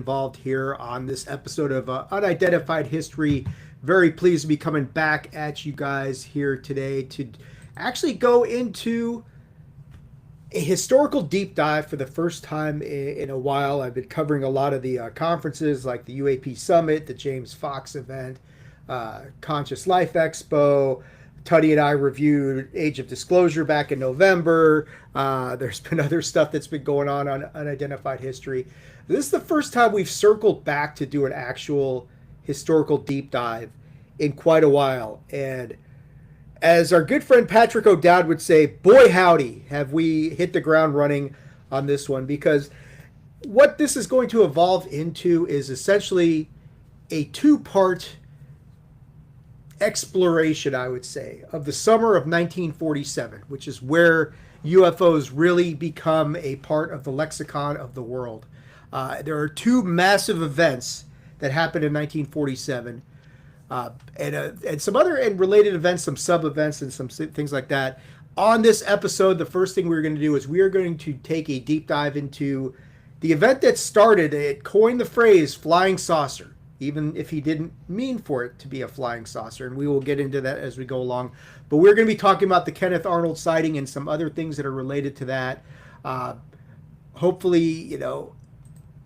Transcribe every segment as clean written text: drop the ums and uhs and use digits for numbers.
involved here on this episode of Unidentified History. Very pleased to be coming back at you guys here today to actually go into a historical deep dive for the first time in a while. I've been covering a lot of the conferences like the UAP Summit, the James Fox event, Conscious Life Expo. Tuddy and I reviewed Age of Disclosure back in November. There's been other stuff that's been going on Unidentified History. This is the first time we've circled back to do an actual historical deep dive in quite a while. And as our good friend Patrick O'Dowd would say, boy howdy, have we hit the ground running on this one. Because what this is going to evolve into is essentially a two-part exploration, I would say, of the summer of 1947, which is where UFOs really become a part of the lexicon of the world. There are two massive events that happened in 1947, and some other and related events, some sub events, and some things like that. On this episode, the first thing we're going to do is we are going to take a deep dive into the event that started. It coined the phrase "flying saucer," even if he didn't mean for it to be a flying saucer, and we will get into that as we go along. But we're going to be talking about the Kenneth Arnold sighting and some other things that are related to that. Hopefully,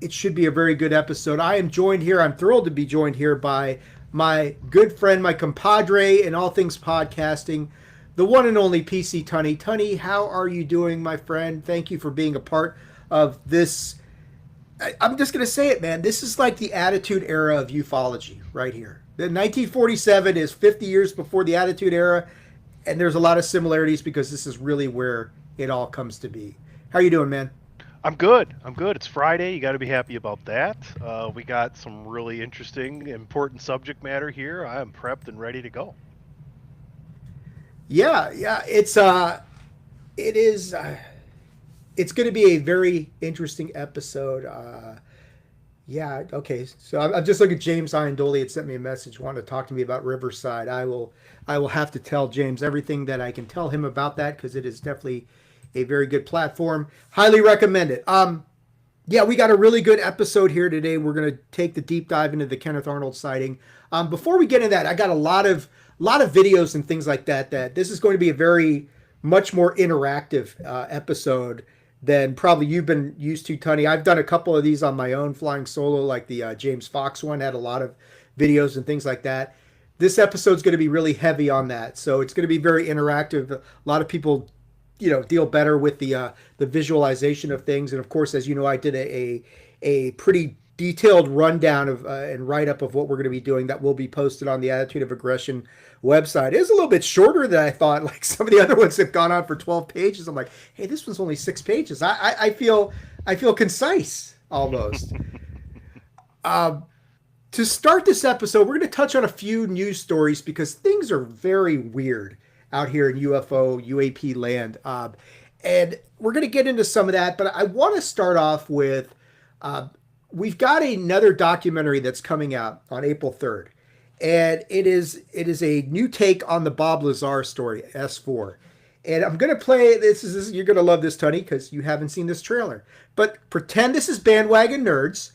it should be a very good episode. I am joined here, I'm thrilled to be joined here by my good friend, my compadre in all things podcasting, the one and only PC Tunney. Tunney, how are you doing, my friend? Thank you for being a part of this. I'm just going to say it, man. This is like the Attitude Era of ufology right here. The 1947 is 50 years before the Attitude Era, and there's a lot of similarities because this is really where it all comes to be. How are you doing, man? I'm good. It's Friday. You got to be happy about that. We got some really interesting, important subject matter here. I am prepped and ready to go. Yeah. It is. It's going to be a very interesting episode. Yeah. Okay. So I'm just looking at James Iandoli had sent me a message, wanted to talk to me about Riverside. I will have to tell James everything that I can tell him about that because it is definitely a very good platform. Highly recommend it. Yeah, we got a really good episode here today. We're going to take the deep dive into the Kenneth Arnold sighting. Before we get into that, I got a lot of videos and things like that. That this is going to be a very much more interactive episode than probably you've been used to, Tunney. I've done a couple of these on my own flying solo, like the James Fox one had a lot of videos and things like that. This episode's going to be really heavy on that, so it's going to be very interactive. A lot of people deal better with the visualization of things. And of course, as you know, I did a pretty detailed rundown of and write-up of what we're going to be doing that will be posted on the Attitude of Aggression website. It is a little bit shorter than I thought. Like some of the other ones have gone on for 12 pages. I'm like, hey, this one's only 6 pages. I feel concise almost. To start this episode, we're going to touch on a few news stories because things are very weird out here in UAP land. And we're going to get into some of that, but I want to start off with, we've got another documentary that's coming out on April 3rd. And it is a new take on the Bob Lazar story, S4. And I'm going to play, you're going to love this, Tunney, because you haven't seen this trailer. But pretend this is Bandwagon Nerds,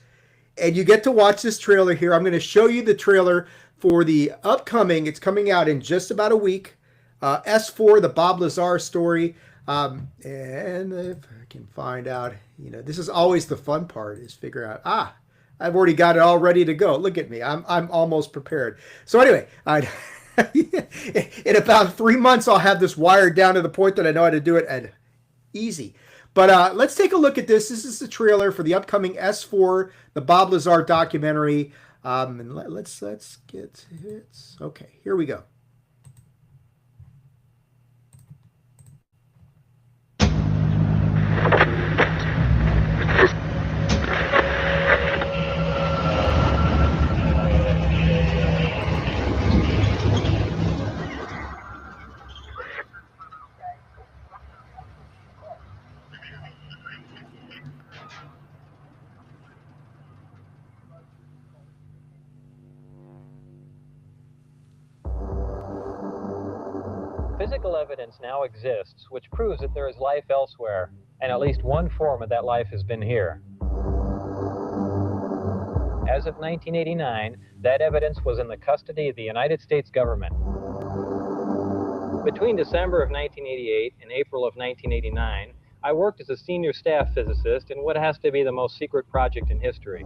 and you get to watch this trailer here. I'm going to show you the trailer for the upcoming, it's coming out in just about a week, S4, the Bob Lazar story. And if I can find out, this is always the fun part is figure out, I've already got it all ready to go. Look at me. I'm almost prepared. So anyway, in about 3 months, I'll have this wired down to the point that I know how to do it and easy. But let's take a look at this. This is the trailer for the upcoming S4, the Bob Lazar documentary. And let's get it. Okay, here we go. Physical evidence now exists which proves that there is life elsewhere, and at least one form of that life has been here. as of 1989, that evidence was in the custody of the United States government. Between December of 1988 and April of 1989, I worked as a senior staff physicist in what has to be the most secret project in history.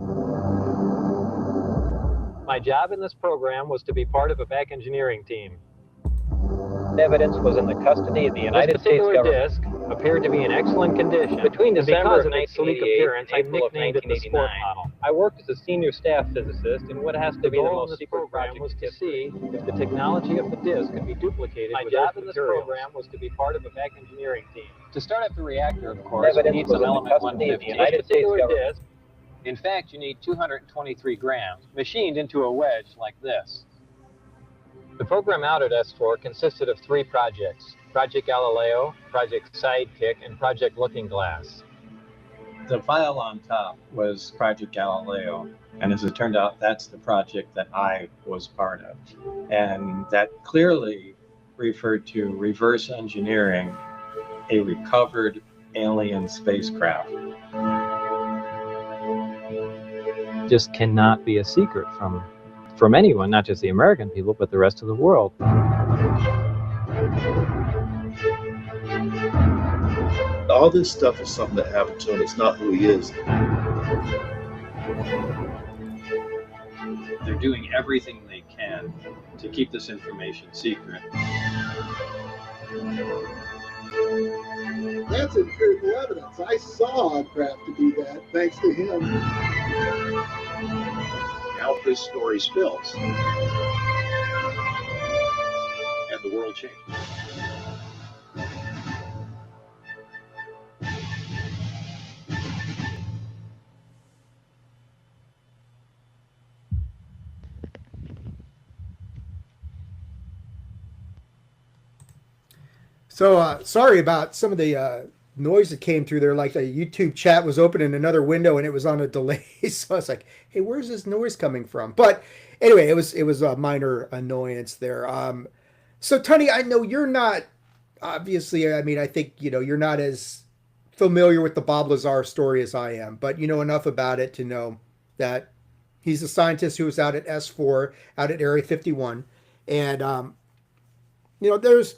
My job in this program was to be part of a back engineering team. Evidence was in the custody of the United States government. This particular disc appeared to be in excellent condition. Between December of its sleek appearance, I nicknamed it the sport model. I worked as a senior staff physicist in what has to be the most secret project was to see if the technology of the disc could be duplicated. My job in this program was to be part of a back engineering team. To start up the reactor, of course, we need some element 150. The United States government. In fact, you need 223 grams, machined into a wedge like this. The program out at S4 consisted of 3 projects: Project Galileo, Project Sidekick, and Project Looking Glass. The file on top was Project Galileo, and as it turned out, that's the project that I was part of. And that clearly referred to reverse engineering a recovered alien spacecraft. Just cannot be a secret from anyone, not just the American people, but the rest of the world. All this stuff is something that happened to him. It's not who he is. They're doing everything they can to keep this information secret. That's empirical evidence. I saw a craft to do that, thanks to him. Now this story spills. And the world changed. So sorry about some of the noise that came through there. Like the YouTube chat was open in another window and it was on a delay. So I was like, hey, where's this noise coming from? But anyway, it was a minor annoyance there. So Tony, I know you're not, obviously, I mean, I think, you're not as familiar with the Bob Lazar story as I am, but you know enough about it to know that he's a scientist who was out at S4, out at Area 51. And, there's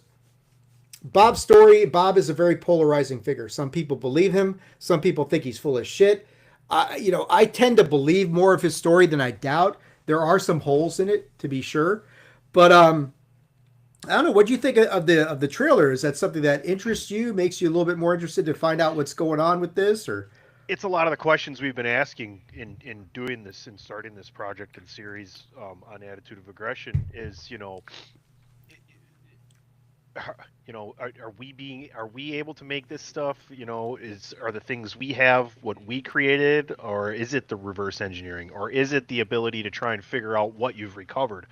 Bob's story. Bob is a very polarizing figure. Some people believe him. Some people think he's full of shit. I tend to believe more of his story than I doubt. There are some holes in it, to be sure. But I don't know. What do you think of the trailer? Is that something that interests you, makes you a little bit more interested to find out what's going on with this? Or it's a lot of the questions we've been asking in doing this and starting this project and series on attitude of aggression is, are we able to make this stuff? Are the things we have what we created, or is it the reverse engineering, or is it the ability to try and figure out what you've recovered?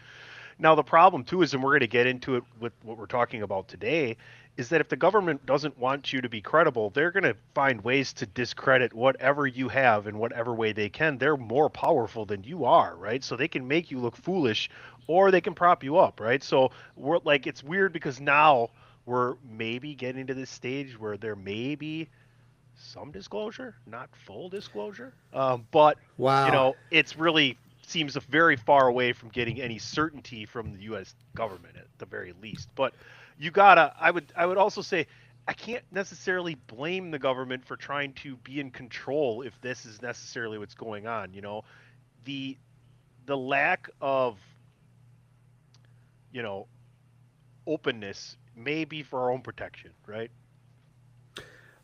Now the problem too is, and we're going to get into it with what we're talking about today, is that if the government doesn't want you to be credible, they're going to find ways to discredit whatever you have in whatever way they can. They're more powerful than you are, right? So they can make you look foolish, or they can prop you up, right? So we're like, it's weird because now we're maybe getting to this stage where there may be some disclosure, not full disclosure, but wow, it's really seems very far away from getting any certainty from the U.S. government at the very least. But I would also say, I can't necessarily blame the government for trying to be in control if this is necessarily what's going on. The lack of openness may be for our own protection, right?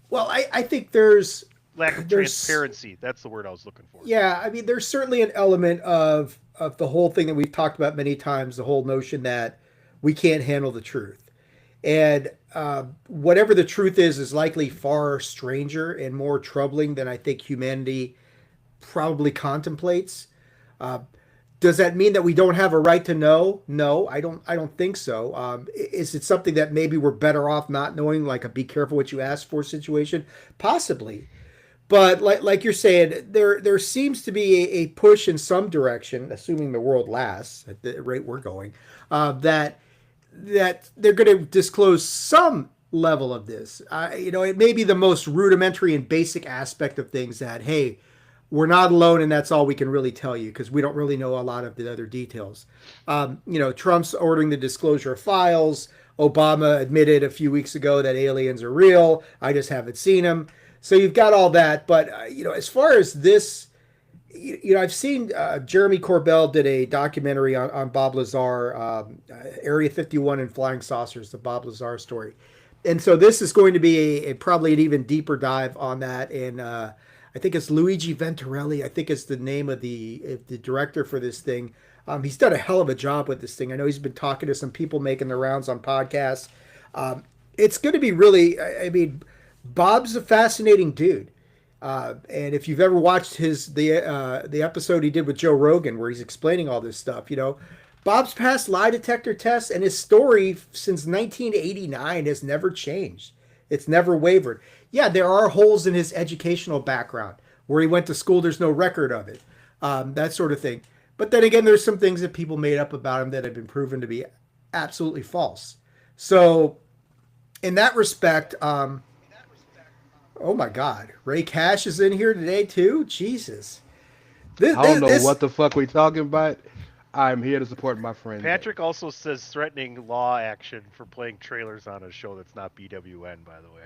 Well, I think there's lack of transparency. That's the word I was looking for. Yeah, I mean, there's certainly an element of the whole thing that we've talked about many times, the whole notion that we can't handle the truth. And whatever the truth is likely far stranger and more troubling than I think humanity probably contemplates. Does that mean that we don't have a right to know? No, I don't think so. Is it something that maybe we're better off not knowing, like a be careful what you ask for situation? Possibly. But like you're saying, there seems to be a push in some direction, assuming the world lasts at the rate we're going, that they're going to disclose some level of this. It may be the most rudimentary and basic aspect of things that, hey, we're not alone, and that's all we can really tell you because we don't really know a lot of the other details. Trump's ordering the disclosure of files. Obama admitted a few weeks ago that aliens are real. I just haven't seen them. So you've got all that. But, as far as this, I've seen Jeremy Corbell did a documentary on Bob Lazar, Area 51 and Flying Saucers, the Bob Lazar story. And so this is going to be a probably an even deeper dive on that. And I think it's Luigi Venturelli. I think it's the name of the director for this thing. He's done a hell of a job with this thing. I know he's been talking to some people making the rounds on podcasts. It's going to be really, I mean, Bob's a fascinating dude. And if you've ever watched the episode he did with Joe Rogan, where he's explaining all this stuff, Bob's passed lie detector tests, and his story since 1989 has never changed. It's never wavered. Yeah, there are holes in his educational background. Where he went to school, there's no record of it. That sort of thing. But then again, there's some things that people made up about him that have been proven to be absolutely false. So, in that respect, oh my God, Ray Cash is in here today too. Jesus, I don't know what the fuck we talking about. I'm here to support my friend. Patrick also says threatening law action for playing trailers on a show that's not BWN, by the way.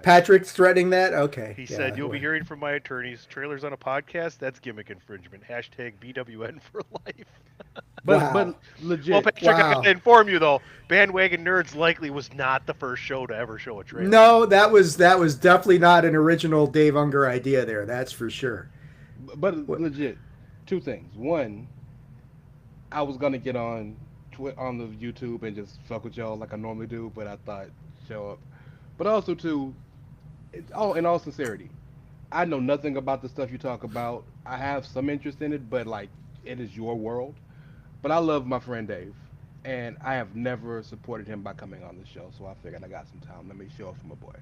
Patrick's threatening that? Okay. He said, you'll be hearing from my attorneys. Trailers on a podcast? That's gimmick infringement. Hashtag BWN for life. But legit. Well, Patrick, I got to inform you, though. Bandwagon Nerds likely was not the first show to ever show a trailer. No, that was definitely not an original Dave Unger idea there. That's for sure. But legit, two things. One, I was going to get on the YouTube and just fuck with y'all like I normally do, but I thought, show up. But also, too, in all sincerity, I know nothing about the stuff you talk about. I have some interest in it, but, it is your world. But I love my friend Dave, and I have never supported him by coming on the show, so I figured I got some time. Let me show up for my boy.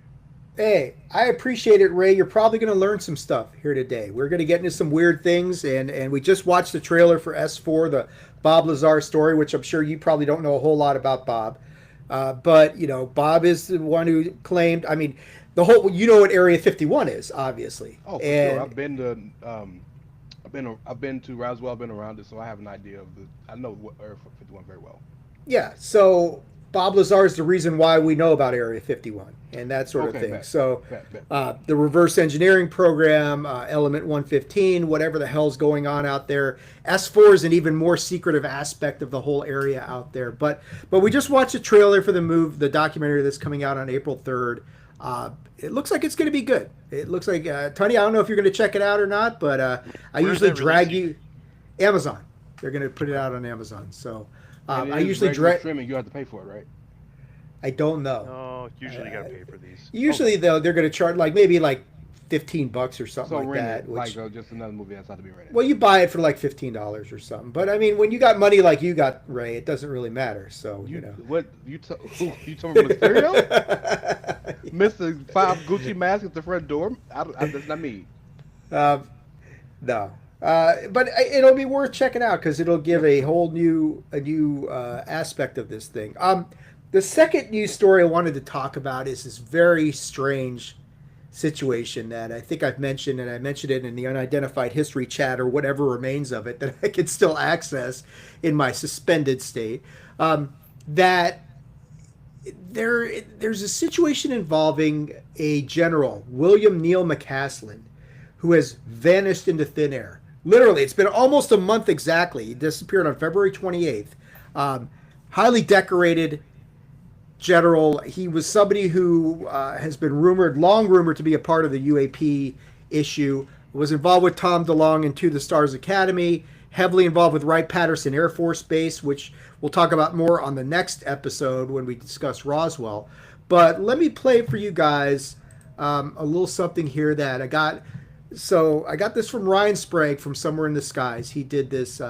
Hey, I appreciate it, Ray. You're probably going to learn some stuff here today. We're going to get into some weird things, and we just watched the trailer for S4, the Bob Lazar story, which I'm sure you probably don't know a whole lot about Bob. But Bob is the one who claimed. I mean, the whole. What Area 51 is, obviously. Oh, for sure. I've been to Roswell. I've been around it, so I have an idea of I know Area 51 very well. Yeah. So Bob Lazar is the reason why we know about Area 51 and that sort of thing. Bet. So the reverse engineering program, Element 115, whatever the hell's going on out there. S4 is an even more secretive aspect of the whole area out there. But we just watched a trailer for the documentary that's coming out on April 3rd. It looks like it's going to be good. It looks like, Tony, I don't know if you're going to check it out or not, but I usually drag you. Amazon. They're going to put it out on Amazon. So I usually drag. Streaming, you have to pay for it, right? I don't know. No, usually you got to pay for these. Usually, though, they're going to charge maybe $15 or something like that. Which, just another movie that's not to be rented. Well, you buy it for $15 or something. But I mean, when you got money like you got, Ray, it doesn't really matter. So What you told me Mysterio? Mr. 5 Gucci mask at the front door? That's not me. No. But it'll be worth checking out because it'll give a whole new aspect of this thing. The second news story I wanted to talk about is this very strange situation that I think I've mentioned, and I mentioned it in the Unidentified history chat or whatever remains of it that I can still access in my suspended state. That there's a situation involving a general, William Neal McCaslin, who has vanished into thin air. Literally, it's been almost a month exactly. He disappeared on February 28th. Highly decorated general. He was somebody who has been long rumored to be a part of the UAP issue. Was involved with Tom DeLonge and To the Stars Academy. Heavily involved with Wright-Patterson Air Force Base, which we'll talk about more on the next episode when we discuss Roswell. But let me play for you guys a little something here that I got. So I got this from Ryan Sprague from Somewhere in the Skies. He did this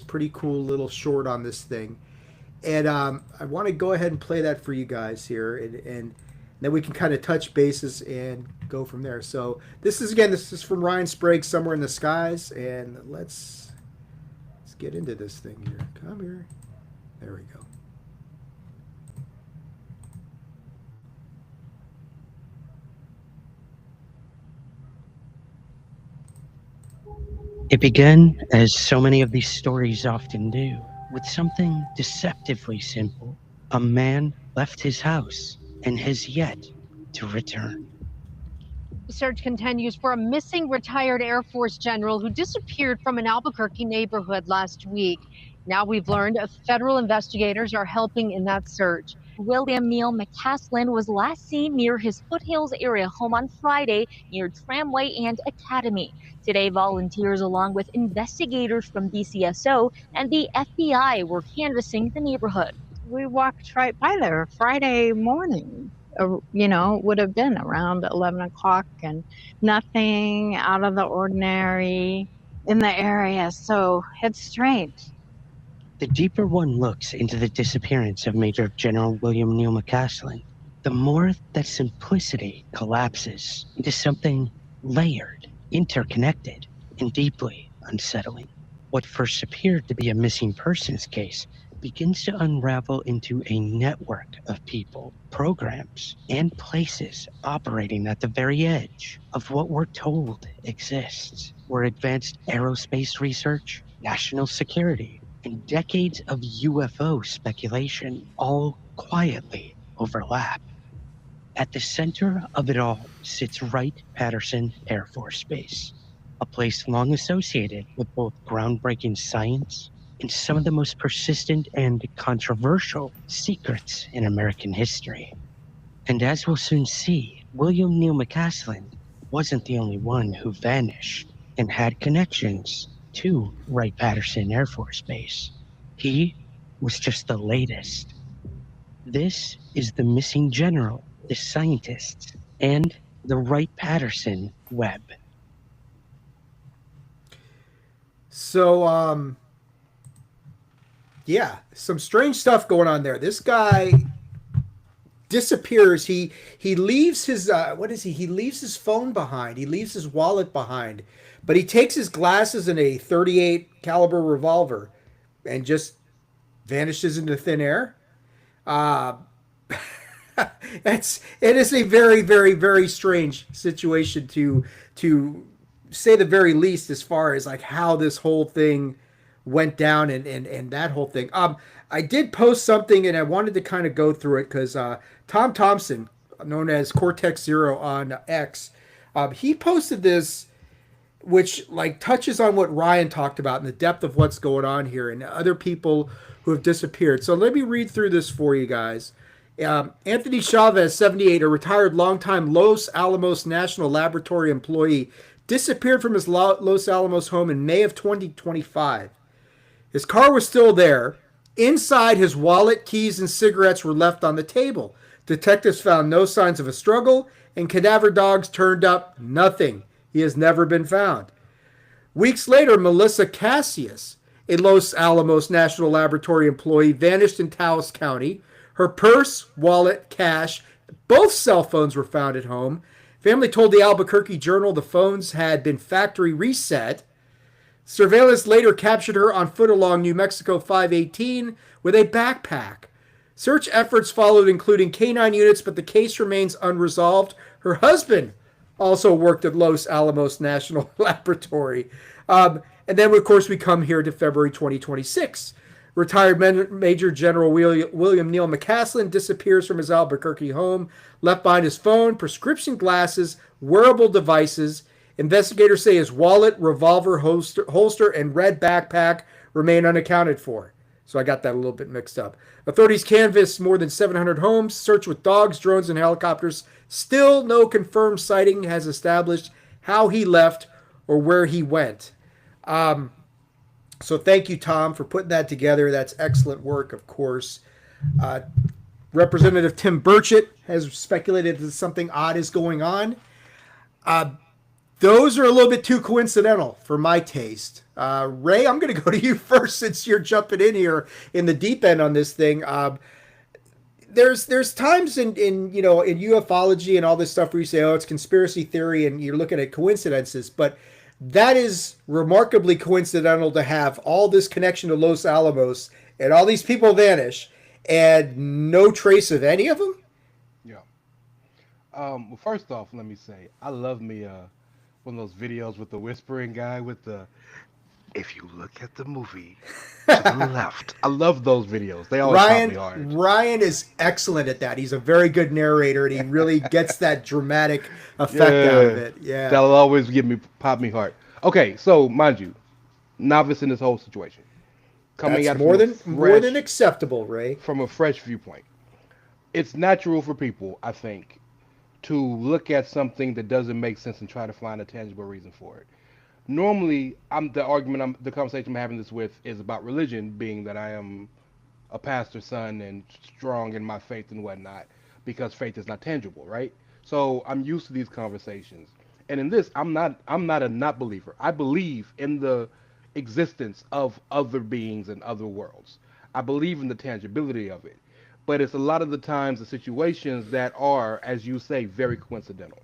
pretty cool little short on this thing. And I want to go ahead and play that for you guys here. And then we can kind of touch bases and go from there. So this is from Ryan Sprague, Somewhere in the Skies. And let's get into this thing here. Come here. There we go. It began, as so many of these stories often do, with something deceptively simple. A man left his house and has yet to return. Search continues for a missing retired Air Force general who disappeared from an Albuquerque neighborhood last week. Now we've learned federal investigators are helping in that search. William Neal McCaslin was last seen near his Foothills area home on Friday near Tramway and Academy. Today, volunteers along with investigators from DCSO and the FBI were canvassing the neighborhood. We walked right by there Friday morning. Would have been around 11 o'clock and nothing out of the ordinary in the area. So it's strange. The deeper one looks into the disappearance of Major General William Neal McCaslin, the more that simplicity collapses into something layered, interconnected, and deeply unsettling. What first appeared to be a missing persons case begins to unravel into a network of people, programs, and places operating at the very edge of what we're told exists, where advanced aerospace research, national security, and decades of UFO speculation all quietly overlap. At the center of it all sits Wright-Patterson Air Force Base, a place long associated with both groundbreaking science and some of the most persistent and controversial secrets in American history. And as we'll soon see, William Neal McCaslin wasn't the only one who vanished and had connections to Wright-Patterson Air Force Base. He was just the latest. This is the missing general, the scientists, and the Wright-Patterson web. So, yeah, some strange stuff going on there. This guy disappears. He leaves his He leaves his phone behind. He leaves his wallet behind, but he takes his glasses and a .38 caliber revolver, and just vanishes into thin air. It is a very, very, very strange situation to say the very least, as far as like how this whole thing went down and that whole thing. I did post something and I wanted to kind of go through it because Tom Thompson, known as Cortex Zero on X, he posted this, which like touches on what Ryan talked about in the depth of what's going on here and other people who have disappeared. So let me read through this for you guys. Anthony Chavez, 78, a retired longtime Los Alamos National Laboratory employee, disappeared from his Los Alamos home in May of 2025. His car was still there. Inside, his wallet, keys, and cigarettes were left on the table. Detectives found no signs of a struggle, and cadaver dogs turned up nothing. He has never been found. Weeks later, Melissa Cassius, a Los Alamos National Laboratory employee, vanished in Taos County. Her purse, wallet, cash, both cell phones were found at home. Family told the Albuquerque Journal the phones had been factory reset. Surveillance later captured her on foot along New Mexico 518 with a backpack. Search efforts followed, including canine units, but the case remains unresolved. Her husband also worked at Los Alamos National Laboratory. And then, of course, we come here to February 2026. Retired Major General William Neal McCaslin disappears from his Albuquerque home, left behind his phone, prescription glasses, wearable devices. Investigators say his wallet, revolver, holster, and red backpack remain unaccounted for. So I got that a little bit mixed up. Authorities canvassed more than 700 homes, searched with dogs, drones, and helicopters. Still no confirmed sighting has established how he left or where he went. So thank you, Tom, for putting that together. That's excellent work, of course. Representative Tim Burchett has speculated that something odd is going on. Those are a little bit too coincidental for my taste. Ray, I'm going to go to you first since you're jumping in here in the deep end on this thing. There's times in ufology and all this stuff where you say, oh, it's conspiracy theory and you're looking at coincidences, but that is remarkably coincidental to have all this connection to Los Alamos and all these people vanish and no trace of any of them. Yeah. Well, first off, let me say I love me one of those videos with the whispering guy with the, if you look at the movie to the left. I love those videos. They always pop me hard. Ryan is excellent at that. He's a very good narrator, and he really gets that dramatic effect out of it. Yeah, that'll always pop me hard. Okay, so mind you, novice in this whole situation, coming that's at more than acceptable, Ray. From a fresh viewpoint, it's natural for people, I think, to look at something that doesn't make sense and try to find a tangible reason for it. Normally, the conversation I'm having this with is about religion, being that I am a pastor's son and strong in my faith and whatnot, because faith is not tangible, right? So I'm used to these conversations. And in this, I'm not a not believer. I believe in the existence of other beings and other worlds. I believe in the tangibility of it. But it's a lot of the times the situations that are, as you say, very coincidental,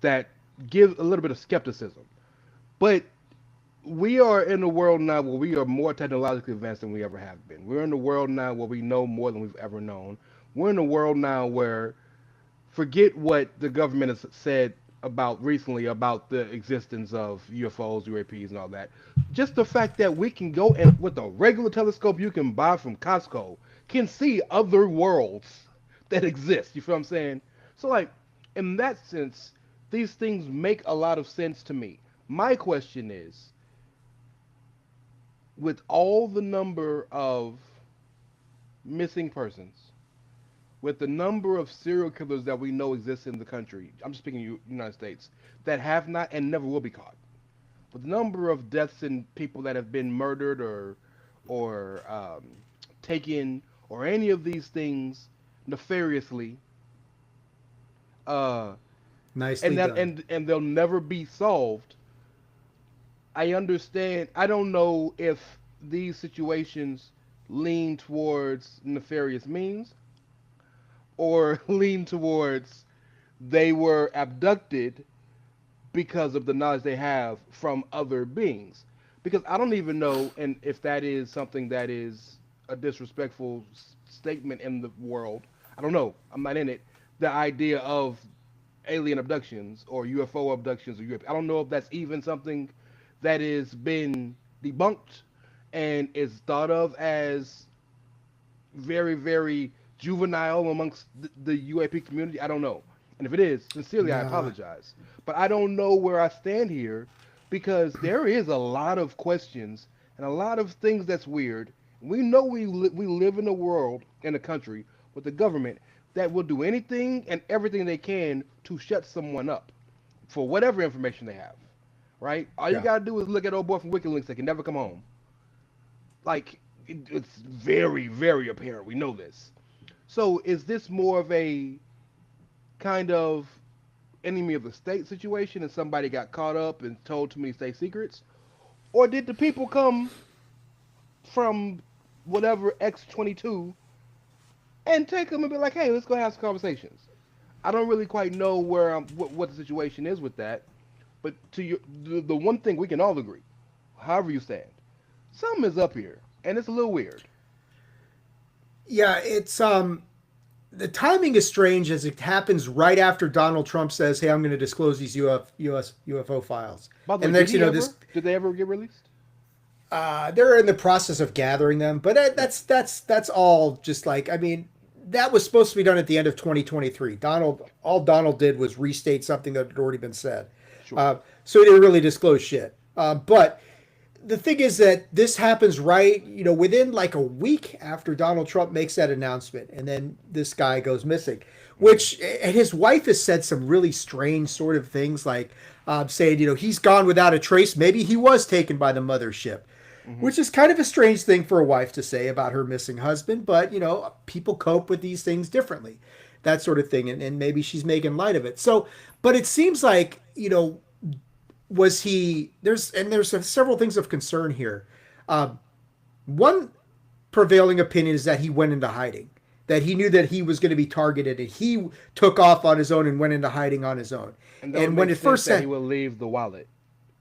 that give a little bit of skepticism. But we are in a world now where we are more technologically advanced than we ever have been. We're in a world now where we know more than we've ever known. We're in a world now where, forget what the government has said about recently about the existence of UFOs, UAPs, and all that. Just the fact that we can go and with a regular telescope you can buy from Costco can see other worlds that exist. You feel what I'm saying? So, like, in that sense, these things make a lot of sense to me. My question is, with all the number of missing persons, with the number of serial killers that we know exist in the country, I'm just speaking United States, that have not and never will be caught, with the number of deaths and people that have been murdered or taken or any of these things nefariously, nicely done. And they'll never be solved. I understand. I don't know if these situations lean towards nefarious means or lean towards they were abducted because of the knowledge they have from other beings. Because I don't even know and if that is something that is a disrespectful statement in the world. I don't know. I'm not in it. The idea of alien abductions or UFO abductions or I don't know if that's even something that has been debunked and is thought of as very, very juvenile amongst the UAP community. I don't know. And if it is, sincerely, I apologize. But I don't know where I stand here because there is a lot of questions and a lot of things that's weird. We know we live in a world, in a country, with a government that will do anything and everything they can to shut someone up for whatever information they have. Right? All you gotta do is look at old boy from WikiLeaks that can never come home. Like, it's very, very apparent. We know this. So is this more of a kind of enemy of the state situation and somebody got caught up and told too many state secrets? Or did the people come from whatever X-22 and take them and be like, hey, let's go have some conversations? I don't really quite know what the situation is with that. But the one thing we can all agree, however you stand, something is up here, and it's a little weird. Yeah, it's the timing is strange as it happens right after Donald Trump says, "Hey, I'm going to disclose these UFO files." By the way, did they ever get released? They're in the process of gathering them, but that's all just like, I mean, that was supposed to be done at the end of 2023. All Donald did was restate something that had already been said. Sure. So he didn't really disclose shit. But the thing is that this happens within like a week after Donald Trump makes that announcement. And then this guy goes missing, and his wife has said some really strange sort of things like saying, he's gone without a trace. Maybe he was taken by the mothership, which is kind of a strange thing for a wife to say about her missing husband. But, people cope with these things differently, that sort of thing. And maybe she's making light of it. So, but it seems like, was he, there's several things of concern here. One prevailing opinion is that he went into hiding, that he knew that he was going to be targeted and he took off on his own and went into hiding on his own. And when it first said he will leave the wallet.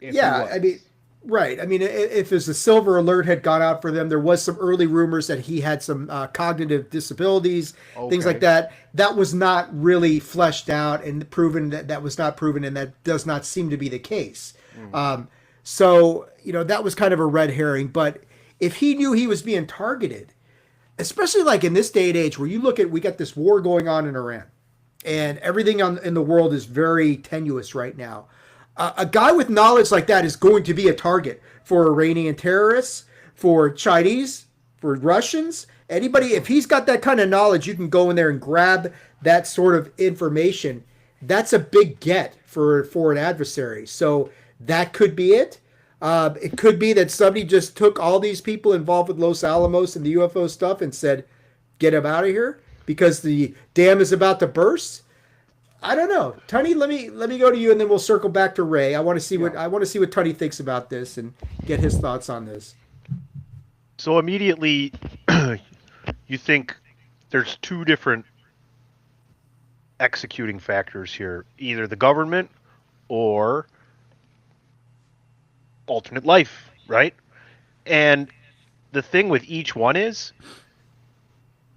Yeah. I mean, Right. I mean, if there's a silver alert had gone out for them, there was some early rumors that he had some cognitive disabilities, things like Okay. that. That was not really fleshed out and proven. That was not proven, and that does not seem to be the case. Um, so, that was kind of a red herring. But if he knew he was being targeted, especially like in this day and age where we got this war going on in Iran, and everything in the world is very tenuous right now. A guy with knowledge like that is going to be a target for Iranian terrorists, for Chinese, for Russians, anybody. If he's got that kind of knowledge, you can go in there and grab that sort of information. That's a big get for an adversary. So that could be it. It could be that somebody just took all these people involved with Los Alamos and the UFO stuff and said, "Get them out of here," because the dam is about to burst. I don't know, Tunney. Let me go to you, and then we'll circle back to Ray. I want to see what Tunney thinks about this and get his thoughts on this. So immediately, you think there's two different executing factors here: either the government or alternate life, right? And the thing with each one is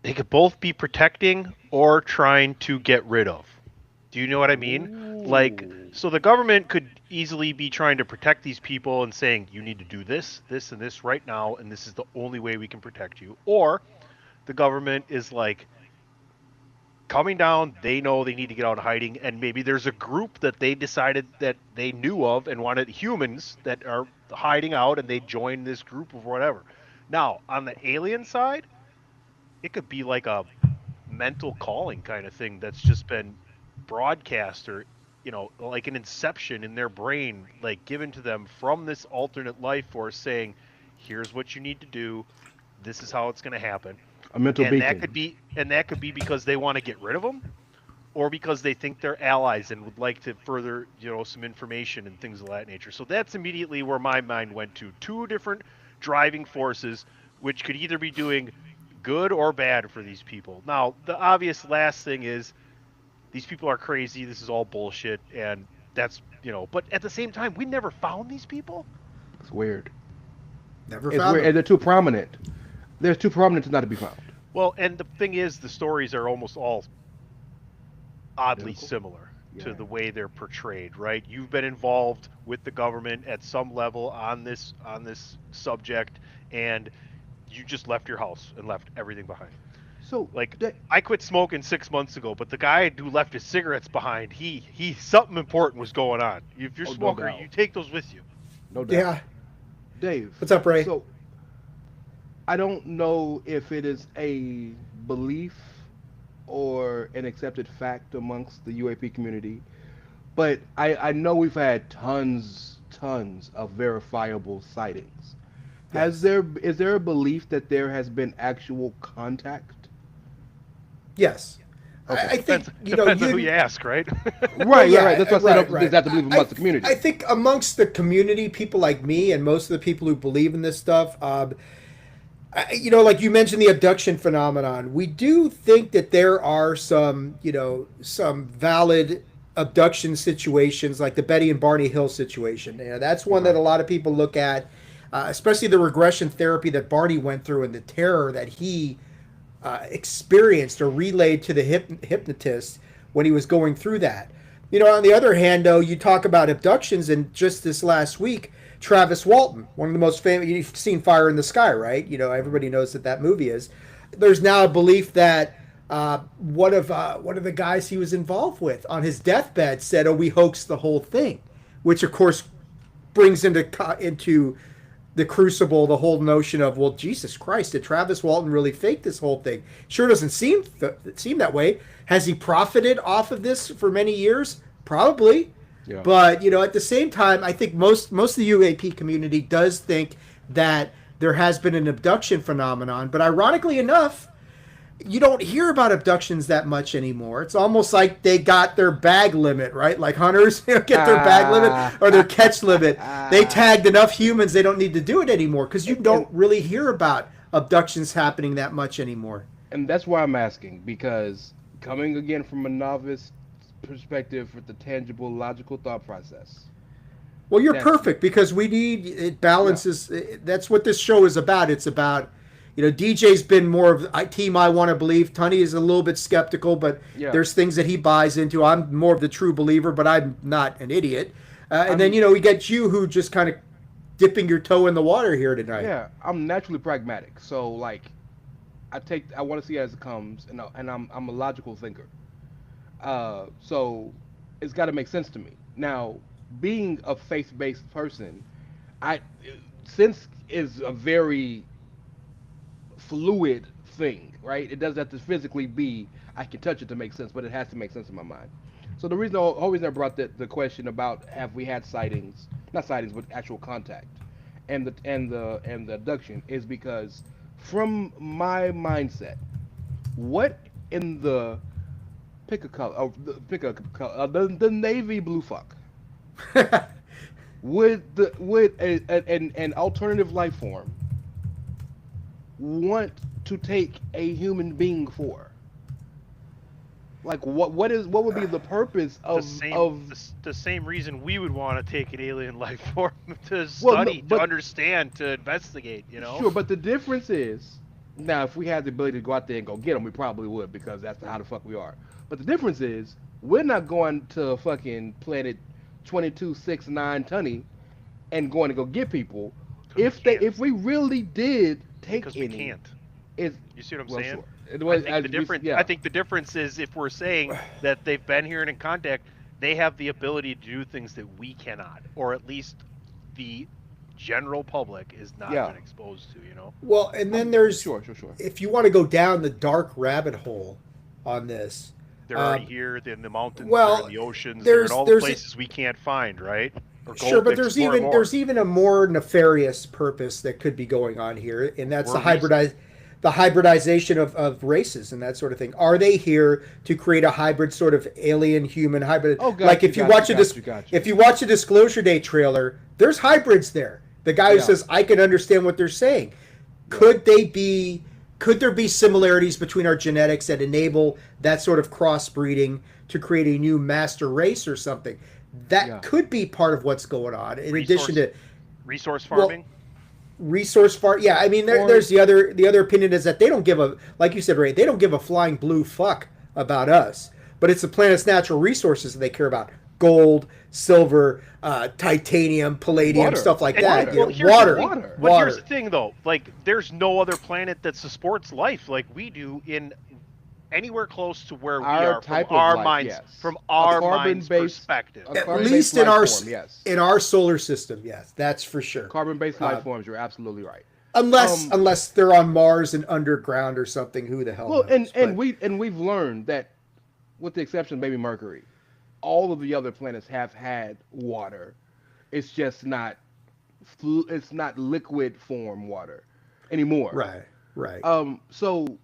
they could both be protecting or trying to get rid of. Do you know what I mean? Like, so the government could easily be trying to protect these people and saying, you need to do this, this, and this right now, and this is the only way we can protect you. Or the government is like coming down, they know they need to get out of hiding, and maybe there's a group that they decided that they knew of and wanted humans that are hiding out, and they join this group of whatever. Now, on the alien side, it could be like a mental calling kind of thing that's just been broadcast, or like an inception in their brain, like given to them from this alternate life force, saying, here's what you need to do, this is how it's going to happen. A mental and beacon. that could be because they want to get rid of them, or because they think they're allies and would like to further some information and things of that nature. So that's immediately where my mind went to. Two different driving forces which could either be doing good or bad for these people. Now, the obvious last thing is these people are crazy, this is all bullshit, and that's, but at the same time, we never found these people. It's weird. Never It's found weird, them. and they're too prominent. They're too prominent to not to be found. Well, and the thing is, the stories are almost all oddly Identical? similar to Yeah. the way they're portrayed, right? You've been involved with the government at some level on this subject, and you just left your house and left everything behind. So, Like, I quit smoking 6 months ago, but the guy who left his cigarettes behind, he something important was going on. If you're a Oh, no smoker, doubt. you take those with you. no doubt. Yeah. Dave. What's up, Ray? So, I don't know if it is a belief or an accepted fact amongst the UAP community, but I know we've had tons of verifiable sightings. Yes. Is there a belief that there has been actual contact? Yes. Okay. I think Depends on who you ask, right? Right, yeah, right. That's what I said. right. There's have to believe amongst the community. I think amongst the community, people like me and most of the people who believe in this stuff, like you mentioned, the abduction phenomenon. We do think that there are some valid abduction situations, like the Betty and Barney Hill situation. That's one that a lot of people look at, especially the regression therapy that Barney went through and the terror that he experienced or relayed to the hypnotist when he was going through that. On the other hand, though, you talk about abductions, and just this last week, Travis Walton, one of the most famous. You've seen Fire in the Sky, right? Everybody knows that movie is. There's now a belief that one of the guys he was involved with on his deathbed said, "Oh, we hoaxed the whole thing," which of course brings into the crucible the whole notion of, well, Jesus Christ, did Travis Walton really fake this whole thing? Sure doesn't seem that way. Has he profited off of this for many years? Probably. Yeah. But, at the same time, I think most of the UAP community does think that there has been an abduction phenomenon. But ironically enough, you don't hear about abductions that much anymore. It's almost like they got their bag limit, right? Like hunters get their bag limit or their catch limit. They tagged enough humans, they don't need to do it anymore, because you don't really hear about abductions happening that much anymore. And that's why I'm asking, because coming again from a novice perspective with the tangible, logical thought process, Well, you're perfect because we need it balances. That's what this show is about. It's about, DJ's been more of the team I want to believe. Tunney is a little bit skeptical, but there's things that he buys into. I'm more of the true believer, but I'm not an idiot. And then, we get you who just kind of dipping your toe in the water here tonight. Yeah, I'm naturally pragmatic. So, like, I want to see it as it comes, and I'm a logical thinker. So it's got to make sense to me. Now, being a faith-based person, sense is a very fluid thing, right? It doesn't have to physically be, I can touch it to make sense, but it has to make sense in my mind. So the reason I always never brought the question about have we had sightings, not sightings, but actual contact, and the abduction is because from my mindset, what in the pick a color, the navy blue fuck would an alternative life form want to take a human being for? Like what would be the purpose of the same reason we would want to take an alien life form to study, to understand, to investigate, Sure, but the difference is, now if we had the ability to go out there and go get them, we probably would, because that's how the fuck we are. But the difference is, we're not going to fucking planet 2269 Tunney and going to go get people. If we really did take because any, we can't. You see what I'm saying? Sure. I think the difference is if we're saying that they've been here and in contact, they have the ability to do things that we cannot, or at least the general public is not been exposed to. Well, and then there's sure. If you want to go down the dark rabbit hole on this, they're already here. They're in the mountains. Well, they're in the oceans. They're in all the places we can't find, right? Sure, but there's even a more nefarious purpose that could be going on here, and that's the hybridization of races and that sort of thing. Are they here to create a hybrid sort of alien human hybrid? Oh, like if you watch a Disclosure Day trailer, there's hybrids there. The guy who says I can understand what they're saying. Could there be similarities between our genetics that enable that sort of crossbreeding to create a new master race or something? That could be part of what's going on. In addition to resource farming. Yeah, I mean, there's the other opinion is that they don't give like you said, Ray, they don't give a flying blue fuck about us. But it's the planet's natural resources that they care about: gold, silver, titanium, palladium, stuff like that. Water. But here's the thing, though. Like, there's no other planet that supports life like we do in anywhere close to where we are from our minds, from our mind's perspective. At least in our solar system, yes, that's for sure. Carbon-based life forms, you're absolutely right. Unless they're on Mars and underground or something, who the hell knows? And we've learned that, with the exception of maybe Mercury, all of the other planets have had water. It's just not liquid form water anymore. Right. So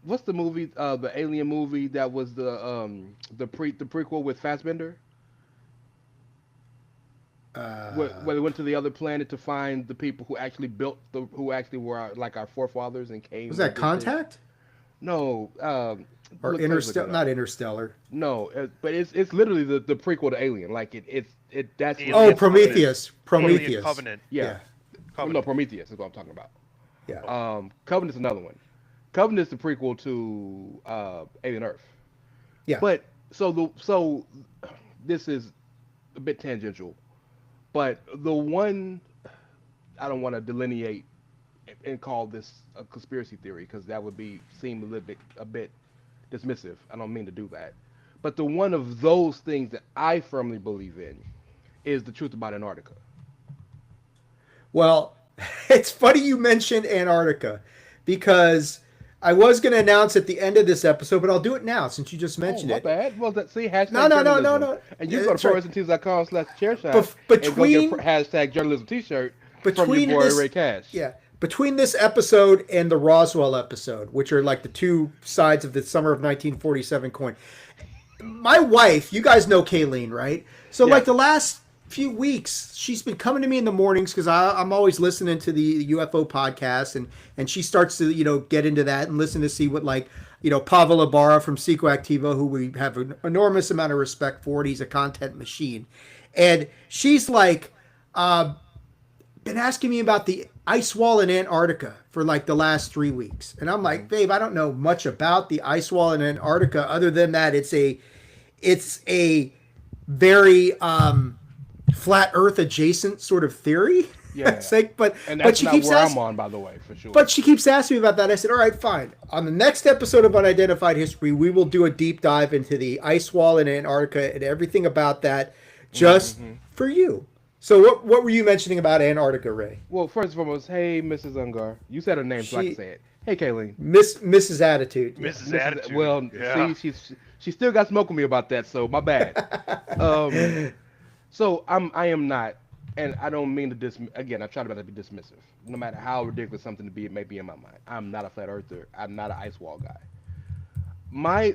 what's the movie, the alien movie that was the prequel with Fassbender? Where they went to the other planet to find the people who actually who actually were like our forefathers and came. Was that Contact? No. Or Interstellar? Not Interstellar. No, but it's literally the prequel to Alien. Like that's. Oh, Prometheus. Alien Covenant. Yeah. Covenant. No, Prometheus is what I'm talking about. Yeah. Covenant's another one. Covenant's the prequel to Alien Earth. Yeah. But so this is a bit tangential, but the one I don't want to delineate and call this a conspiracy theory because that would seem a bit dismissive. I don't mean to do that. But the one of those things that I firmly believe in is the truth about Antarctica. Well, it's funny you mentioned Antarctica because I was going to announce at the end of this episode, but I'll do it now since you just mentioned it. Bad. Well, see, hashtag no. And you go to ProWrestlingTees.com/chairshot and go get hashtag journalism t-shirt from your boy Ray Cash. Yeah. Between this episode and the Roswell episode, which are like the two sides of the summer of 1947 coin, my wife, you guys know Kayleen, right? So like the last few weeks, she's been coming to me in the mornings because I'm always listening to the UFO podcast, and she starts to get into that and listen to see what Pavel Ibarra from Psychoactiva, who we have an enormous amount of respect for, and he's a content machine. And she's like, been asking me about the ice wall in Antarctica for like the last 3 weeks. And I'm like, babe, I don't know much about the ice wall in Antarctica other than that it's a very flat Earth adjacent sort of theory. Yeah. It's like, but that's she not keeps where asking, I'm on, by the way, for sure. but she keeps asking me about that. I said, all right, fine. On the next episode of Unidentified History, we will do a deep dive into the ice wall in Antarctica and everything about that, just for you. So what were you mentioning about Antarctica, Ray? Well, first and foremost, hey, Mrs. Ungar. You said her name, so I can say it. Hey, Kayleen. Mrs. Attitude. Mrs. Attitude. Well, yeah. see, she still got smoke with me about that, so my bad. So I am not, and I don't mean to again, I try not to be dismissive. No matter how ridiculous something to be, it may be in my mind. I'm not a flat earther. I'm not an ice wall guy. My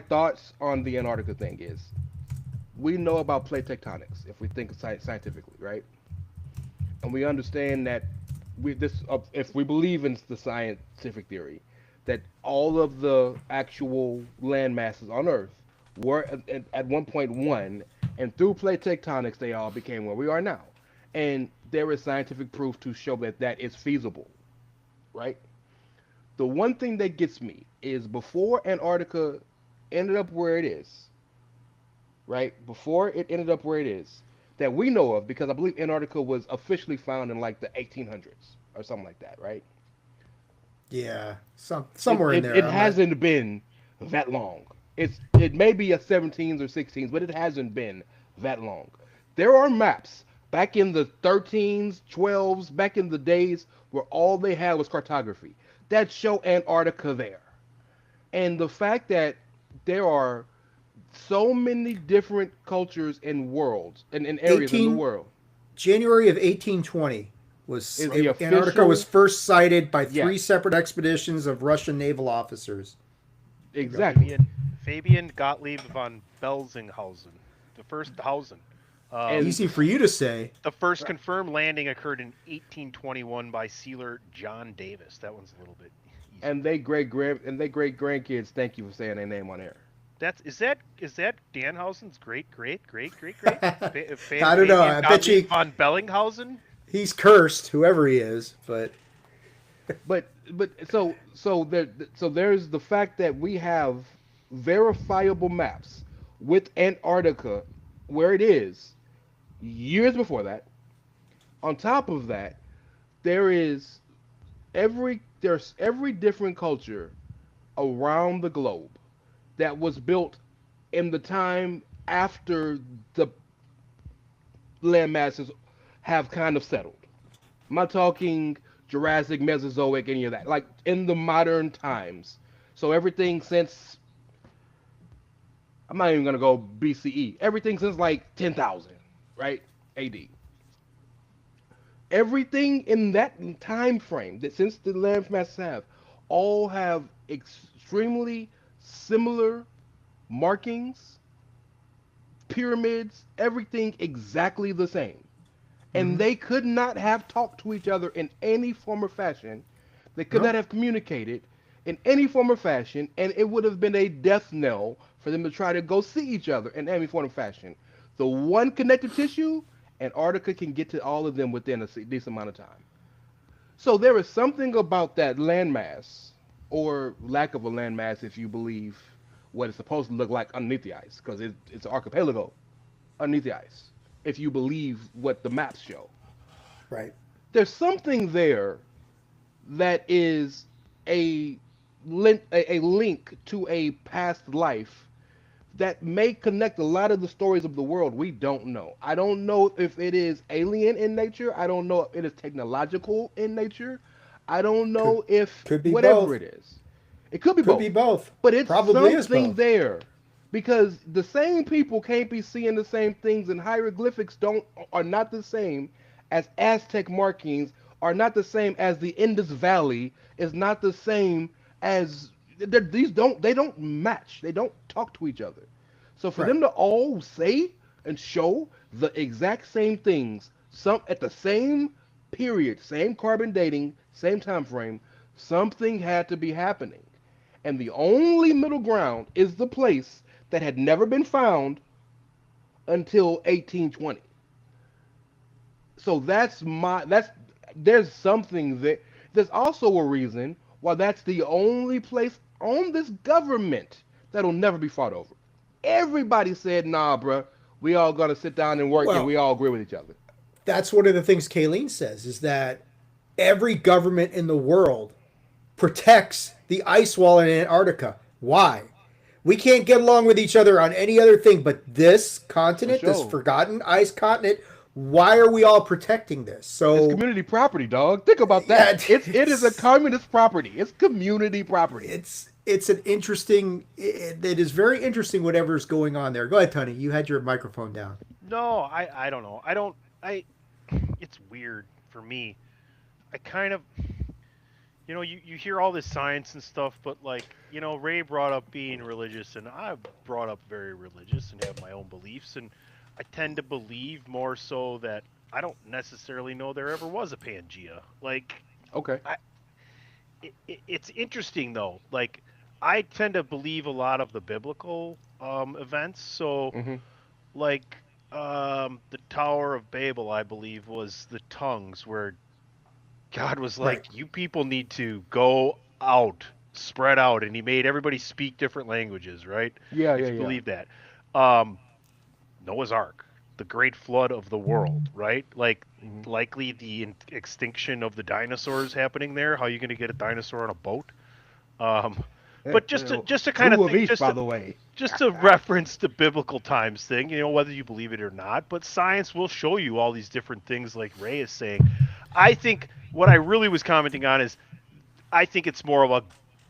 thoughts on the Antarctica thing is, we know about plate tectonics if we think scientifically, right? And we understand that if we believe in the scientific theory, that all of the actual land masses on Earth were at one point one, and through plate tectonics they all became where we are now. And there is scientific proof to show that that is feasible, right? The one thing that gets me is before Antarctica ended up where it is, right? Before it ended up where it is, that we know of, because I believe Antarctica was officially found in like the 1800s or something like that, right? Yeah, somewhere in there. It hasn't been that long. It may be a 17s or 16s, but it hasn't been that long. There are maps back in the 13s, 12s, back in the days where all they had was cartography that show Antarctica there. And the fact that there are so many different cultures and worlds and areas in the world. January of 1820 was Antarctica was first sighted by three separate expeditions of Russian naval officers. Exactly. Fabian Gottlieb von Belzinghausen, the first Hausen. Easy for you to say. The first confirmed landing occurred in 1821 by sealer John Davis. That one's a little bit easy. And they great grandkids. Thank you for saying their name on air. Is that Danhausen's great? I don't know. I bet you von Bellinghausen. He's cursed, whoever he is, but so there's the fact that we have verifiable maps with Antarctica where it is years before that. On top of that, there's every different culture around the globe that was built in the time after the land masses have kind of settled. I'm not talking Jurassic, Mesozoic, any of that. Like in the modern times. So everything since, I'm not even going to go BCE. Everything since like 10,000, right? AD. Everything in that time frame that since the land masses all have extremely similar markings, pyramids, everything exactly the same. And they could not have talked to each other in any form or fashion. They could not have communicated in any form or fashion, and it would have been a death knell for them to try to go see each other in any form or fashion. The one connective tissue, Antarctica can get to all of them within a decent amount of time. So there is something about that landmass, or lack of a landmass if you believe what it's supposed to look like underneath the ice, because it's an archipelago underneath the ice, if you believe what the maps show. Right. There's something there that is a link to a past life that may connect a lot of the stories of the world we don't know. I don't know if it is alien in nature. I don't know if it is technological in nature. I don't know if could be whatever both. It is. It could be could both. be both. But it's Probably something there. Because the same people can't be seeing the same things, and hieroglyphics are not the same as Aztec markings, are not the same as the Indus Valley, is not the same as they don't match. They don't talk to each other. So for them to all say and show the exact same things, some at the same period, same carbon dating, same time frame, something had to be happening. And the only middle ground is the place that had never been found until 1820. So there's something there. There's also a reason why that's the only place on this government that'll never be fought over. Everybody said, nah, bruh, we all gotta sit down and work and we all agree with each other. That's one of the things Kayleen says, is that every government in the world protects the ice wall in Antarctica. Why? We can't get along with each other on any other thing, but this continent, this forgotten ice continent, why are we all protecting this? So it's community property, dog. Think about that. It is a communist property. It's community property. It's an interesting. It is very interesting whatever's going on there. Go ahead, Tony. You had your microphone down. No, I don't know. It's weird for me. I kind of, you hear all this science and stuff, but like, Ray brought up being religious, and I brought up very religious and have my own beliefs, and I tend to believe more so that I don't necessarily know there ever was a Pangea. Like, okay, it's interesting though. Like, I tend to believe a lot of the biblical events. So, like, the Tower of Babel, I believe, was the tongues where God was like, you people need to go out, spread out, and he made everybody speak different languages, right? Yeah. Believe that. Noah's Ark, the great flood of the world, right? Like, likely the extinction of the dinosaurs happening there. How are you going to get a dinosaur on a boat? But just to kind of think, just to reference the biblical times thing, whether you believe it or not, but science will show you all these different things, like Ray is saying. I think what I really was commenting on is, I think it's more of a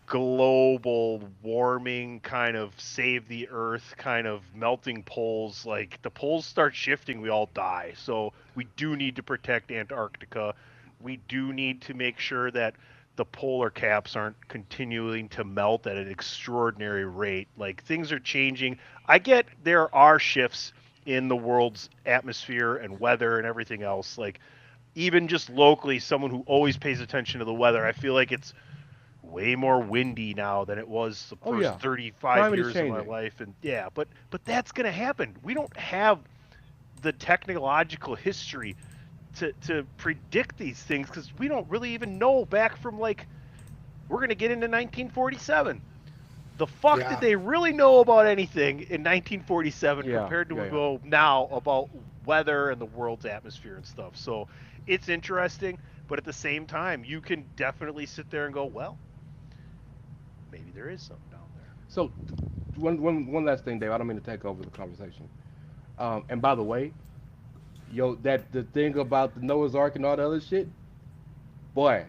global warming kind of save the earth kind of melting poles. Like, the poles start shifting, we all die. So we do need to protect Antarctica. We do need to make sure that the polar caps aren't continuing to melt at an extraordinary rate. Like, things are changing. I get there are shifts in the world's atmosphere and weather and everything else. Like, even just locally, someone who always pays attention to the weather, I feel like it's way more windy now than it was the first 35 years of my life. And but that's going to happen. We don't have the technological history to predict these things, because we don't really even know back from, like, we're going to get into 1947. The fuck did they really know about anything in 1947 compared to now about weather and the world's atmosphere and stuff? So it's interesting, but at the same time, you can definitely sit there and go, well, maybe there is something down there. So one last thing, Dave. I don't mean to take over the conversation. And by the way, the thing about the Noah's Ark and all the other shit, boy,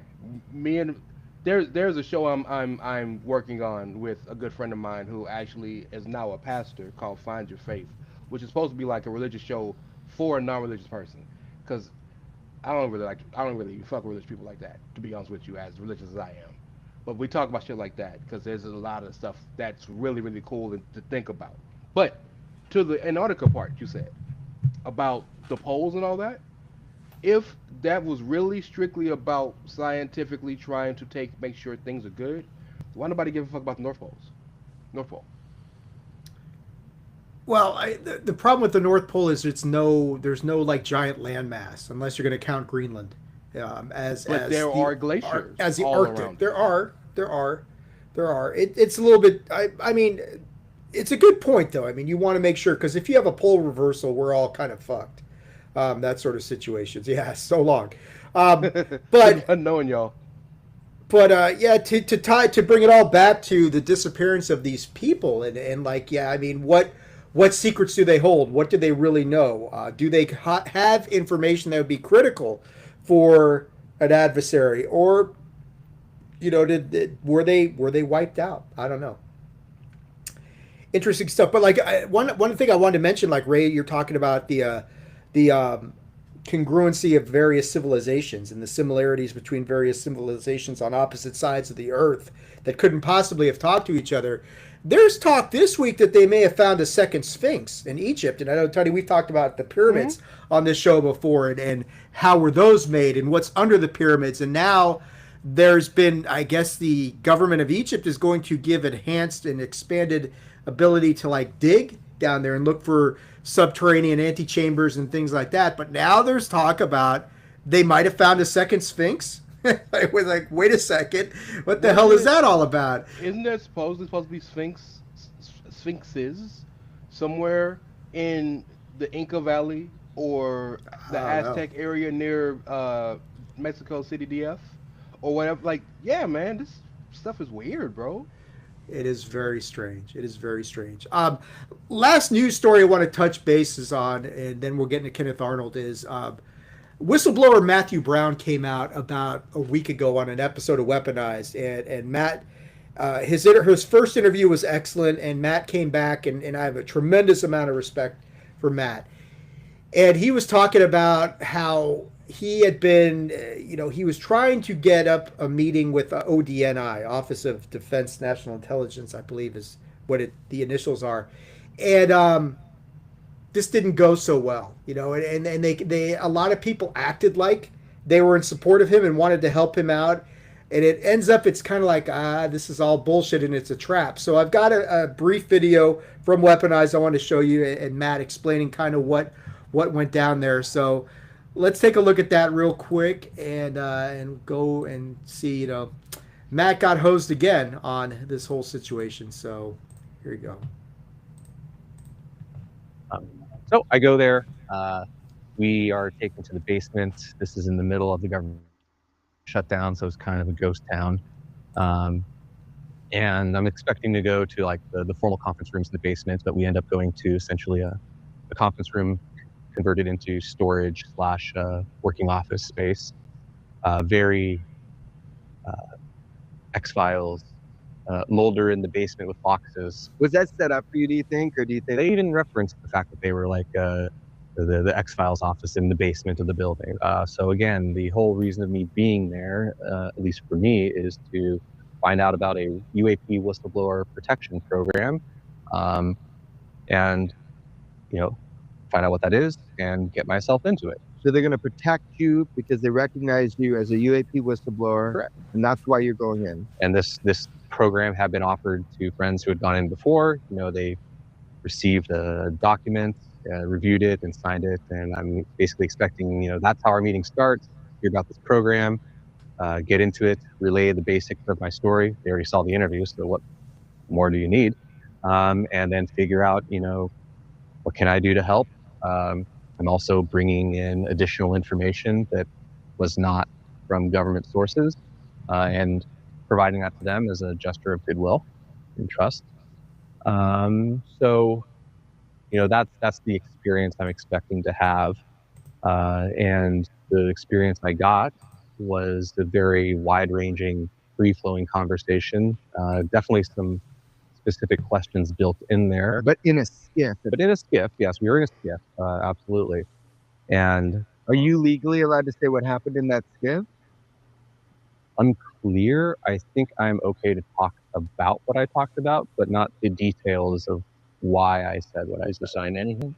there's a show I'm working on with a good friend of mine who actually is now a pastor, called Find Your Faith, which is supposed to be like a religious show for a non-religious person. Because I don't really fuck with religious people like that, to be honest with you, as religious as I am. But we talk about shit like that because there's a lot of stuff that's really, really cool to think about. But to the Antarctica part you said about the poles and all that, if that was really strictly about scientifically trying to make sure things are good, why nobody give a fuck about the North Pole? Well, the problem with the North Pole is there's no like giant landmass, unless you're going to count Greenland as there are glaciers as the all Arctic. around. There are. It's a little bit. I mean, it's a good point though. I mean, you want to make sure, because if you have a pole reversal, we're all kind of fucked. That sort of situations. Yeah, so long. But unknowing y'all. But to bring it all back to the disappearance of these people and like, I mean, what secrets do they hold? What do they really know? Do they have information that would be critical for an adversary, or were they wiped out? I don't know. Interesting stuff. But like, one thing I wanted to mention, like, Ray, you're talking about the congruency of various civilizations and the similarities between various civilizations on opposite sides of the earth that couldn't possibly have talked to each other. There's talk this week that they may have found a second Sphinx in Egypt. And I know, Tony, we've talked about the pyramids on this show before and how were those made and what's under the pyramids. And now there's been, I guess, the government of Egypt is going to give enhanced and expanded ability to like dig down there and look for subterranean antechambers and things like that. But now there's talk about they might have found a second Sphinx. It was like, wait a second, what the hell is that all about? Isn't there supposed to be sphinxes somewhere in the Inca Valley or the Aztec area near Mexico City, DF, or whatever? Like, yeah, man, this stuff is weird, bro. It is very strange. It is very strange. Last news story I want to touch bases on, and then we'll get into Kenneth Arnold, is whistleblower Matthew Brown came out about a week ago on an episode of Weaponized, and Matt, his first interview was excellent, and Matt came back, and I have a tremendous amount of respect for Matt. And he was talking about how he had been, he was trying to get up a meeting with ODNI, Office of Defense National Intelligence, I believe is what the initials are. And this didn't go so well, and they a lot of people acted like they were in support of him and wanted to help him out. And it ends up, it's kind of like, this is all bullshit and it's a trap. So I've got a brief video from Weaponized I want to show you, and Matt explaining kind of what went down there. So let's take a look at that real quick and go and see, Matt got hosed again on this whole situation. So here you go. So I go there. We are taken to the basement. This is in the middle of the government shutdown, so it's kind of a ghost town. And I'm expecting to go to like the formal conference rooms in the basement, but we end up going to essentially a conference room converted into storage / working office space. Very X-Files, molder in the basement with boxes. Was that set up for you, do you think? Or do you think they even referenced the fact that they were like the X-Files office in the basement of the building? So again, the whole reason of me being there, at least for me, is to find out about a UAP whistleblower protection program, and find out what that is and get myself into it. So they're going to protect you because they recognize you as a UAP whistleblower. Correct. And that's why you're going in. And this program had been offered to friends who had gone in before. They received a document, reviewed it, and signed it. And I'm basically expecting, that's how our meeting starts. Hear about this program, get into it, relay the basics of my story. They already saw the interview, so what more do you need? And then figure out, what can I do to help? I'm also bringing in additional information that was not from government sources, and providing that to them as a gesture of goodwill and trust. So, that's the experience I'm expecting to have. And the experience I got was a very wide-ranging, free-flowing conversation. Definitely some specific questions built in there. But in a skiff. But in a skiff, yes, we were in a skiff, absolutely. And are you legally allowed to say what happened in that skiff? Unclear. I think I'm okay to talk about what I talked about, but not the details of why I said what I said. Sign anything?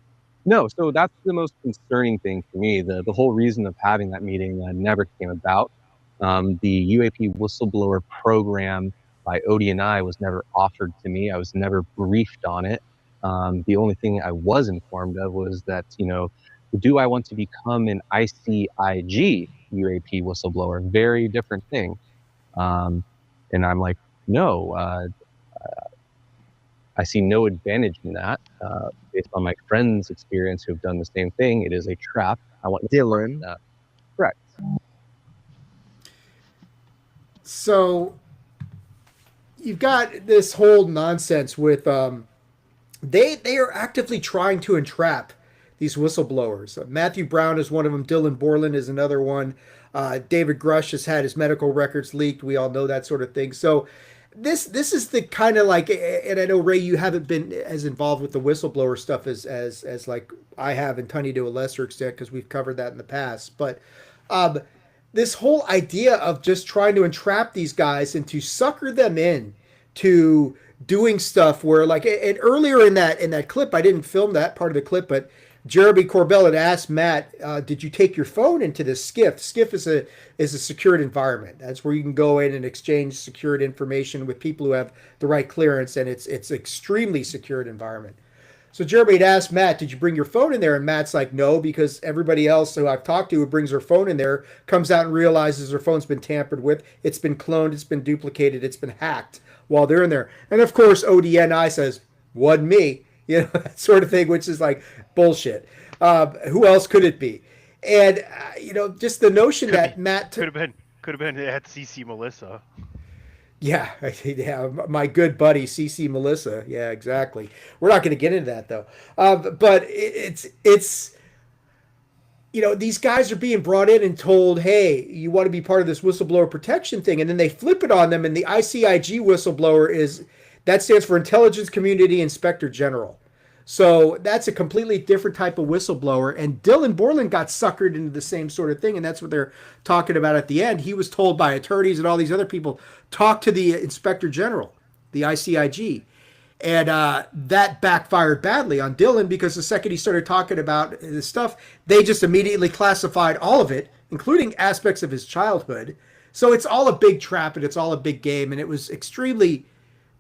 No, so that's the most concerning thing for me. The whole reason of having that meeting never came about. The UAP whistleblower program by ODNI was never offered to me. I was never briefed on it. The only thing I was informed of was that, do I want to become an ICIG UAP whistleblower? Very different thing. And I'm like, no, I see no advantage in that. Based on my friends' experience who have done the same thing, it is a trap. I want Dylan. Correct. So you've got this whole nonsense with they are actively trying to entrap these whistleblowers. Matthew Brown is one of them. Dylan Borland is another one. David Grush has had his medical records leaked. We all know that sort of thing. So this is the kind of like, and I know, Ray, you haven't been as involved with the whistleblower stuff as like I have, and Tony to a lesser extent, because we've covered that in the past. But this whole idea of just trying to entrap these guys and to sucker them in to doing stuff where, like, and earlier in that clip, I didn't film that part of the clip, but Jeremy Corbell had asked Matt, did you take your phone into this skiff? Skiff is a secured environment. That's where you can go in and exchange secured information with people who have the right clearance, and it's extremely secured environment. So Jeremy had asked Matt, did you bring your phone in there? And Matt's like, no, because everybody else who I've talked to who brings their phone in there comes out and realizes their phone's been tampered with. It's been cloned. It's been duplicated. It's been hacked while they're in there. And of course, ODNI says, wasn't me, that sort of thing, which is like bullshit. Who else could it be? And, just the notion that Matt... Could have been at CC Melissa. Yeah, my good buddy CC Melissa. Yeah, exactly. We're not going to get into that though. But it's these guys are being brought in and told, hey, you want to be part of this whistleblower protection thing, and then they flip it on them, and the ICIG whistleblower that stands for Intelligence Community Inspector General. So that's a completely different type of whistleblower. And Dylan Borland got suckered into the same sort of thing. And that's what they're talking about at the end. He was told by attorneys and all these other people, talk to the Inspector General, the ICIG. And that backfired badly on Dylan, because the second he started talking about this stuff, they just immediately classified all of it, including aspects of his childhood. So it's all a big trap and it's all a big game. And it was extremely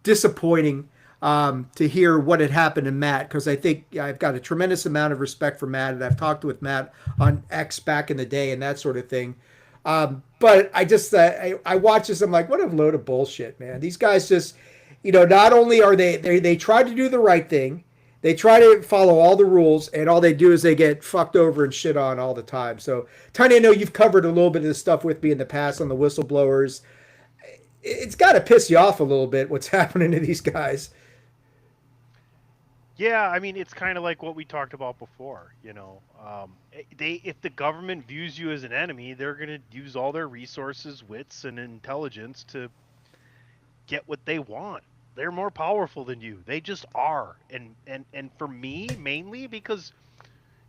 disappointing to hear what had happened to Matt, because I think I've got a tremendous amount of respect for Matt, and I've talked with Matt on X back in the day and that sort of thing. But I just I watch this, I'm like, what a load of bullshit, man. These guys just, not only are they try to do the right thing, they try to follow all the rules, and all they do is they get fucked over and shit on all the time. So, Tony, I know you've covered a little bit of this stuff with me in the past on the whistleblowers. It's got to piss you off a little bit what's happening to these guys. Yeah, I mean, it's kind of like what we talked about before, if the government views you as an enemy, they're going to use all their resources, wits, and intelligence to get what they want. They're more powerful than you. They just are. And for me, mainly because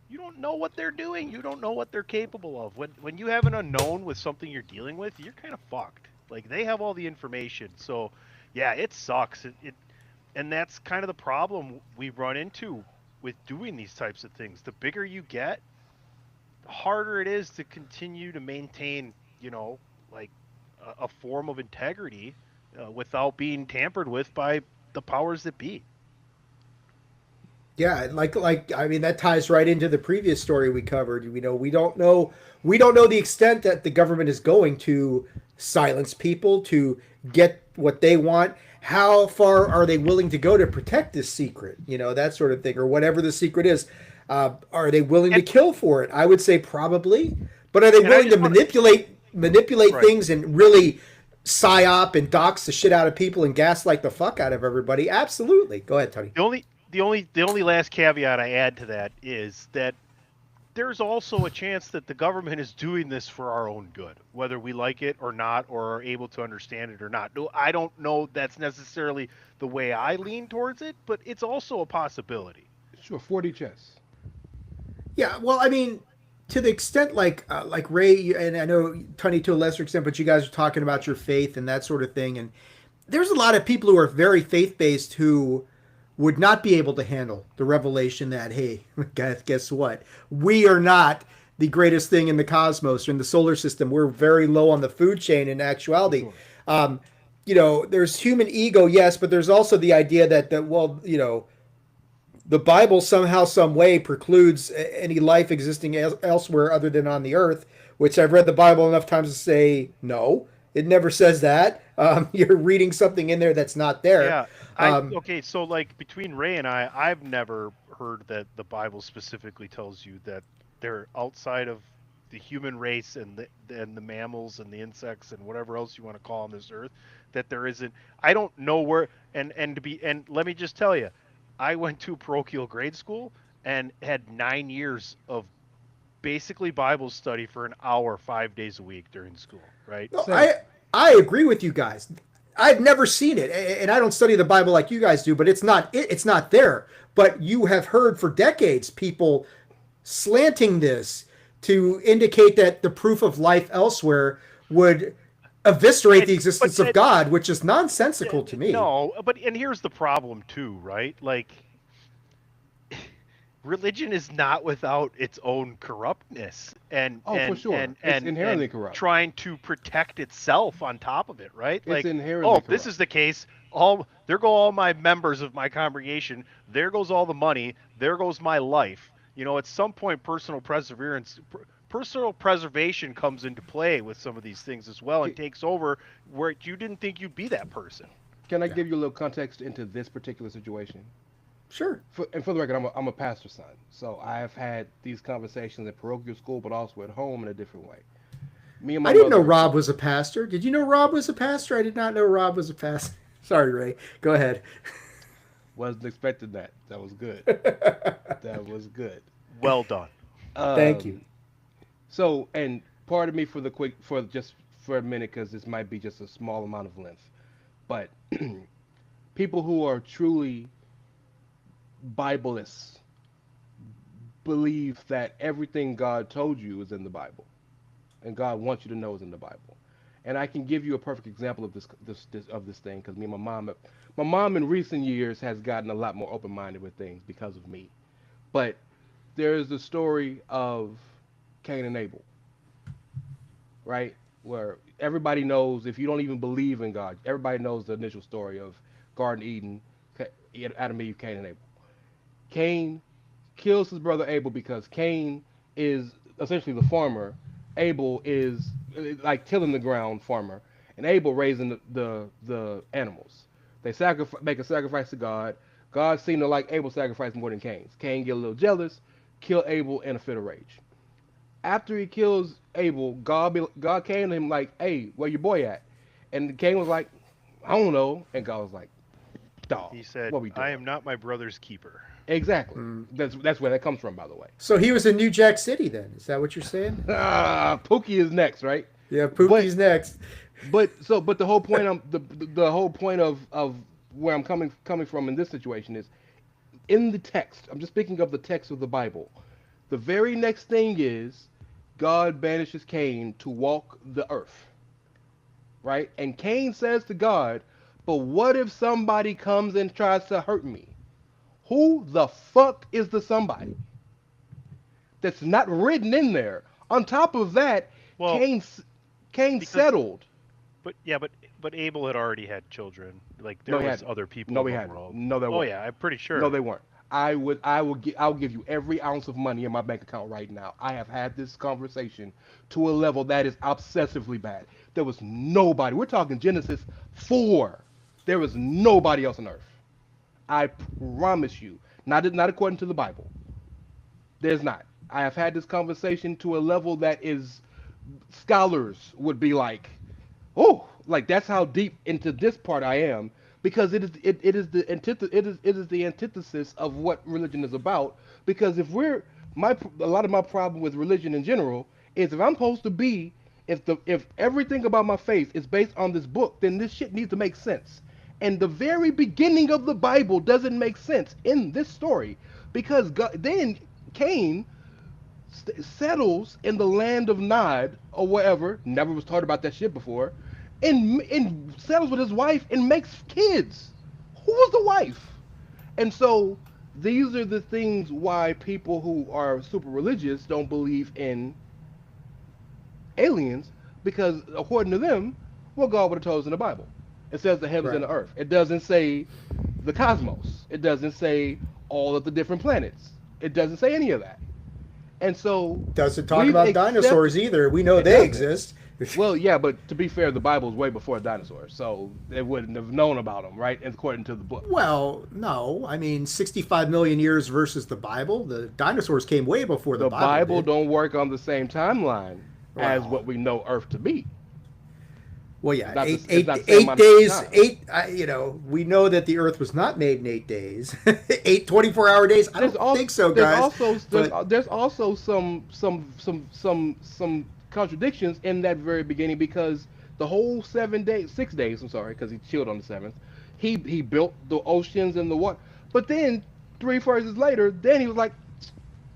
you don't know what they're doing. You don't know what they're capable of. When you have an unknown with something you're dealing with, you're kind of fucked. Like, they have all the information. So, yeah, it sucks. And that's kind of the problem we run into with doing these types of things. The bigger you get, the harder it is to continue to maintain, a form of integrity without being tampered with by the powers that be. Yeah, I mean, that ties right into the previous story we covered. We don't know the extent that the government is going to silence people to get what they want. How far are they willing to go to protect this secret? That sort of thing, or whatever the secret is. Are they willing to kill for it? I would say probably. But are they willing to manipulate right. things and really psyop and dox the shit out of people and gaslight the fuck out of everybody? Absolutely. Go ahead, Tony. The only last caveat I add to that is that there's also a chance that the government is doing this for our own good, whether we like it or not, or are able to understand it or not. No, I don't know that's necessarily the way I lean towards it, but it's also a possibility. Sure, 40 chess. Yeah, well, I mean, to the extent like Ray, and I know Tony to a lesser extent, but you guys are talking about your faith and that sort of thing, and there's a lot of people who are very faith-based who would not be able to handle the revelation that, hey, guess what? We are not the greatest thing in the cosmos or in the solar system. We're very low on the food chain in actuality. There's human ego, yes, but there's also the idea that the Bible somehow, some way precludes any life existing elsewhere other than on the earth, which I've read the Bible enough times to say, no, it never says that. You're reading something in there that's not there. Yeah. Okay, so like between Ray and I've never heard that the Bible specifically tells you that they're outside of the human race and the mammals and the insects and whatever else you want to call on this earth, that there isn't. I don't know where. And let me just tell you, I went to parochial grade school and had 9 years of basically Bible study for an hour, 5 days a week during school. Right? No, I agree with you guys. I've never seen it, and I don't study the Bible like you guys do, but it's not there. But you have heard for decades people slanting this to indicate that the proof of life elsewhere would eviscerate the existence of God, which is nonsensical to me. No, and here's the problem too, right? Like, religion is not without its own corruptness and Oh, for sure. It's inherently corrupt. trying to protect itself on top of it, right? It's Like, inherently oh, this corrupt. is the case. There go all my members of my congregation. There goes all the money. There goes my life. At some point, personal preservation comes into play with some of these things as well, and takes over where you didn't think you'd be that person. Can I give you a little context into this particular situation? Sure. And for the record, I'm a pastor's son, so I've had these conversations at parochial school, but also at home in a different way. Me and my I didn't know mother- Rob was a pastor. Did you know Rob was a pastor? I did not know Rob was a pastor. Sorry, Ray. Go ahead. Wasn't expecting that. That was good. That was good. Well done. Thank you. So, and pardon me for a minute, because this might be just a small amount of length, but people who are truly Biblists believe that everything God told you is in the Bible, and God wants you to know is in the Bible. And I can give you a perfect example of this thing, because me and my mom in recent years has gotten a lot more open-minded with things because of me. But there's the story of Cain and Abel, right? Where everybody knows, if you don't even believe in God, everybody knows the initial story of Garden Eden, Adam, Eve, Cain, and Abel. Cain kills his brother Abel because Cain is essentially the farmer. Abel is like tilling the ground farmer, and Abel raising the animals. They make a sacrifice to God. God seemed to like Abel's sacrifice more than Cain's. Cain get a little jealous, kill Abel in a fit of rage. After he kills Abel, God came to him like, "Hey, where your boy at?" And Cain was like, "I don't know." And God was like, "Dog, He said, what we doing?" I am not my brother's keeper. Exactly. That's where that comes from, by the way. So he was in New Jack City then. Is that what you're saying? Pookie is next, right? Yeah, Pookie's next. But the whole point the whole point of where I'm coming from in this situation is in the text. I'm just speaking of the text of the Bible. The very next thing is God banishes Cain to walk the earth. Right? And Cain says to God, "But what if somebody comes and tries to hurt me?" Who the fuck is the somebody? That's not written in there. On top of that, Well, Cain settled. But Abel had already had children. Like there No, he was hadn't. other people No, in he the hadn't. world. No, there Oh weren't. yeah, I'm pretty sure. No, they weren't. I'll give you every ounce of money in my bank account right now. I have had this conversation to a level that is obsessively bad. There was nobody. We're talking Genesis 4. There was nobody else on earth. I promise you. Not according to the Bible. There's not. I have had this conversation to a level that is scholars would be like, "Oh, like that's how deep into this part I am," because it is the antithesis of what religion is about. Because if a lot of my problem with religion in general is if everything about my faith is based on this book, then this shit needs to make sense. And the very beginning of the Bible doesn't make sense in this story, because then Cain settles in the land of Nod or wherever, never was taught about that shit before, and settles with his wife and makes kids. Who was the wife? And so these are the things why people who are super religious don't believe in aliens, because according to them, what God would have told us in the Bible. It says the heavens and the earth. It doesn't say the cosmos. It doesn't say all of the different planets. It doesn't say any of that. And so doesn't talk about dinosaurs either. We know they exist. Well, yeah, but to be fair, the Bible is way before dinosaurs, so they wouldn't have known about them, right? According to the book. Well, no. I mean, 65 million years versus the Bible. The dinosaurs came way before the Bible. The Bible don't work on the same timeline as what we know Earth to be. Well, yeah, It's eight not the same amount of days. time. We know that the Earth was not made in 8 days. 24-hour days. I don't think so, guys. There's also some contradictions in that very beginning, because the whole 6 days. I'm sorry, because he chilled on the 7th. He built the oceans and the water, but then 3 verses later, then he was like,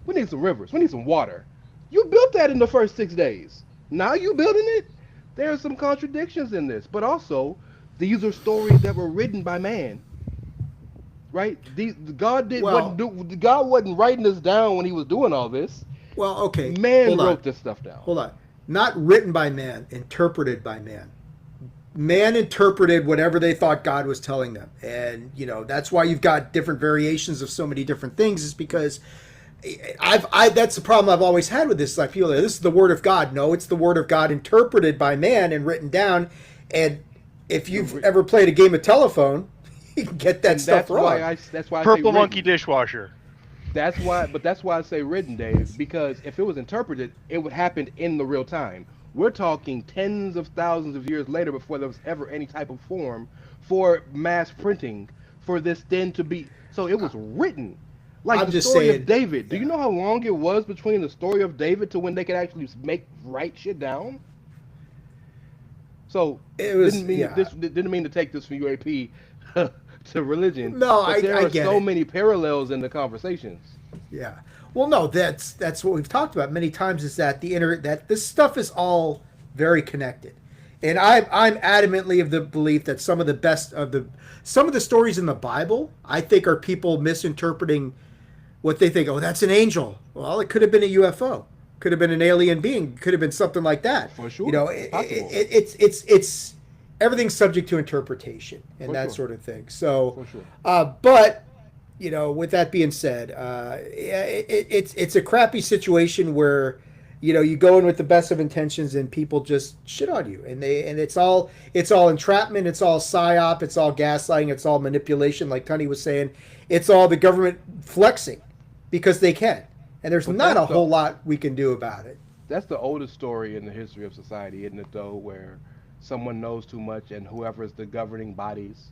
"We need some rivers. We need some water." You built that in the first 6 days. Now you building it? There are some contradictions in this, but also these are stories that were written by man, right? God Well- God wasn't writing this down when he was doing all this. Well, okay. Man hold on. wrote this stuff down. Hold on. Not written by man, interpreted by man. Man interpreted whatever they thought God was telling them. And, that's why you've got different variations of so many different things, is because that's the problem I've always had with this. I feel that this is the word of God. No, it's the word of God interpreted by man and written down. And if you've ever played a game of telephone, you can get that stuff wrong. That's why I Purple say monkey written. dishwasher. That's why I say written, Dave, because if it was interpreted, it would happen in the real time. We're talking tens of thousands of years later before there was ever any type of form for mass printing for this then to be. So it was written. Like I'm the just story saying- of David. Do you know how long it was between the story of David to when they could actually write shit down? So It was- didn't mean to take this from UAP to religion. No, but there I are get so it. many parallels in the conversations. Yeah. Well, no, that's what we've talked about many times, is that that this stuff is all very connected. And I'm adamantly of the belief that some of the stories in the Bible, I think, are people misinterpreting what they think. Oh, that's an angel. Well, it could have been a UFO. Could have been an alien being. Could have been something like that. For sure. It's everything's subject to interpretation and For that sure. sort of thing. So, For sure. but with that being said, it's a crappy situation where you go in with the best of intentions and people just shit on you, and it's all entrapment, it's all psyop, it's all gaslighting, it's all manipulation, like Tony was saying. It's all the government flexing because they can, and there's not a whole lot we can do about it. That's the oldest story in the history of society, isn't it, though, where someone knows too much and whoever is the governing bodies.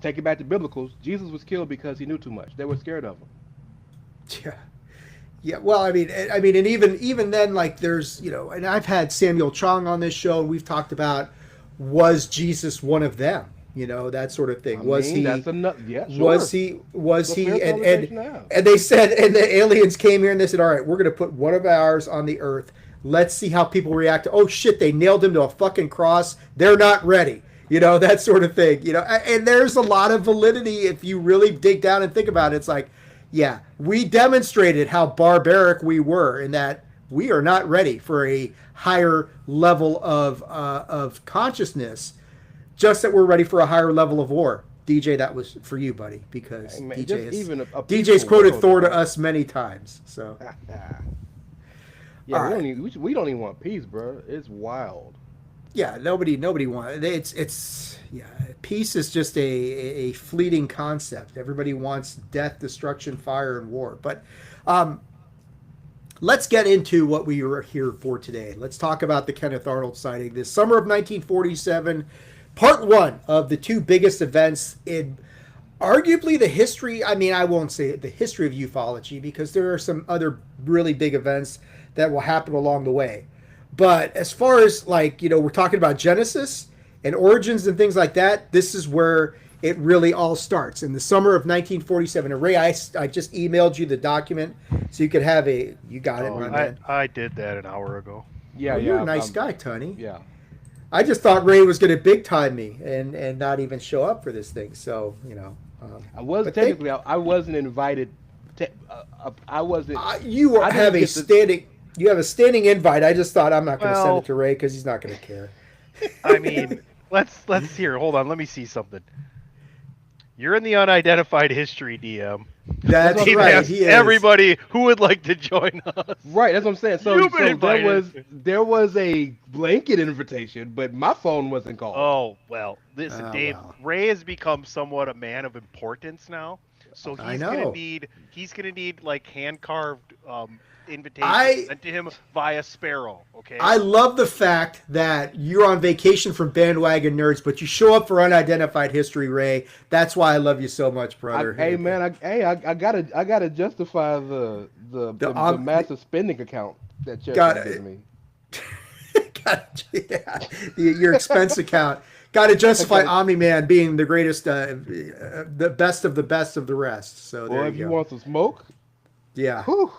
Take it back to biblicals. Jesus was killed because he knew too much. They were scared of him. Yeah. Well, I mean, and even then, like, there's, and I've had Samuel Chong on this show, and we've talked about, was Jesus one of them? That sort of thing. Was he? That's enough. Yeah, sure. Was he? And And they said, and the aliens came here and they said, all right, we're going to put one of ours on the earth. Let's see how people react to, oh shit, they nailed him to a fucking cross. They're not ready. That sort of thing. And there's a lot of validity if you really dig down and think about it. It's like, yeah, we demonstrated how barbaric we were, in that we are not ready for a higher level of consciousness. Just that we're ready for a higher level of war. DJ, that was for you, buddy, because Hey, man, DJ just even a DJ's peaceful quoted world, Thor to man. us many times. So Yeah, All we don't even want peace, bro. It's wild. yeah, nobody wants it's peace is just a fleeting concept. Everybody wants death, destruction, fire, and war. But let's get into what we are here for today. Let's talk about the Kenneth Arnold sighting. This summer of 1947, part one of the two biggest events in arguably the history. I mean, I won't say the history of ufology, because there are some other really big events that will happen along the way. But as far as, like, we're talking about Genesis and origins and things like that, this is where it really all starts. In the summer of 1947. And Ray, I just emailed you the document so you could have you got it, my man. I did that an hour ago. Yeah, Well, yeah. you're a nice guy, Tony. Yeah. I just thought Ray was going to big time me and not even show up for this thing. So, I was but technically I wasn't invited. I wasn't. you I didn't have a get the- standing. You have a standing invite. I just thought I'm not going to send Well- it to Ray because he's not going to care. I mean, let's hear. Hold on, let me see something. You're in the unidentified history DM. That's He right. asked He is. everybody who would like to join us. Right, that's what I'm saying. So, You've been invited. there was a blanket invitation, but my phone wasn't called. Oh well, listen, Oh, Dave. well. Ray has become somewhat a man of importance now, so I he's know. gonna need like hand carved invitations sent to him via Sparrow. Okay. I love the fact that you're on vacation from Bandwagon Nerds, but you show up for unidentified history, Ray. That's why I love you so much, brother. Hey man, I gotta justify the massive spending account that Jeff Got gave it. me. Your expense account. Got to justify Omni-Man being the greatest, the best of the rest. So there Boy, if you you go. want some smoke, Yeah. whew.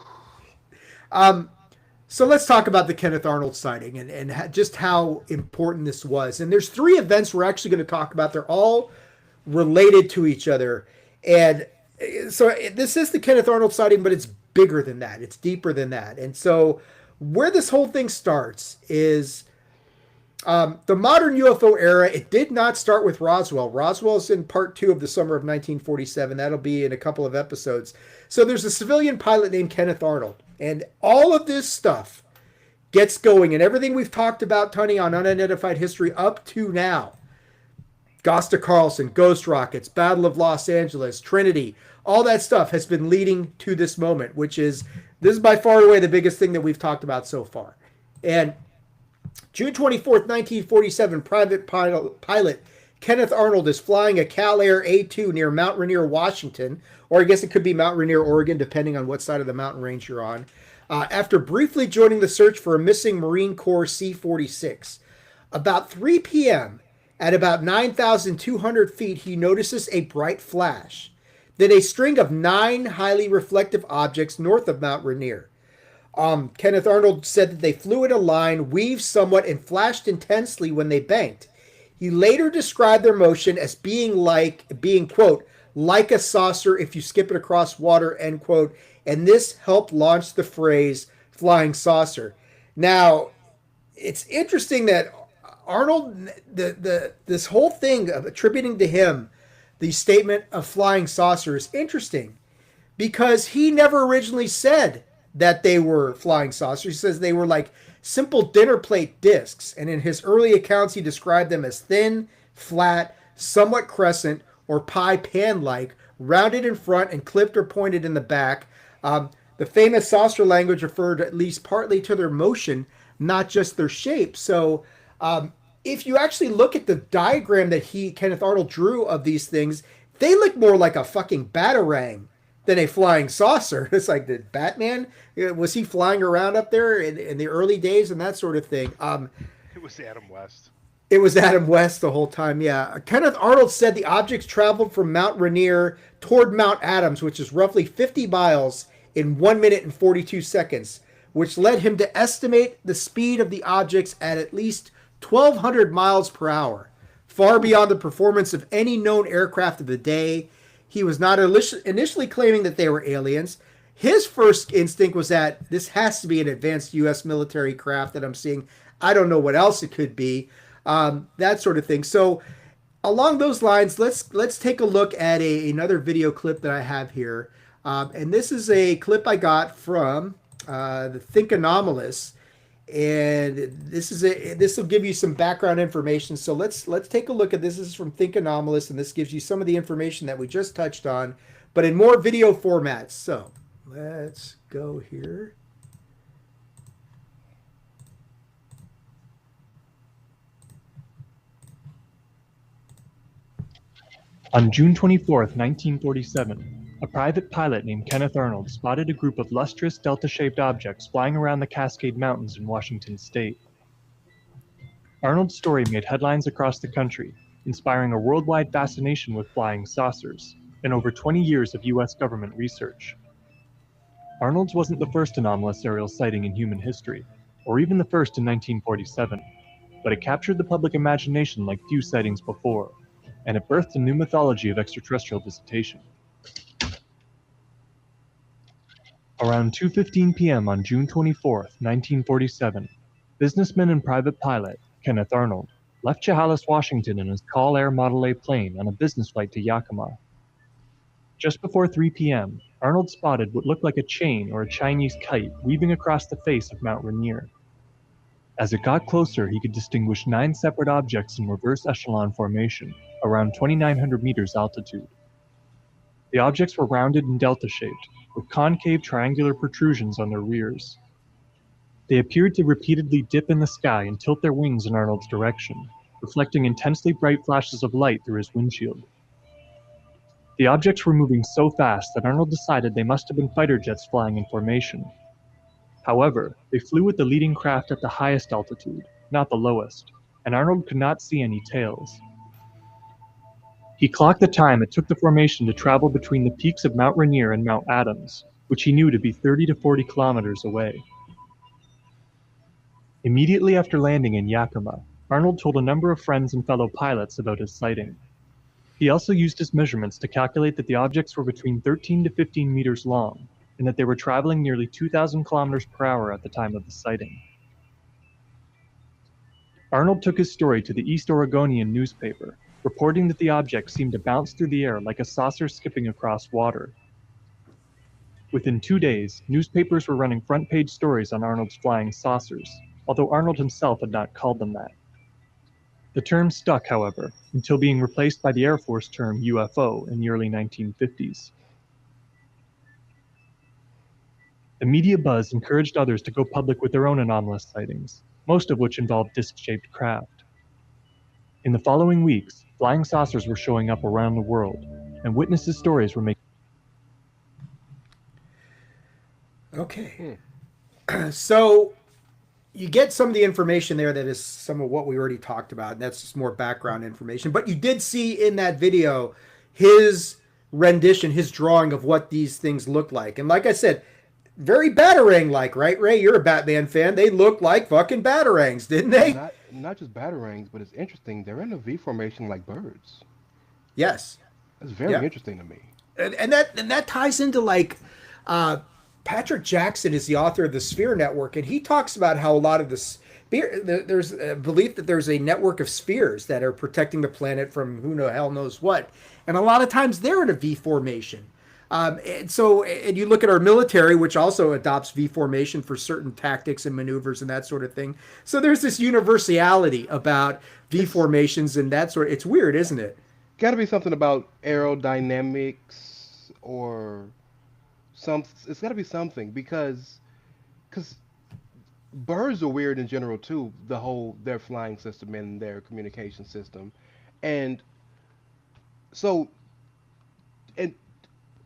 So let's talk about the Kenneth Arnold sighting and just how important this was. And there's three events we're actually going to talk about. They're all related to each other. And so this is the Kenneth Arnold sighting, but it's bigger than that. It's deeper than that. And so where this whole thing starts is the modern UFO era. It did not start with Roswell. Roswell's in part 2 of the summer of 1947. That'll be in a couple of episodes. So there's a civilian pilot named Kenneth Arnold. And all of this stuff gets going. And everything we've talked about, Tony, on Unidentified History up to now. Gosta Carlson, Ghost Rockets, Battle of Los Angeles, Trinity, all that stuff has been leading to this moment, which is, this is by far and away the biggest thing that we've talked about so far. And June 24th, 1947, private pilot Kenneth Arnold is flying a Cal Air A-2 near Mount Rainier, Washington, or I guess it could be Mount Rainier, Oregon, depending on what side of the mountain range you're on, after briefly joining the search for a missing Marine Corps C-46. About 3 p.m., at about 9,200 feet, he notices a bright flash, then a string of 9 highly reflective objects north of Mount Rainier. Kenneth Arnold said that they flew in a line, weaved somewhat, and flashed intensely when they banked. He later described their motion as being, quote, like a saucer if you skip it across water, end quote, and this helped launch the phrase flying saucer. Now, it's interesting that Arnold, this whole thing of attributing to him the statement of flying saucer is interesting because he never originally said that they were flying saucers. He says they were like simple dinner plate discs, and in his early accounts he described them as thin, flat, somewhat crescent or pie pan-like, rounded in front and clipped or pointed in the back. The famous saucer language referred at least partly to their motion, not just their shape. So if you actually look at the diagram that Kenneth Arnold drew of these things, they look more like a fucking batarang than a flying saucer. It's like, the Batman, was he flying around up there in the early days and that sort of thing? It was Adam West. It was Adam West the whole time, yeah. Kenneth Arnold said the objects traveled from Mount Rainier toward Mount Adams, which is roughly 50 miles in 1 minute and 42 seconds, which led him to estimate the speed of the objects at least 1,200 miles per hour, far beyond the performance of any known aircraft of the day. He was not initially claiming that they were aliens. His first instinct was that this has to be an advanced U.S. military craft that I'm seeing. I don't know what else it could be, that sort of thing. So along those lines, let's take a look at another video clip that I have here. And this is a clip I got from the Think Anomalous. And this will give you some background information. So let's take a look at this. This is from Think Anomalous, and this gives you some of the information that we just touched on, but in more video formats. So let's go here. On June 24th, 1947, a private pilot named Kenneth Arnold spotted a group of lustrous delta-shaped objects flying around the Cascade Mountains in Washington state. Arnold's story made headlines across the country, inspiring a worldwide fascination with flying saucers and over 20 years of U.S. government research. Arnold's wasn't the first anomalous aerial sighting in human history, or even the first in 1947, but it captured the public imagination like few sightings before, and it birthed a new mythology of extraterrestrial visitation. Around 2:15 p.m. on June 24, 1947, businessman and private pilot Kenneth Arnold left Chehalis, Washington in his Call Air Model A plane on a business flight to Yakima. Just before 3 p.m., Arnold spotted what looked like a chain or a Chinese kite weaving across the face of Mount Rainier. As it got closer, he could distinguish 9 separate objects in reverse echelon formation, around 2,900 meters altitude. The objects were rounded and delta-shaped, with concave triangular protrusions on their rears. They appeared to repeatedly dip in the sky and tilt their wings in Arnold's direction, reflecting intensely bright flashes of light through his windshield. The objects were moving so fast that Arnold decided they must have been fighter jets flying in formation. However, they flew with the leading craft at the highest altitude, not the lowest, and Arnold could not see any tails. He clocked the time it took the formation to travel between the peaks of Mount Rainier and Mount Adams, which he knew to be 30 to 40 kilometers away. Immediately after landing in Yakima, Arnold told a number of friends and fellow pilots about his sighting. He also used his measurements to calculate that the objects were between 13 to 15 meters long, and that they were traveling nearly 2,000 kilometers per hour at the time of the sighting. Arnold took his story to the East Oregonian newspaper, reporting that the object seemed to bounce through the air like a saucer skipping across water. Within 2 days, newspapers were running front-page stories on Arnold's flying saucers, although Arnold himself had not called them that. The term stuck, however, until being replaced by the Air Force term UFO in the early 1950s. The media buzz encouraged others to go public with their own anomalous sightings, most of which involved disc-shaped craft. In the following weeks, flying saucers were showing up around the world, and witnesses' stories were making. Okay. So you get some of the information there that is some of what we already talked about, and that's just more background information. But you did see in that video his rendition, his drawing of what these things look like. And like I said, very Batarang-like, right, Ray? You're a Batman fan. They look like fucking Batarangs, didn't they? Not just Batarangs, but it's interesting. They're in a V formation like birds. Yes. That's very interesting to me. And that ties into like Patrick Jackson is the author of the Sphere Network, and he talks about how a lot of there's a belief that there's a network of spheres that are protecting the planet from who the hell knows what, and a lot of times they're in a V formation. And you look at our military, which also adopts V formation for certain tactics and maneuvers and that sort of thing. So there's this universality about V formations and that sort. It's weird, isn't it? Got to be something about aerodynamics or it's got to be something because birds are weird in general too. Their flying system and their communication system, and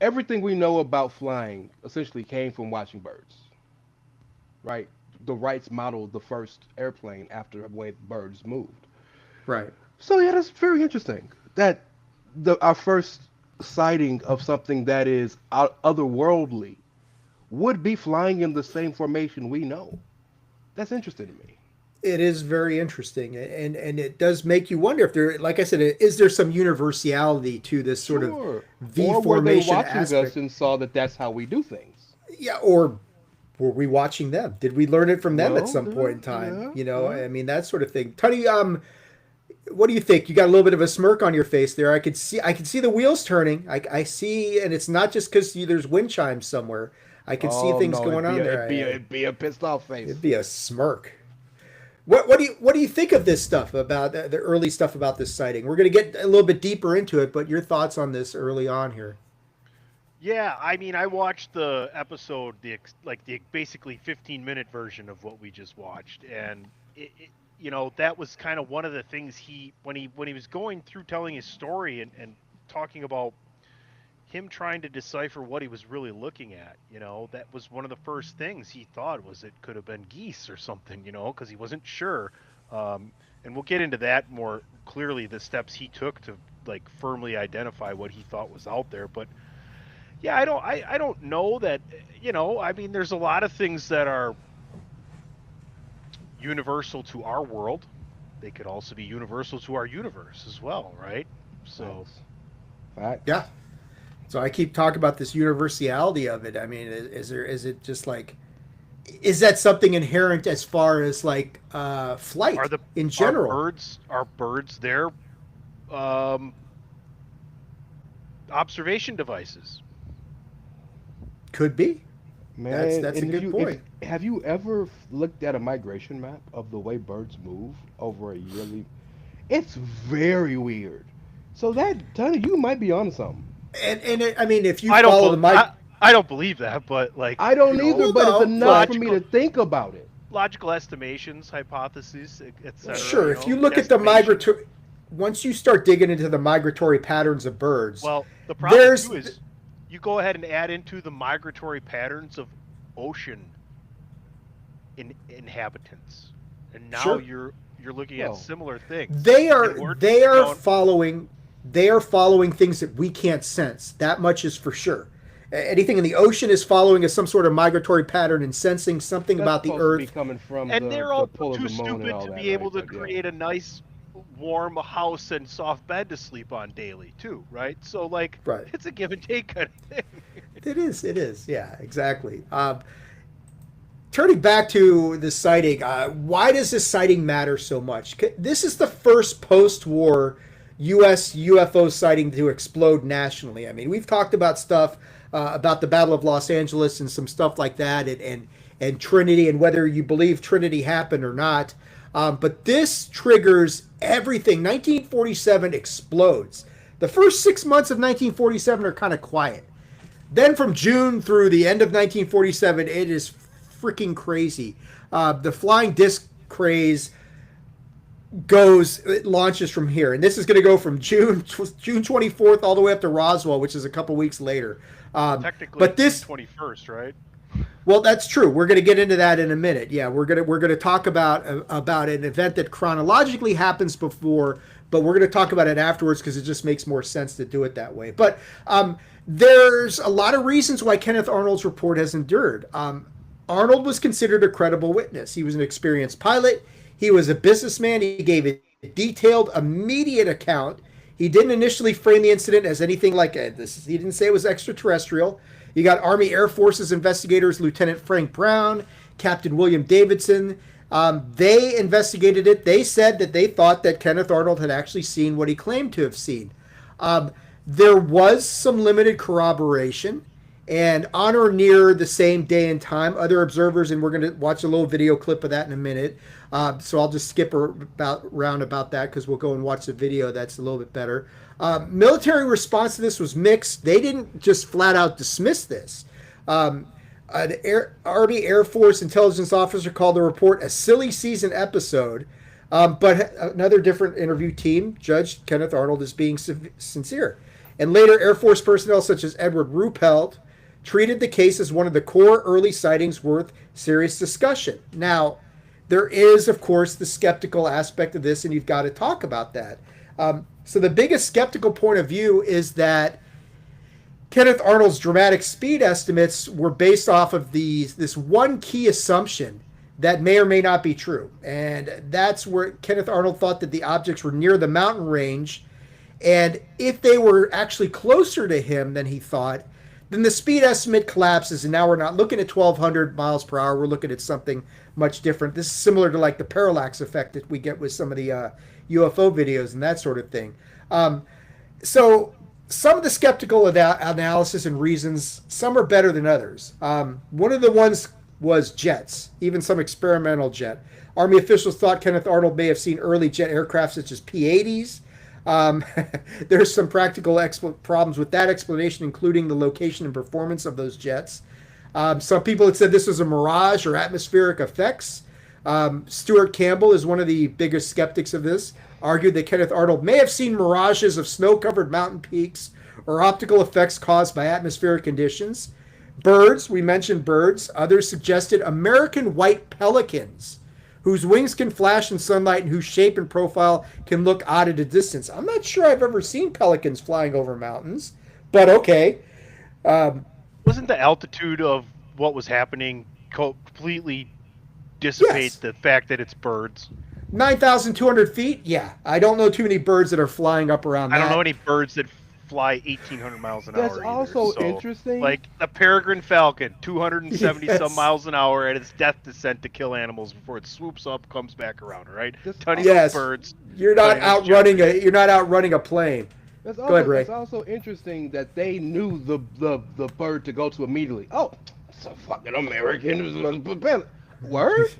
everything we know about flying essentially came from watching birds, right? The Wrights modeled the first airplane after the way birds moved, right? So yeah, that's very interesting. That our first sighting of something that is otherworldly would be flying in the same formation we know. That's interesting to me. It is very interesting, and it does make you wonder if there, like I said, is there some universality to this sort of V or formation were they watching aspect? us and saw that that's how we do things? Yeah, or were we watching them? Did we learn it from them at some point in time? I mean, that sort of thing. Tony, what do you think? You got a little bit of a smirk on your face there. I could see the wheels turning. I see, and it's not just because there's wind chimes somewhere. I can see things going on there. It'd be a pissed off face. It'd be a smirk. What do you think of this stuff about the early stuff about this sighting? We're going to get a little bit deeper into it, but your thoughts on this early on here? Yeah, I mean, I watched the episode, the basically 15-minute version of what we just watched, and that was kind of one of the things when he was going through telling his story and talking about him trying to decipher what he was really looking at, that was one of the first things he thought was it could have been geese or something, because he wasn't sure. And we'll get into that more clearly, the steps he took to like firmly identify what he thought was out there. But yeah, I don't know that, I mean, there's a lot of things that are universal to our world. They could also be universal to our universe as well, right? So, yeah. So I keep talking about this universality of it. I mean, is it just like, is that something inherent as far as like flight in general? Are birds their observation devices? Could be. Man, that's a good point. Have you ever looked at a migration map of the way birds move over a yearly? It's very weird. So Tony, you might be onto something. And I mean, if you follow I don't believe that, but like I don't either. But it's enough for me to think about it. Logical estimations, hypotheses, etc. Sure, if you look at the migratory, once you start digging into the migratory patterns of birds, well, the problem too is you go ahead and add into the migratory patterns of ocean inhabitants, and now you're looking at similar things. They are following things that we can't sense. That much is for sure. Anything in the ocean is following some sort of migratory pattern and sensing something about the Earth. Coming from and they're all too stupid to be able to create a nice warm house and soft bed to sleep on daily too, right? So like, Right. it's a give and take kind of thing. It is. It is. Yeah, exactly. Turning back to the sighting, why does this sighting matter so much? This is the first post-war U.S. UFO sighting to explode nationally. I mean, we've talked about stuff about the Battle of Los Angeles and some stuff like that, and Trinity, and whether you believe Trinity happened or not. But this triggers everything. 1947 explodes. The first 6 months of 1947 are kind of quiet. Then from June through the end of 1947, it is freaking crazy. The flying disc craze it launches from here, and this is going to go from June 24th all the way up to Roswell, which is a couple weeks later. Technically, but this 21st, right? Well, that's true. We're going to get into that in a minute. Yeah, we're going to talk about an event that chronologically happens before, but we're going to talk about it afterwards because it just makes more sense to do it that way. But there's a lot of reasons why Kenneth Arnold's report has endured. Arnold was considered a credible witness. He was an experienced pilot. He was a businessman. He gave a detailed, immediate account. He didn't initially frame the incident as anything like this. He didn't say it was extraterrestrial. You got Army Air Forces investigators, Lieutenant Frank Brown, Captain William Davidson. They investigated it. They said that they thought that Kenneth Arnold had actually seen what he claimed to have seen. There was some limited corroboration. And on or near the same day and time, other observers, and we're going to watch a little video clip of that in a minute. So I'll just skip around about that because we'll go and watch the video that's a little bit better. Military response to this was mixed. They didn't just flat out dismiss this. An Army Air Force intelligence officer called the report a silly season episode. But another different interview team judged Kenneth Arnold as being sincere. And later, Air Force personnel such as Edward Ruppelt treated the case as one of the core early sightings worth serious discussion. Now, there is, of course, the skeptical aspect of this, and you've got to talk about that. So the biggest skeptical point of view is that Kenneth Arnold's dramatic speed estimates were based off of this one key assumption that may or may not be true. And that's where Kenneth Arnold thought that the objects were near the mountain range. And if they were actually closer to him than he thought, then the speed estimate collapses, and now we're not looking at 1,200 miles per hour. We're looking at something much different. This is similar to like the parallax effect that we get with some of the UFO videos and that sort of thing. So some of the skeptical analysis and reasons, some are better than others. One of the ones was jets, even some experimental jet. Army officials thought Kenneth Arnold may have seen early jet aircraft such as P-80s. There's some practical problems with that explanation, including the location and performance of those jets. Some people had said this was a mirage or atmospheric effects. Stuart Campbell is one of the biggest skeptics of this, argued that Kenneth Arnold may have seen mirages of snow-covered mountain peaks or optical effects caused by atmospheric conditions. Birds, we mentioned birds. Others suggested American white pelicans, whose wings can flash in sunlight and whose shape and profile can look odd at a distance. I'm not sure I've ever seen pelicans flying over mountains, but okay. Wasn't the altitude of what was happening completely dissipate the fact that it's birds? 9,200 feet? Yeah. I don't know too many birds that are flying up around that. I don't know any birds that fly 1,800 miles an hour. That's also interesting. Like the peregrine falcon, 270 some miles an hour at its death descent to kill animals before it swoops up, comes back around. Right? Tiny little birds. You're not outrunning a plane. Go ahead, Ray. It's also interesting that they knew the bird to go to immediately. Oh, it's a fucking American. Word?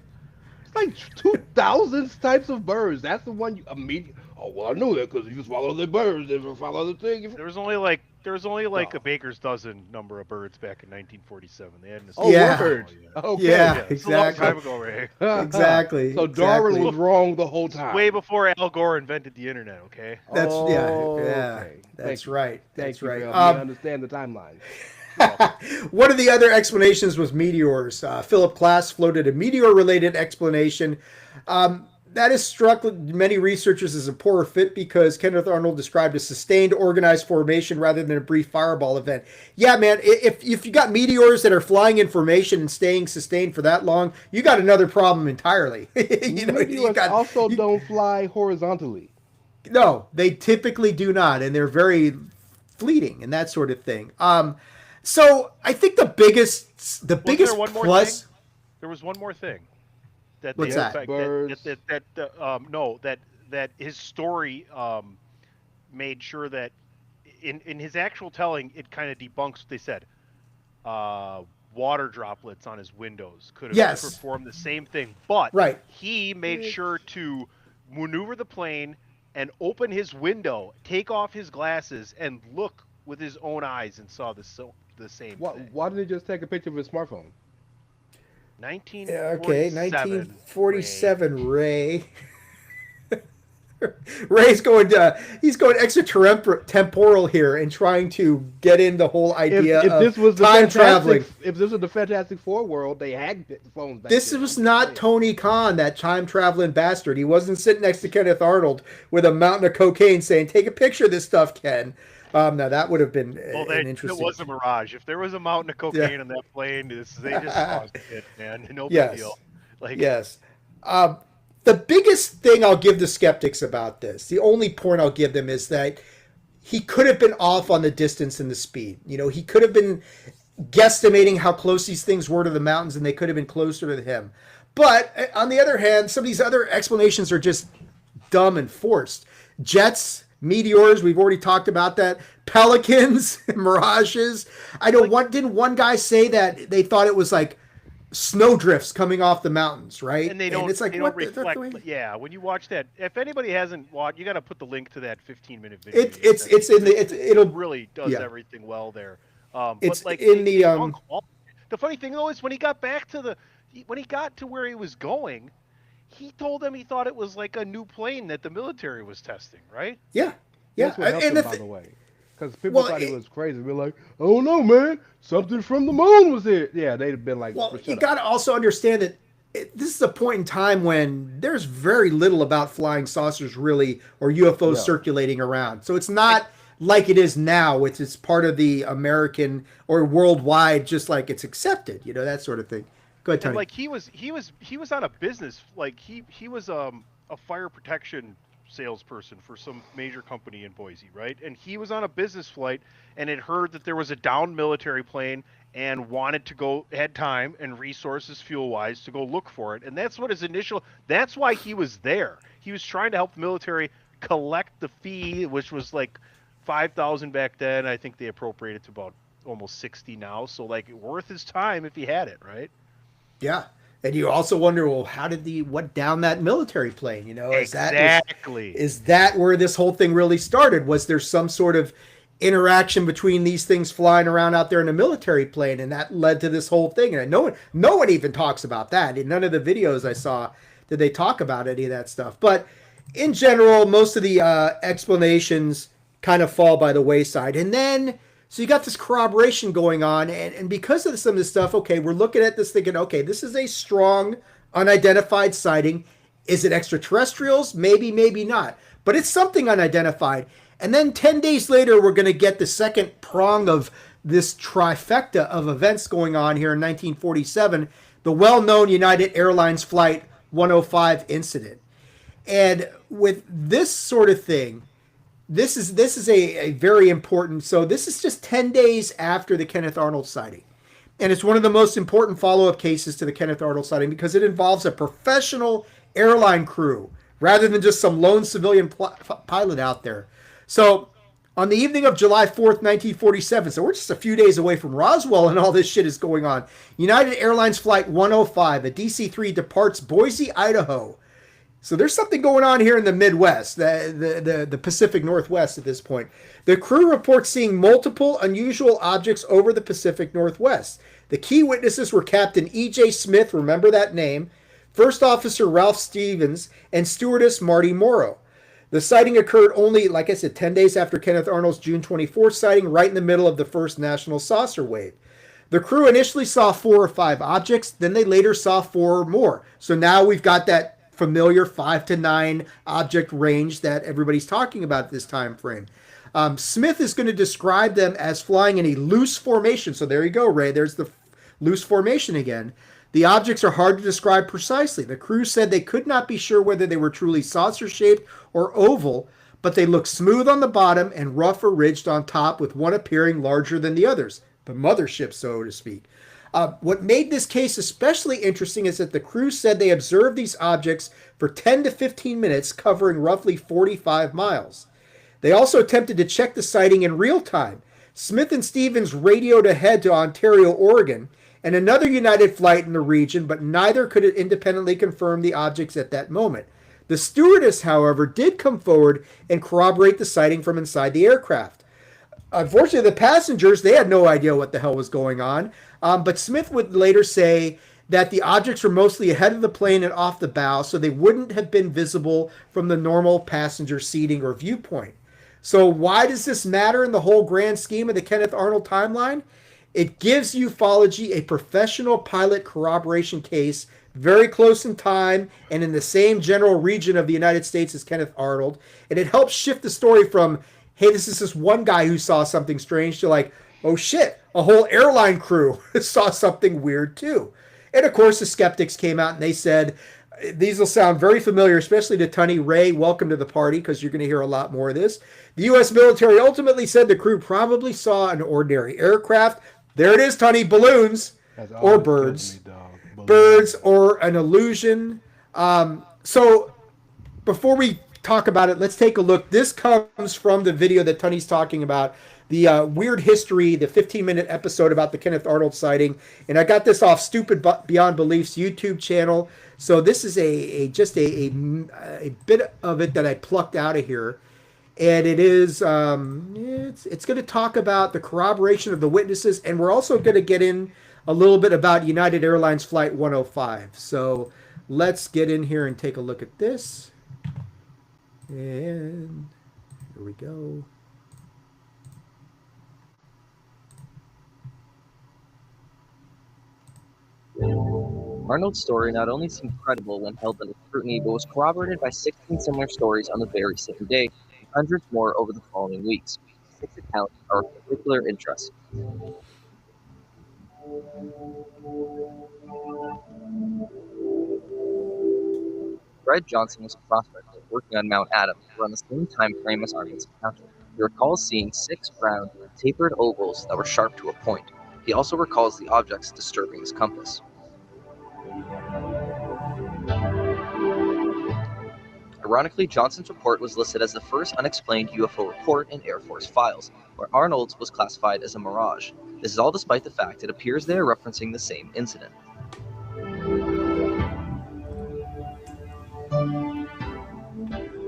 It's like 2,000 types of birds. That's the one you immediately. Oh well, I knew that because you follow the birds, and follow the thing. There was only like a baker's dozen number of birds back in 1947. They had word. Okay. Yeah, exactly. It's a long time ago, Ray. Exactly. So Darwin was wrong the whole time. Way before Al Gore invented the internet. Okay. That's okay. That's right. That's right. I understand the timeline. One of the other explanations was meteors. Philip Klass floated a meteor-related explanation. that has struck many researchers as a poor fit because Kenneth Arnold described a sustained, organized formation rather than a brief fireball event. Yeah, man, if you got meteors that are flying in formation and staying sustained for that long, you got another problem entirely. Meteors also don't fly horizontally. No, they typically do not, and they're very fleeting and that sort of thing. So I think the biggest plus. There was one more thing. That What's that? That his story made sure that in his actual telling, it kind of debunks what they said. Water droplets on his windows could have performed the same thing, but he made sure to maneuver the plane and open his window, take off his glasses, and look with his own eyes and saw the same thing. Why didn't he just take a picture of his smartphone? 1947, Ray. Ray's he's going extratemporal here and trying to get in the whole idea if this was of time traveling. If this was the Fantastic Four world, they had phones back This was not Tony Khan, that time traveling bastard. He wasn't sitting next to Kenneth Arnold with a mountain of cocaine saying, "Take a picture of this stuff, Ken." Now that would have been an interesting. It was a mirage. If there was a mountain of cocaine on that plane, they just lost it, man. No big deal. Yes. The biggest thing I'll give the skeptics about this, the only point I'll give them, is that he could have been off on the distance and the speed. He could have been guesstimating how close these things were to the mountains, and they could have been closer to him. But on the other hand, some of these other explanations are just dumb and forced. Jets. Meteors, we've already talked about that. Pelicans, mirages. I know didn't one guy say that they thought it was like snowdrifts coming off the mountains, right? And they don't reflect. When you watch that, if anybody hasn't watched, you got to put the link to that 15-minute video. It really does everything well there. The funny thing though is when he got to where he was going, he told them he thought it was like a new plane that the military was testing, right? Yeah. That's what helped him, by the way. Because people thought he was crazy. We're like, oh no, man, something from the moon was here. Yeah, they'd have been like, well, you got to also understand that this is a point in time when there's very little about flying saucers really, or UFOs circulating around. So it's not like it is now. It's part of the American or worldwide, just like it's accepted, that sort of thing. Go ahead, Tony. And he was on a business, he was a fire protection salesperson for some major company in Boise, right? And he was on a business flight and had heard that there was a downed military plane and wanted to had time and resources fuel-wise to go look for it. And that's why he was there. He was trying to help the military collect the fee, which was like $5,000 back then. I think they appropriated to about almost 60 now. So worth his time if he had it, right? Yeah. And you also wonder, well, how did what down that military plane? Exactly. Is that where this whole thing really started? Was there some sort of interaction between these things flying around out there in a military plane, and that led to this whole thing? And no one even talks about that. In none of the videos I saw did they talk about any of that stuff. But in general, most of the explanations kind of fall by the wayside. And then, so you got this corroboration going on, and because of some of this stuff, okay, we're looking at this thinking, okay, this is a strong, unidentified sighting. Is it extraterrestrials? Maybe, maybe not. But it's something unidentified. And then 10 days later, we're going to get the second prong of this trifecta of events going on here in 1947, the well-known United Airlines Flight 105 incident. And with this sort of thing, this is a very important, so this is just 10 days after the Kenneth Arnold sighting. And it's one of the most important follow-up cases to the Kenneth Arnold sighting because it involves a professional airline crew rather than just some lone civilian pilot out there. So on the evening of July 4th, 1947, so we're just a few days away from Roswell and all this shit is going on, United Airlines Flight 105, a DC-3 departs Boise, Idaho. So there's something going on here in the Midwest, the Pacific Northwest at this point. The crew reports seeing multiple unusual objects over the Pacific Northwest. The key witnesses were Captain E.J. Smith, remember that name, First Officer Ralph Stevens, and Stewardess Marty Morrow. The sighting occurred only, like I said, 10 days after Kenneth Arnold's June 24th sighting, right in the middle of the first national saucer wave. The crew initially saw 4 or 5 objects, then they later saw 4 or more. So now we've got that familiar 5 to 9 object range that everybody's talking about at this time frame. Smith is going to describe them as flying in a loose formation. So there you go, Ray. There's the loose formation again. The objects are hard to describe precisely. The crew said they could not be sure whether they were truly saucer-shaped or oval, but they looked smooth on the bottom and rough or ridged on top, with one appearing larger than the others. The mothership, so to speak. What made this case especially interesting is that the crew said they observed these objects for 10 to 15 minutes, covering roughly 45 miles. They also attempted to check the sighting in real time. Smith and Stevens radioed ahead to Ontario, Oregon, and another United flight in the region, but neither could independently confirm the objects at that moment. The stewardess, however, did come forward and corroborate the sighting from inside the aircraft. Unfortunately, the passengers, they had no idea what the hell was going on, but Smith would later say that the objects were mostly ahead of the plane and off the bow, so they wouldn't have been visible from the normal passenger seating or viewpoint. So why does this matter in the whole grand scheme of the Kenneth Arnold timeline? It gives ufology a professional pilot corroboration case, very close in time and in the same general region of the United States as Kenneth Arnold. And it helps shift the story from, hey, this is this one guy who saw something strange, to like, oh shit, a whole airline crew saw something weird too. And of course, the skeptics came out and they said, these will sound very familiar, especially to Tunney. Ray, welcome to the party, because you're going to hear a lot more of this. The U.S. military ultimately said the crew probably saw an ordinary aircraft. There it is, Tunney, balloons or birds. Birds or an illusion. So before we talk about it, let's take a look. This comes from the video that Tunney's talking about, the Weird History, the 15-minute episode about the Kenneth Arnold sighting. And I got this off Stupid Beyond Belief's YouTube channel. So this is just a bit of it that I plucked out of here. And it is, it's going to talk about the corroboration of the witnesses. And we're also going to get in a little bit about United Airlines Flight 105. So let's get in here and take a look at this. And here we go. Arnold's story not only seemed credible when held under scrutiny, but was corroborated by 16 similar stories on the very same day, and hundreds more over the following weeks. 6 accounts are of particular interest. Fred Johnson was a prospector working on Mount Adams around the same time frame as Arnold's encounter. He recalls seeing 6 round, tapered ovals that were sharp to a point. He also recalls the objects disturbing his compass. Ironically, Johnson's report was listed as the first unexplained UFO report in Air Force files, where Arnold's was classified as a mirage. This is all despite the fact it appears they are referencing the same incident.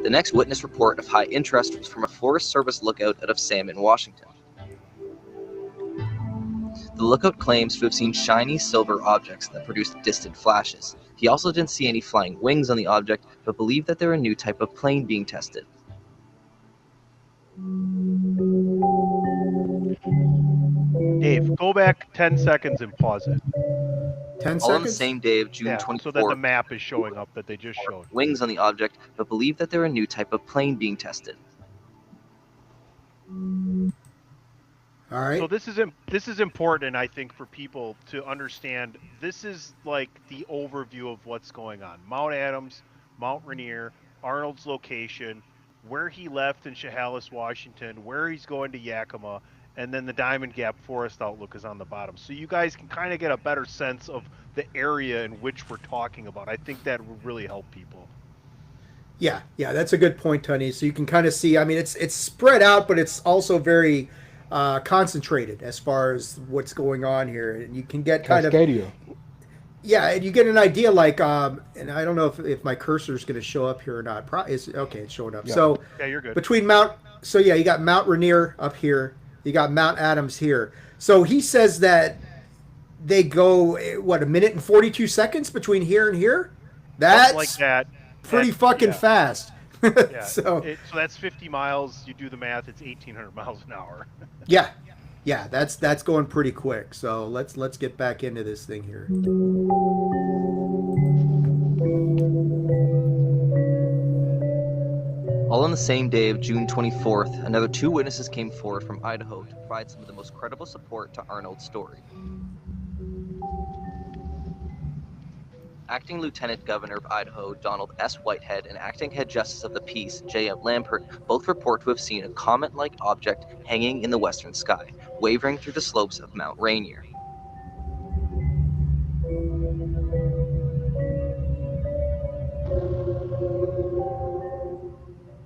The next witness report of high interest was from a Forest Service lookout out of Salmon, Washington. The lookout claims to have seen shiny silver objects that produced distant flashes. He also didn't see any flying wings on the object, but believed that they were a new type of plane being tested. Dave, go back 10 seconds and pause it. 10 All on the same day of June 24th. So that the map is showing up that they just showed. Wings on the object, but believed that they were a new type of plane being tested. All right. So this is important, I think, for people to understand. This is like the overview of what's going on. Mount Adams, Mount Rainier, Arnold's location, where he left in Chehalis, Washington, where he's going to Yakima, and then the Diamond Gap Forest outlook is on the bottom. So you guys can kind of get a better sense of the area in which we're talking about. I think that would really help people. Yeah, that's a good point, Tony. So you can kind of see, I mean, it's spread out, but it's also very concentrated as far as what's going on here. And you can get kind Cascadia. of... Yeah, and you get an idea like, and I don't know if my cursor is going to show up here or not. Okay, it's showing up. Yeah. So yeah, you're good. Between you got Mount Rainier up here. You got Mount Adams here. So he says that they go, a minute and 42 seconds between here and here? That's something like that. Pretty fucking fast. Yeah. So that's 50 miles. You do the math, it's 1,800 miles an hour. Yeah, that's going pretty quick. So let's get back into this thing here. All on the same day of June 24th, another 2 witnesses came forward from Idaho to provide some of the most credible support to Arnold's story. Acting Lieutenant Governor of Idaho, Donald S. Whitehead, and Acting Head Justice of the Peace, J.M. Lampert, both report to have seen a comet-like object hanging in the western sky, wavering through the slopes of Mount Rainier.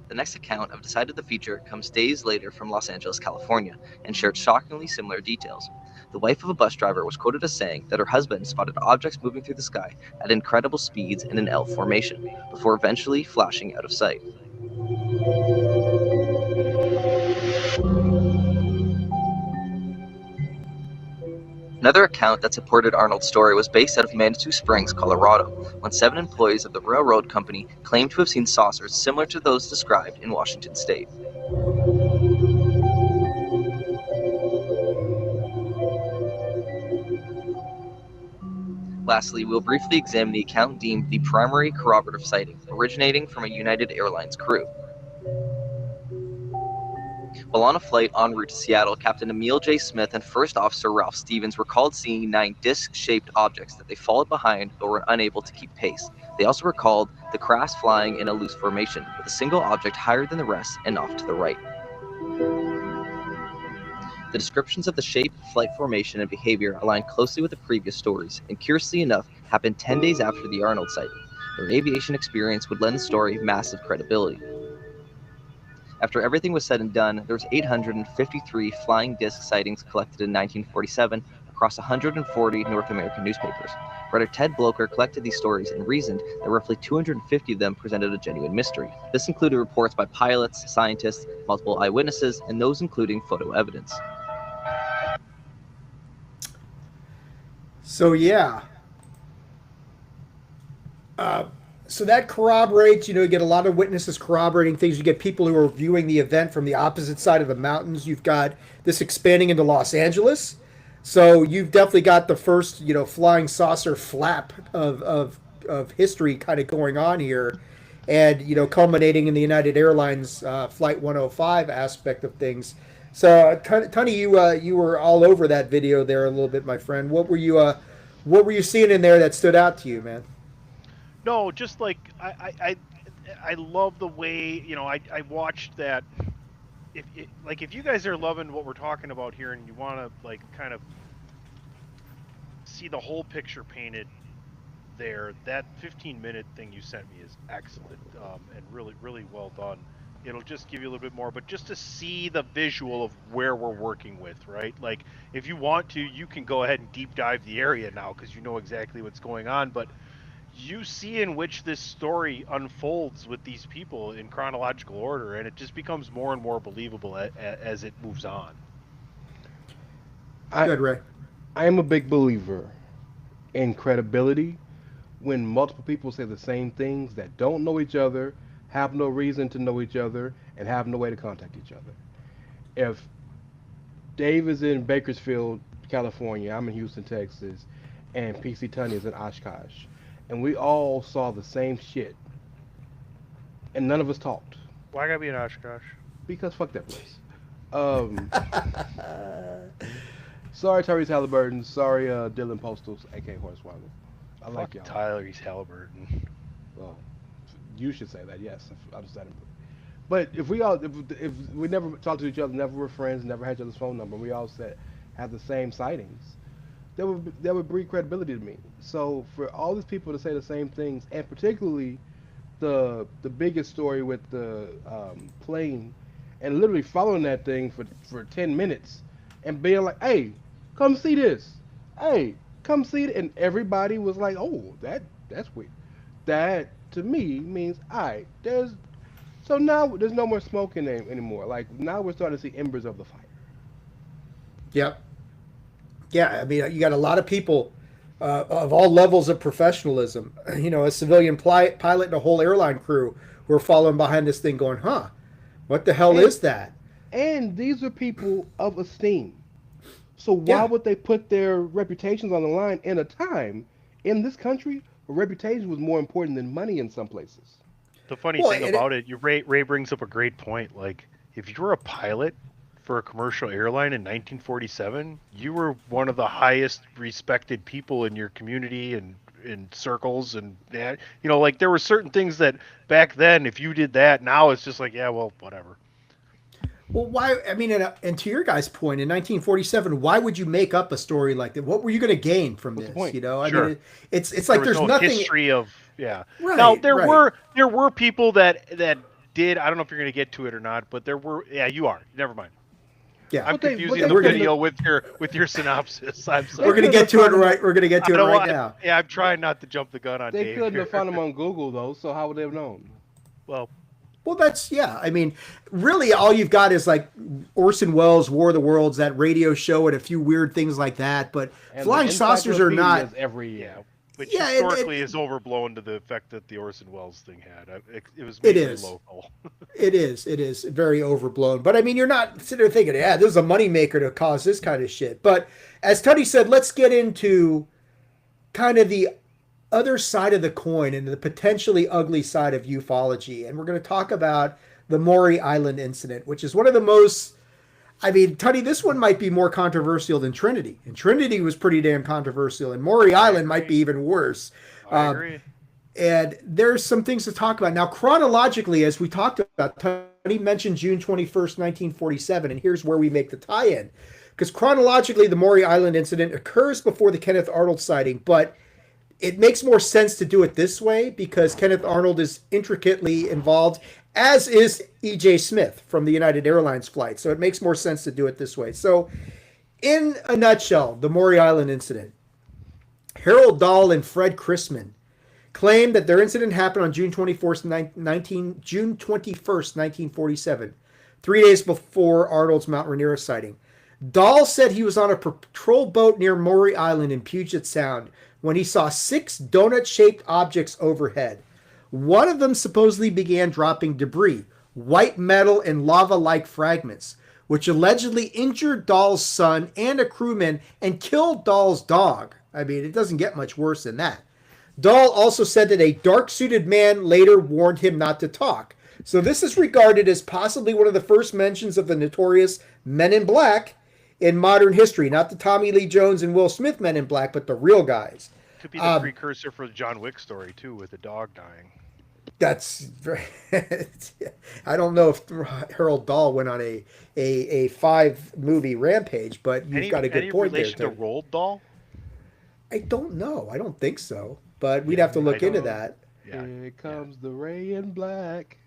The next account of Decided the Feature comes days later from Los Angeles, California, and shared shockingly similar details. The wife of a bus driver was quoted as saying that her husband spotted objects moving through the sky at incredible speeds in an L formation, before eventually flashing out of sight. Another account that supported Arnold's story was based out of Manitou Springs, Colorado, when 7 employees of the railroad company claimed to have seen saucers similar to those described in Washington State. Lastly, we'll briefly examine the account deemed the primary corroborative sighting, originating from a United Airlines crew. While on a flight en route to Seattle, Captain Emil J. Smith and First Officer Ralph Stevens recalled seeing 9 disc-shaped objects that they followed behind but were unable to keep pace. They also recalled the crafts flying in a loose formation, with a single object higher than the rest and off to the right. The descriptions of the shape, flight formation, and behavior align closely with the previous stories, and curiously enough, happened 10 days after the Arnold sighting. Their aviation experience would lend the story massive credibility. After everything was said and done, there was 853 flying disc sightings collected in 1947 across 140 North American newspapers. Writer Ted Blocher collected these stories and reasoned that roughly 250 of them presented a genuine mystery. This included reports by pilots, scientists, multiple eyewitnesses, and those including photo evidence. So yeah. So that corroborates, you get a lot of witnesses corroborating things. You get people who are viewing the event from the opposite side of the mountains. You've got this expanding into Los Angeles. So you've definitely got the first, flying saucer flap of history kind of going on here. And, culminating in the United Airlines Flight 105 aspect of things. So, Tony, you were all over that video there a little bit, my friend. What were you seeing in there that stood out to you, man? No, just like I love the way I watched that. If you guys are loving what we're talking about here and you want to kind of see the whole picture painted there, that 15-minute thing you sent me is excellent and really, really well done. It'll just give you a little bit more, but just to see the visual of where we're working with, right? Like, if you want to, you can go ahead and deep dive the area now because you know exactly what's going on, but you see in which this story unfolds with these people in chronological order, and it just becomes more and more believable as it moves on. Good, Ray. I am a big believer in credibility when multiple people say the same things that don't know each other, have no reason to know each other, and have no way to contact each other. If Dave is in Bakersfield, California, I'm in Houston, Texas, and PC Tunney is in Oshkosh, and we all saw the same shit, and none of us talked. Why gotta be in Oshkosh? Because fuck that place. Sorry, Tyrese Halliburton. Sorry, Dylan Postles, aka Hornswoggle. I like y'all. Tyrese Halliburton. Well, you should say that. Yes, understandably. But if we never talked to each other, never were friends, never had each other's phone number, we all had the same sightings, that would breed credibility to me. So for all these people to say the same things, and particularly the biggest story with the plane, and literally following that thing for 10 minutes, and being like, "Hey, come see this. Hey, come see it," and everybody was like, "Oh, that's weird." That to me means, alright, so now there's no more smoke in there anymore. Like, now we're starting to see embers of the fire. Yep. Yeah, I mean, you got a lot of people of all levels of professionalism. A civilian pilot and a whole airline crew who are following behind this thing going, huh, what the hell is that? And these are people of esteem. So why would they put their reputations on the line in a time in this country where reputation was more important than money in some places? The funny thing about it, Ray brings up a great point. Like, if you were a pilot for a commercial airline in 1947, you were one of the highest respected people in your community and in circles, and like there were certain things that back then, if you did that, now it's just like, yeah, well, whatever. Well, why? I mean, and to your guys' point, in 1947, why would you make up a story like that? What were you going to gain from this? You know, I mean, it's like there's no nothing. History of Right, now there were people that did. I don't know if you're going to get to it or not, but there were. Yeah, you are. Never mind. Yeah, I'm confusing the video with your synopsis. I'm sorry. We're going to get to it right. We're going to get to it right now. Yeah, I'm trying not to jump the gun on They Dave. couldn't have found them on Google though, so how would they have known? Well, that's, yeah. I mean, really, all you've got is like Orson Welles' War of the Worlds, that radio show, and a few weird things like that. But And flying saucers are not. Every year. Which historically is overblown to the effect that the Orson Welles thing had. It was It mainly is local. It is very overblown. But I mean, you're not sitting there thinking, yeah, this is a moneymaker to cause this kind of shit. But as Tony said, let's get into kind of the other side of the coin and the potentially ugly side of ufology. And we're going to talk about the Maury Island incident, which is one of the most, I mean, Tony, this one might be more controversial than Trinity. And Trinity was pretty damn controversial. And Maury Island might be even worse. I agree. And there's some things to talk about. Now, chronologically, as we talked about, Tony mentioned June 21st, 1947. And here's where we make the tie-in. Because chronologically, the Maury Island incident occurs before the Kenneth Arnold sighting. But it makes more sense to do it this way because Kenneth Arnold is intricately involved, as is E.J. Smith from the United Airlines Flight. So it makes more sense to do it this way. So in a nutshell, the Maury Island incident. Harold Dahl and Fred Chrisman claimed that their incident happened on June 21st, 1947, 3 days before Arnold's Mount Rainier sighting. Dahl said he was on a patrol boat near Maury Island in Puget Sound when he saw 6 donut-shaped objects overhead. One of them supposedly began dropping debris, white metal and lava-like fragments, which allegedly injured Dahl's son and a crewman and killed Dahl's dog. I mean, it doesn't get much worse than that. Dahl also said that a dark-suited man later warned him not to talk. So this is regarded as possibly one of the first mentions of the notorious Men in Black in modern history. Not the Tommy Lee Jones and Will Smith Men in Black, but the real guys. Could be the precursor for the John Wick story, too, with the dog dying. That's very... I don't know if Harold Dahl went on a 5-movie rampage, but you've got a good point there. Any relation to Roald Dahl? I don't know. I don't think so. But we'd have to look into that. Yeah. Here comes the Ray in Black.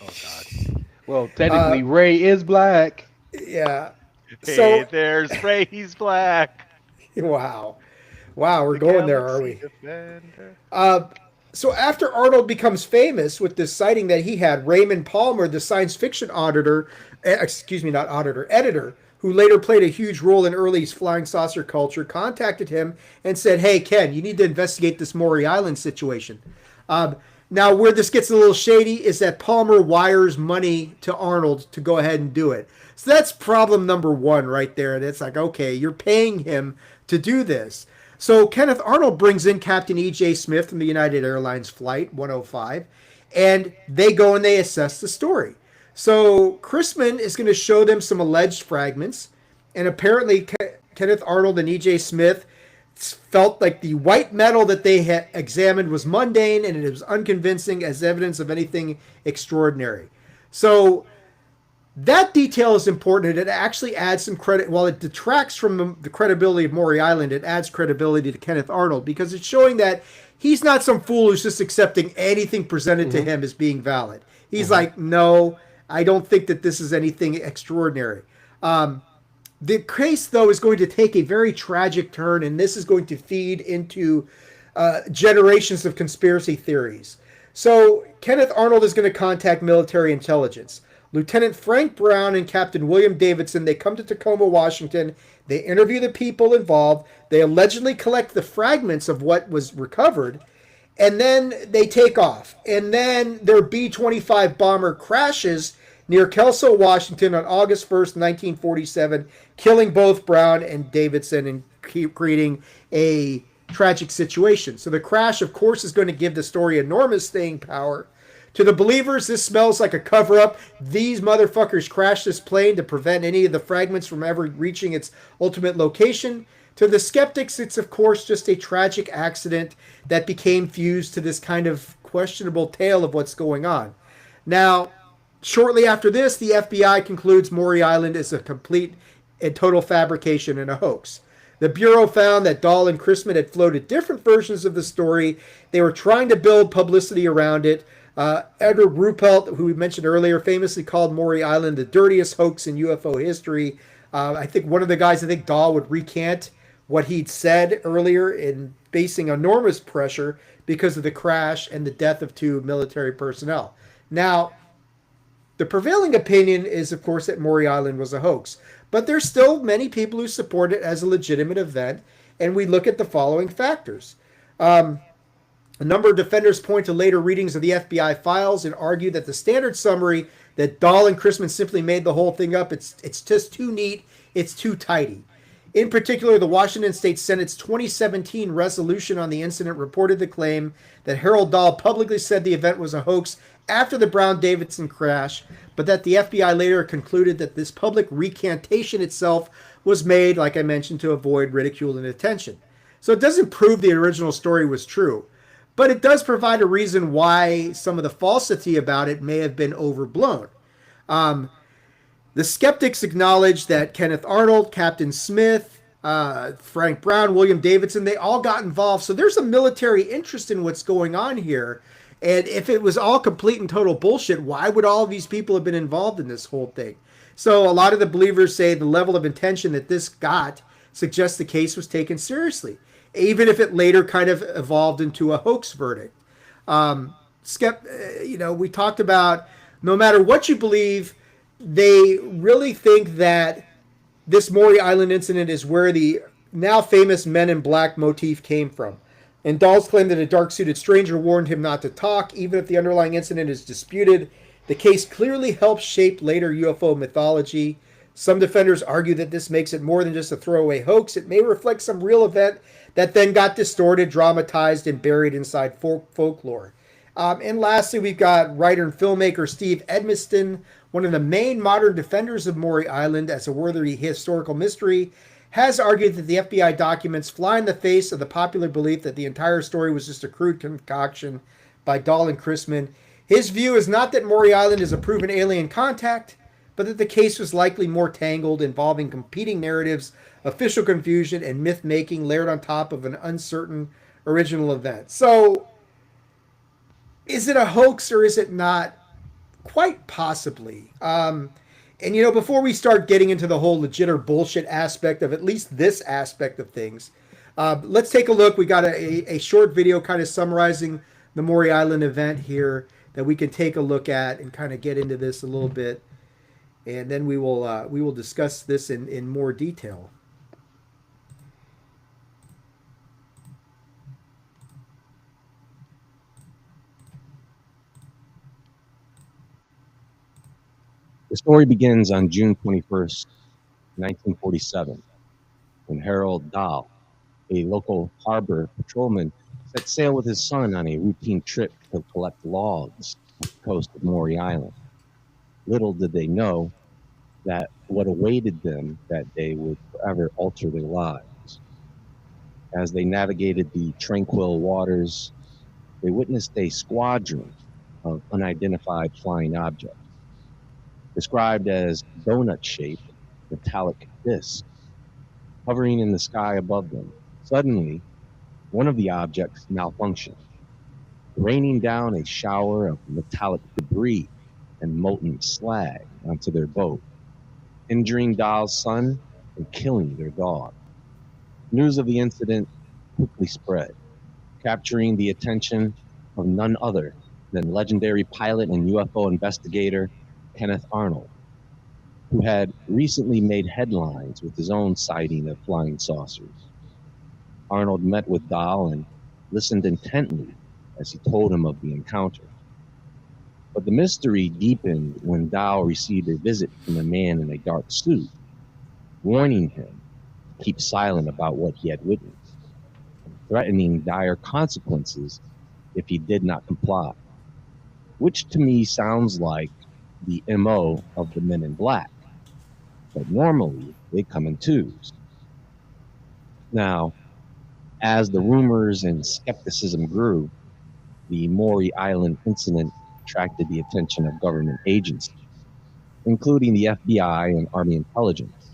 Oh, God. Well, technically, Ray is black. Yeah. Hey, there's Ray. He's black. Wow. We're going there, are we? So after Arnold becomes famous with this sighting that he had, Raymond Palmer, the science fiction editor, who later played a huge role in early flying saucer culture, contacted him and said, hey, Ken, you need to investigate this Maury Island situation. Now, where this gets a little shady is that Palmer wires money to Arnold to go ahead and do it. So that's problem number one right there. And it's like, okay, you're paying him to do this. So Kenneth Arnold brings in Captain E.J. Smith from the United Airlines Flight 105, and they go and they assess the story. So Chrisman is going to show them some alleged fragments, and apparently Kenneth Arnold and E.J. Smith felt like the white metal that they had examined was mundane and it was unconvincing as evidence of anything extraordinary. So that detail is important, and it actually adds some credit. While it detracts from the credibility of Maury Island, it adds credibility to Kenneth Arnold because it's showing that he's not some fool who's just accepting anything presented to him as being valid. He's like, no, I don't think that this is anything extraordinary. The case, though, is going to take a very tragic turn, and this is going to feed into generations of conspiracy theories. So Kenneth Arnold is going to contact military intelligence. Lieutenant Frank Brown and Captain William Davidson, they come to Tacoma, Washington. They interview the people involved. They allegedly collect the fragments of what was recovered, and then they take off. And then their B-25 bomber crashes near Kelso, Washington on August 1st, 1947, killing both Brown and Davidson and creating a tragic situation. So the crash, of course, is going to give the story enormous staying power To the believers, this smells like a cover-up. These motherfuckers crashed this plane to prevent any of the fragments from ever reaching its ultimate location. To the skeptics, it's of course just a tragic accident that became fused to this kind of questionable tale of what's going on. Now, shortly after this, the FBI concludes Maury Island is a complete and total fabrication and a hoax. The Bureau found that Dahl and Chrisman had floated different versions of the story. They were trying to build publicity around it. Edward Ruppelt, who we mentioned earlier, famously called Maury Island the dirtiest hoax in UFO history. I think one of the guys, Dahl would recant what he'd said earlier in facing enormous pressure because of the crash and the death of 2 military personnel. Now, the prevailing opinion is, of course, that Maury Island was a hoax. But there's still many people who support it as a legitimate event, and we look at the following factors. A number of defenders point to later readings of the FBI files and argue that the standard summary that Dahl and Chrisman simply made the whole thing up, it's just too neat, it's too tidy. In particular, the Washington State Senate's 2017 resolution on the incident reported the claim that Harold Dahl publicly said the event was a hoax after the Brown-Davidson crash, but that the FBI later concluded that this public recantation itself was made, like I mentioned, to avoid ridicule and attention. So it doesn't prove the original story was true, but it does provide a reason why some of the falsity about it may have been overblown. The skeptics acknowledge that Kenneth Arnold, Captain Smith, Frank Brown, William Davidson, they all got involved. So there's a military interest in what's going on here. And if it was all complete and total bullshit, why would all of these people have been involved in this whole thing? So a lot of the believers say the level of attention that this got suggests the case was taken seriously, even if it later kind of evolved into a hoax verdict. We talked about no matter what you believe, they really think that this Maury Island incident is where the now famous Men in Black motif came from. And Dahl's claim that a dark-suited stranger warned him not to talk, even if the underlying incident is disputed, the case clearly helps shape later UFO mythology. Some defenders argue that this makes it more than just a throwaway hoax. It may reflect some real event that then got distorted, dramatized, and buried inside folklore. And lastly, we've got writer and filmmaker Steve Edmiston, one of the main modern defenders of Maury Island as a worthy historical mystery, has argued that the FBI documents fly in the face of the popular belief that the entire story was just a crude concoction by Dahl and Chrisman. His view is not that Maury Island is a proven alien contact, but that the case was likely more tangled, involving competing narratives, official confusion, and myth-making layered on top of an uncertain original event. So, is it a hoax or is it not? Quite possibly. And, before we start getting into the whole legit or bullshit aspect of at least this aspect of things, let's take a look. We got a short video kind of summarizing the Maury Island event here that we can take a look at and kind of get into this a little bit. And then we will discuss this in more detail. The story begins on June 21st, 1947, when Harold Dahl, a local harbor patrolman, set sail with his son on a routine trip to collect logs off the coast of Maury Island. Little did they know that what awaited them that day would forever alter their lives. As they navigated the tranquil waters, they witnessed a squadron of unidentified flying objects, described as donut-shaped metallic discs, hovering in the sky above them. Suddenly, one of the objects malfunctioned, raining down a shower of metallic debris and molten slag onto their boat, injuring Dahl's son and killing their dog. News of the incident quickly spread, capturing the attention of none other than legendary pilot and UFO investigator Kenneth Arnold, who had recently made headlines with his own sighting of flying saucers. Arnold met with Dahl and listened intently as he told him of the encounter. But the mystery deepened when Dahl received a visit from a man in a dark suit, warning him to keep silent about what he had witnessed, threatening dire consequences if he did not comply. which to me sounds like the MO of the Men in Black. But normally, they come in twos. Now, as the rumors and skepticism grew, the Maury Island incident attracted the attention of government agencies, including the FBI and Army intelligence.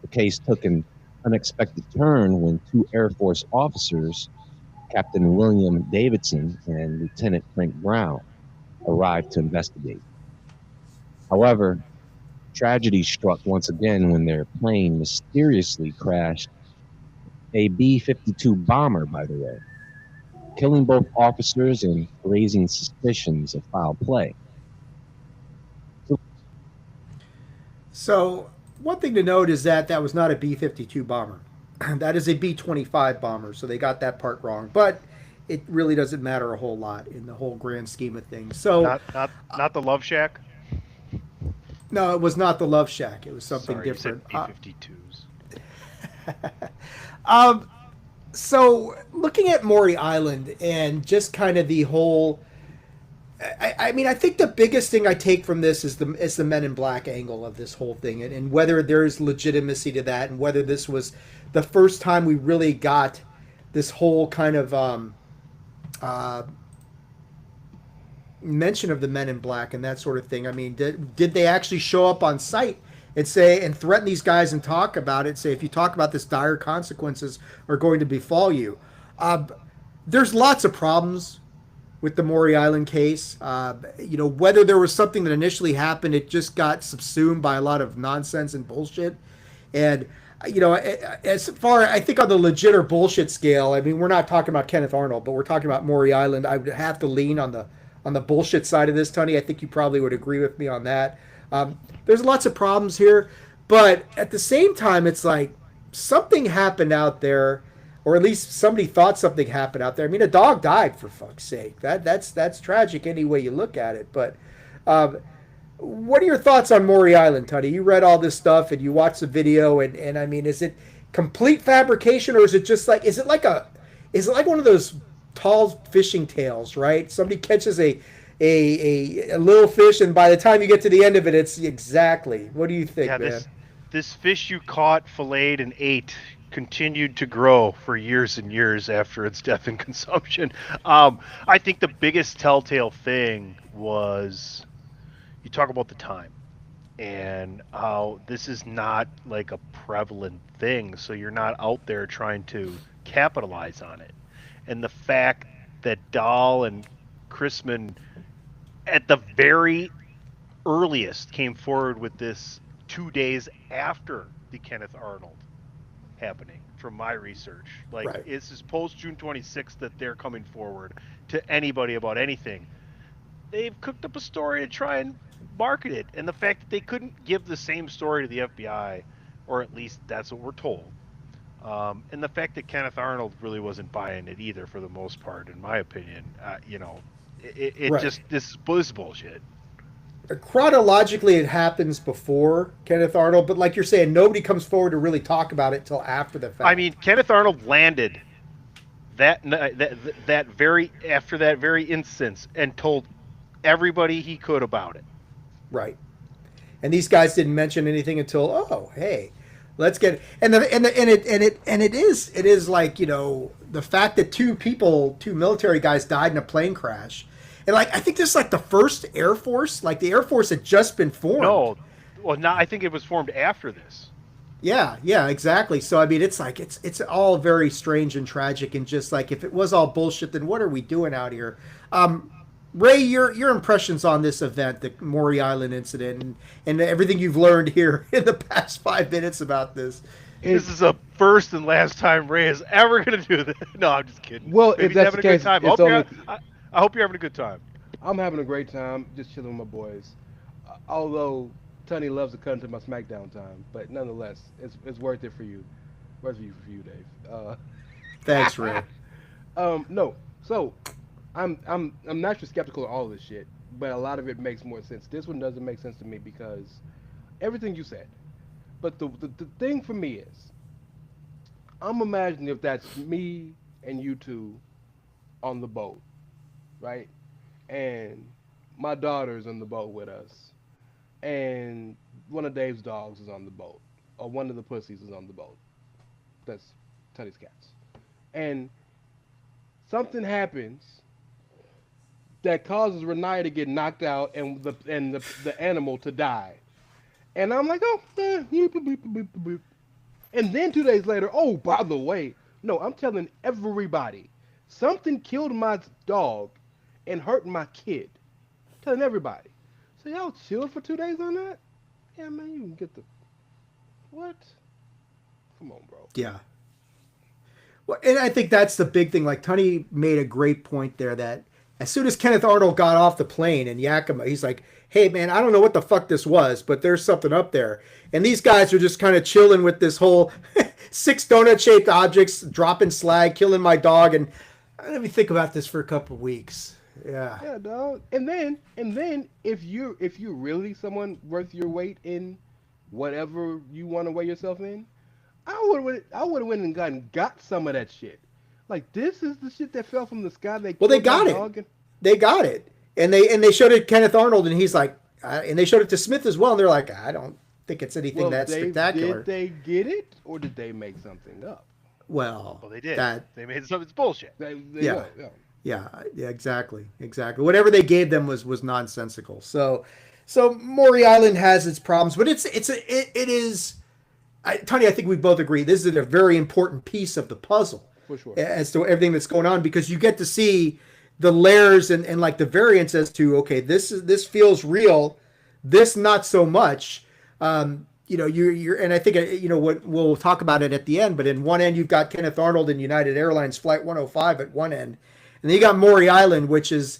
The case took an unexpected turn when two Air Force officers, Captain William Davidson and Lieutenant Frank Brown, arrived to investigate. However, tragedy struck once again when their plane mysteriously crashed, a B-52 bomber, by the way, killing both officers and raising suspicions of foul play. So one thing to note is that that was not a B-52 bomber. That is a B-25 bomber, so they got that part wrong. But it really doesn't matter a whole lot in the whole grand scheme of things. So not the Love Shack. No, it was not the Love Shack. It was something Sorry, different. You said B-52s. So looking at Maury Island and just kind of the whole, I mean, I think the biggest thing I take from this is the Men in Black angle of this whole thing, and whether there's legitimacy to that, and whether this was the first time we really got this whole kind of mention of the Men in Black and that sort of thing. I mean, did they actually show up on site and say and threaten these guys and talk about it? Say, if you talk about this, dire consequences are going to befall you. There's lots of problems with the Maury Island case. Whether there was something that initially happened, it just got subsumed by a lot of nonsense and bullshit. And as far, I think on the legit or bullshit scale, I mean, we're not talking about Kenneth Arnold, but we're talking about Maury Island. I would have to lean on the bullshit side of this, Tony. I think you probably would agree with me on that. There's lots of problems here, but at the same time, it's like something happened out there, or at least somebody thought something happened out there. I mean, a dog died, for fuck's sake. That's tragic any way you look at it. But what are your thoughts on Maury Island, Tony? You read all this stuff and you watched the video, and I mean, is it complete fabrication, or is it just like, is it like one of those tall fishing tails, right? Somebody catches a little fish, and by the time you get to the end of it, it's exactly. What do you think, man? This fish you caught, filleted, and ate continued to grow for years and years after its death and consumption. I think the biggest telltale thing was you talk about the time and how this is not like a prevalent thing, so you're not out there trying to capitalize on it. And the fact that Dahl and Chrisman at the very earliest came forward with this 2 days after the Kenneth Arnold happening, from my research. Like, right. This is post June 26th that they're coming forward to anybody about anything. They've cooked up a story to try and market it. And the fact that they couldn't give the same story to the FBI, or at least that's what we're told. And the fact that Kenneth Arnold really wasn't buying it either, for the most part, in my opinion. It right. Just, this is bullshit. Chronologically, it happens before Kenneth Arnold, but like you're saying, nobody comes forward to really talk about it till after the fact. I mean, Kenneth Arnold landed that very after that very instance and told everybody he could about it. Right. And these guys didn't mention anything until, oh, hey, let's get it is like, the fact that two military guys died in a plane crash. And like, I think this is like the first Air Force, like the Air Force had just been formed. No, well, no, I think it was formed after this. Yeah, exactly. So I mean, it's like it's all very strange and tragic, and just like, if it was all bullshit, then what are we doing out here? Ray, your impressions on this event, the Maury Island incident, and everything you've learned here in the past 5 minutes about this. This is the first and last time Ray is ever going to do this. No, I'm just kidding. Well, maybe if that's the case, I hope you're having a good time. I'm having a great time, just chilling with my boys. Although Tony loves to cut into my SmackDown time, but nonetheless, it's worth it for you. Worth it for you, Dave. Thanks, Ray. No, so I'm naturally skeptical of all of this shit, but a lot of it makes more sense. This one doesn't make sense to me because everything you said. But the thing for me is, I'm imagining if that's me and you two on the boat, right? And my daughter's on the boat with us, and one of Dave's dogs is on the boat, or one of the pussies is on the boat. That's Teddy's cats. And something happens that causes Renaya to get knocked out and the animal to die. And I'm like, oh, beep, beep, beep, beep, beep. And then 2 days later, oh, by the way, no, I'm telling everybody, something killed my dog and hurt my kid. Telling everybody. So y'all chill for 2 days on that? Yeah, man, you can get the what? Come on, bro. Yeah. Well, and I think that's the big thing. Like Tony made a great point there that as soon as Kenneth Arnold got off the plane in Yakima, he's like, hey, man, I don't know what the fuck this was, but there's something up there. And these guys are just kind of chilling with this whole 6 donut-shaped objects, dropping slag, killing my dog. And let me think about this for a couple of weeks. Yeah. Yeah, dog. And then if you're really someone worth your weight in whatever you want to weigh yourself in, I would have went and got some of that shit. Like, this is the shit that fell from the sky. They got it. They got it, and they showed it to Kenneth Arnold, and he's like, and they showed it to Smith as well, and they're like, I don't think it's anything that spectacular. Did they get it, or did they make something up? Well, they did. They made something. It's bullshit. Yeah, exactly. Whatever they gave them was nonsensical. So Maury Island has its problems, but it is. Tony, I think we both agree this is a very important piece of the puzzle. For sure. As to everything that's going on, because you get to see the layers and like the variance as to, okay, this feels real, this not so much. You're and I think what we'll talk about it at the end, but in one end you've got Kenneth Arnold and United Airlines Flight 105 at one end, and then you got Maury Island, which is,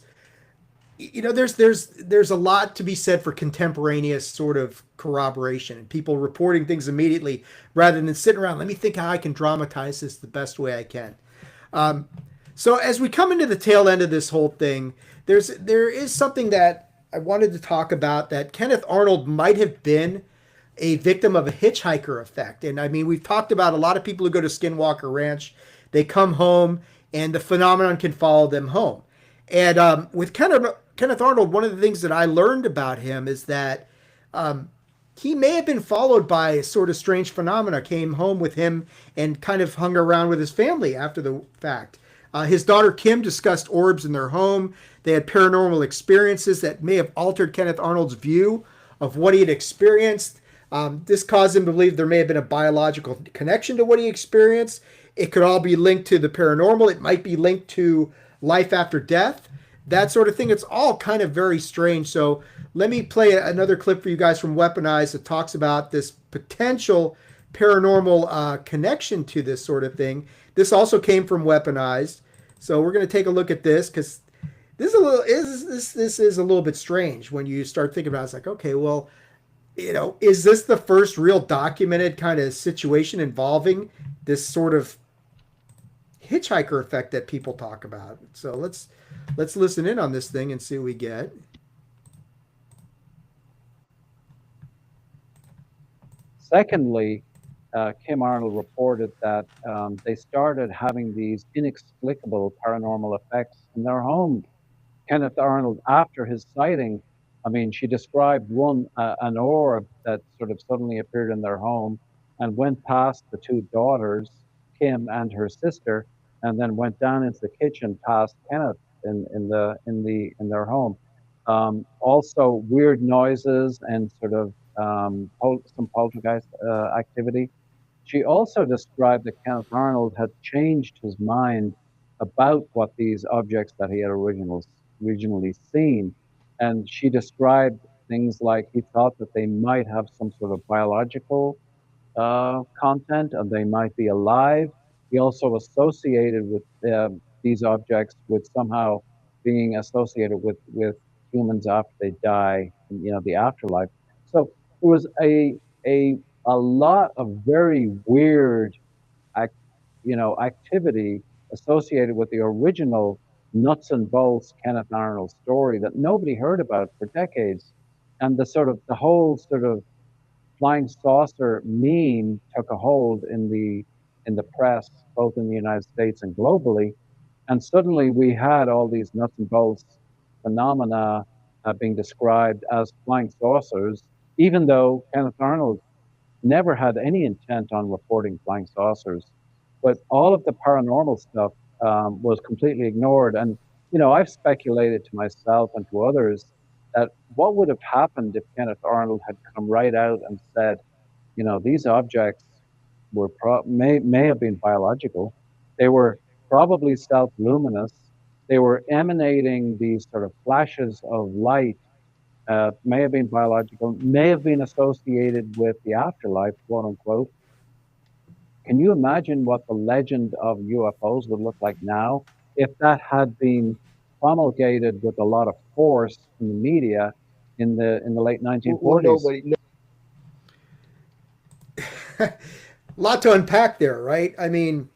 there's a lot to be said for contemporaneous sort of corroboration and people reporting things immediately rather than sitting around. Let me think how I can dramatize this the best way I can. So as we come into the tail end of this whole thing, there is something that I wanted to talk about, that Kenneth Arnold might have been a victim of a hitchhiker effect. And I mean, we've talked about a lot of people who go to Skinwalker Ranch, they come home and the phenomenon can follow them home. And with Kenneth Arnold, one of the things that I learned about him is that he may have been followed by a sort of strange phenomena, came home with him and kind of hung around with his family after the fact. His daughter Kim discussed orbs in their home. They had paranormal experiences that may have altered Kenneth Arnold's view of what he had experienced. This caused him to believe there may have been a biological connection to what he experienced. It could all be linked to the paranormal. It might be linked to life after death, that sort of thing. It's all kind of very strange. So let me play another clip for you guys from Weaponized that talks about this potential paranormal connection to this sort of thing. This also came from Weaponized. So we're going to take a look at this, because this is a little bit strange when you start thinking about it. It's like, okay, well, is this the first real documented kind of situation involving this sort of hitchhiker effect that people talk about? So let's listen in on this thing and see what we get. Secondly, Kim Arnold reported that they started having these inexplicable paranormal effects in their home. Kenneth Arnold, after his sighting, I mean, she described an orb that sort of suddenly appeared in their home and went past the 2 daughters, Kim and her sister, and then went down into the kitchen past Kenneth in their home. Also, weird noises and sort of some poltergeist activity. She also described that Kenneth Arnold had changed his mind about what these objects that he had originally seen. And she described things like he thought that they might have some sort of biological content and they might be alive. He also associated with these objects with somehow being associated with humans after they die, the afterlife. So there was a lot of very weird, activity associated with the original nuts and bolts Kenneth Arnold story that nobody heard about for decades, and the whole sort of flying saucer meme took a hold in the press, both in the United States and globally, and suddenly we had all these nuts and bolts phenomena being described as flying saucers, even though Kenneth Arnold never had any intent on reporting flying saucers. But all of the paranormal stuff was completely ignored. And, I've speculated to myself and to others that what would have happened if Kenneth Arnold had come right out and said, these objects may have been biological. They were probably self-luminous. They were emanating these sort of flashes of light, may have been biological, may have been associated with the afterlife, quote unquote. Can you imagine what the legend of UFOs would look like now if that had been promulgated with a lot of force in the media in the late 1940s? A lot to unpack there, right? I mean,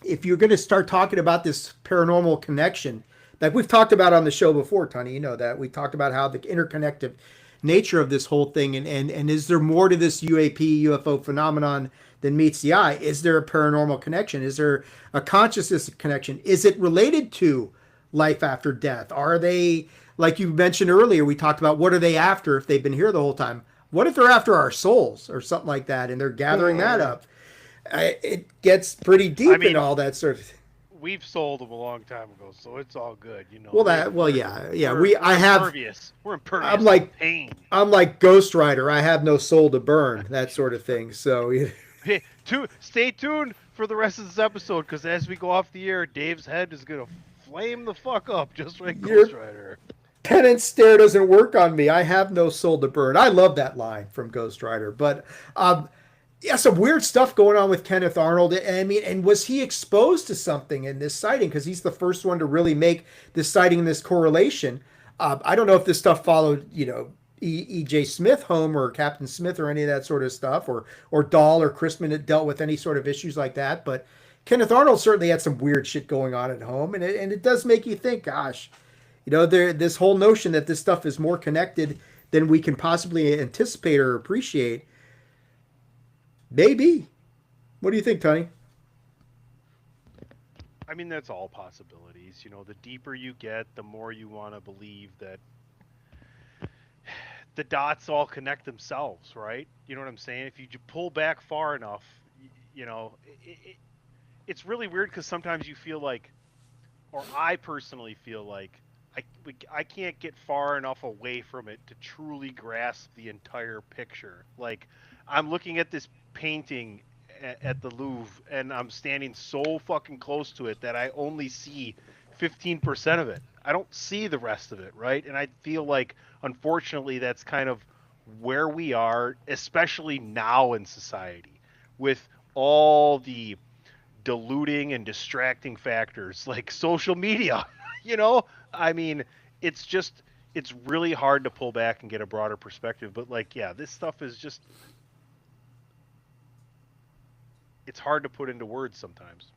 if you're going to start talking about this paranormal connection, like we've talked about on the show before, Tony, you know that we talked about how the interconnected nature of this whole thing, and is there more to this UFO phenomenon than meets the eye? Is there a paranormal connection? Is there a consciousness connection? Is it related to life after death? Are they, like you mentioned earlier, we talked about what are they after if they've been here the whole time? What if they're after our souls or something like that, and they're gathering that up? It gets pretty deep in all that sort of thing. We've sold them a long time ago, so it's all good, Well, yeah. We're impervious. We're impervious. I'm like to pain. I'm like Ghost Rider. I have no soul to burn. That sort of thing. So, Hey, stay tuned for the rest of this episode, because as we go off the air, Dave's head is gonna flame the fuck up, just like Ghost Rider. Penance stare doesn't work on me. I have no soul to burn. I love that line from Ghost Rider. But yeah, some weird stuff going on with Kenneth Arnold. I mean, and was he exposed to something in this sighting? Because he's the first one to really make this sighting and this correlation. I don't know if this stuff followed, E.J. Smith home or Captain Smith or any of that sort of stuff, or Dahl or Chrisman had dealt with any sort of issues like that. But Kenneth Arnold certainly had some weird shit going on at home, and it does make you think, gosh, this whole notion that this stuff is more connected than we can possibly anticipate or appreciate. Maybe. What do you think, Tony? I mean, that's all possibilities. The deeper you get, the more you want to believe that the dots all connect themselves, right? You know what I'm saying? If you pull back far enough, it's really weird, because sometimes you feel like, or I personally feel like, I can't get far enough away from it to truly grasp the entire picture. Like, I'm looking at this painting at the Louvre, and I'm standing so fucking close to it that I only see 15% of it. I don't see the rest of it, right? And I feel like, unfortunately, that's kind of where we are, especially now in society, with all the diluting and distracting factors like social media. I mean, it's really hard to pull back and get a broader perspective. But this stuff is just, it's hard to put into words sometimes.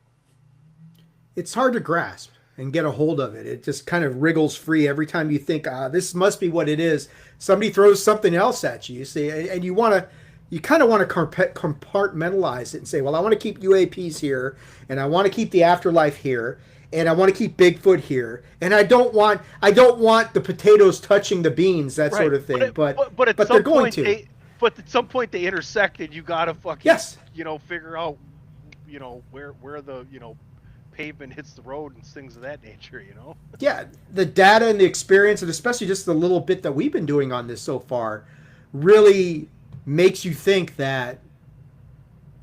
It's hard to grasp and get a hold of it. It just kind of wriggles free every time you think, this must be what it is. Somebody throws something else at you, see, and you kind of want to compartmentalize it and say, well, I want to keep UAPs here, and I want to keep the afterlife here, and I want to keep Bigfoot here, and I don't want the potatoes touching the beans, that sort of thing. But they're going to. But at some point they intersect, and you gotta fucking figure out where the pavement hits the road and things of that nature. Yeah, the data and the experience, and especially just the little bit that we've been doing on this so far, really makes you think that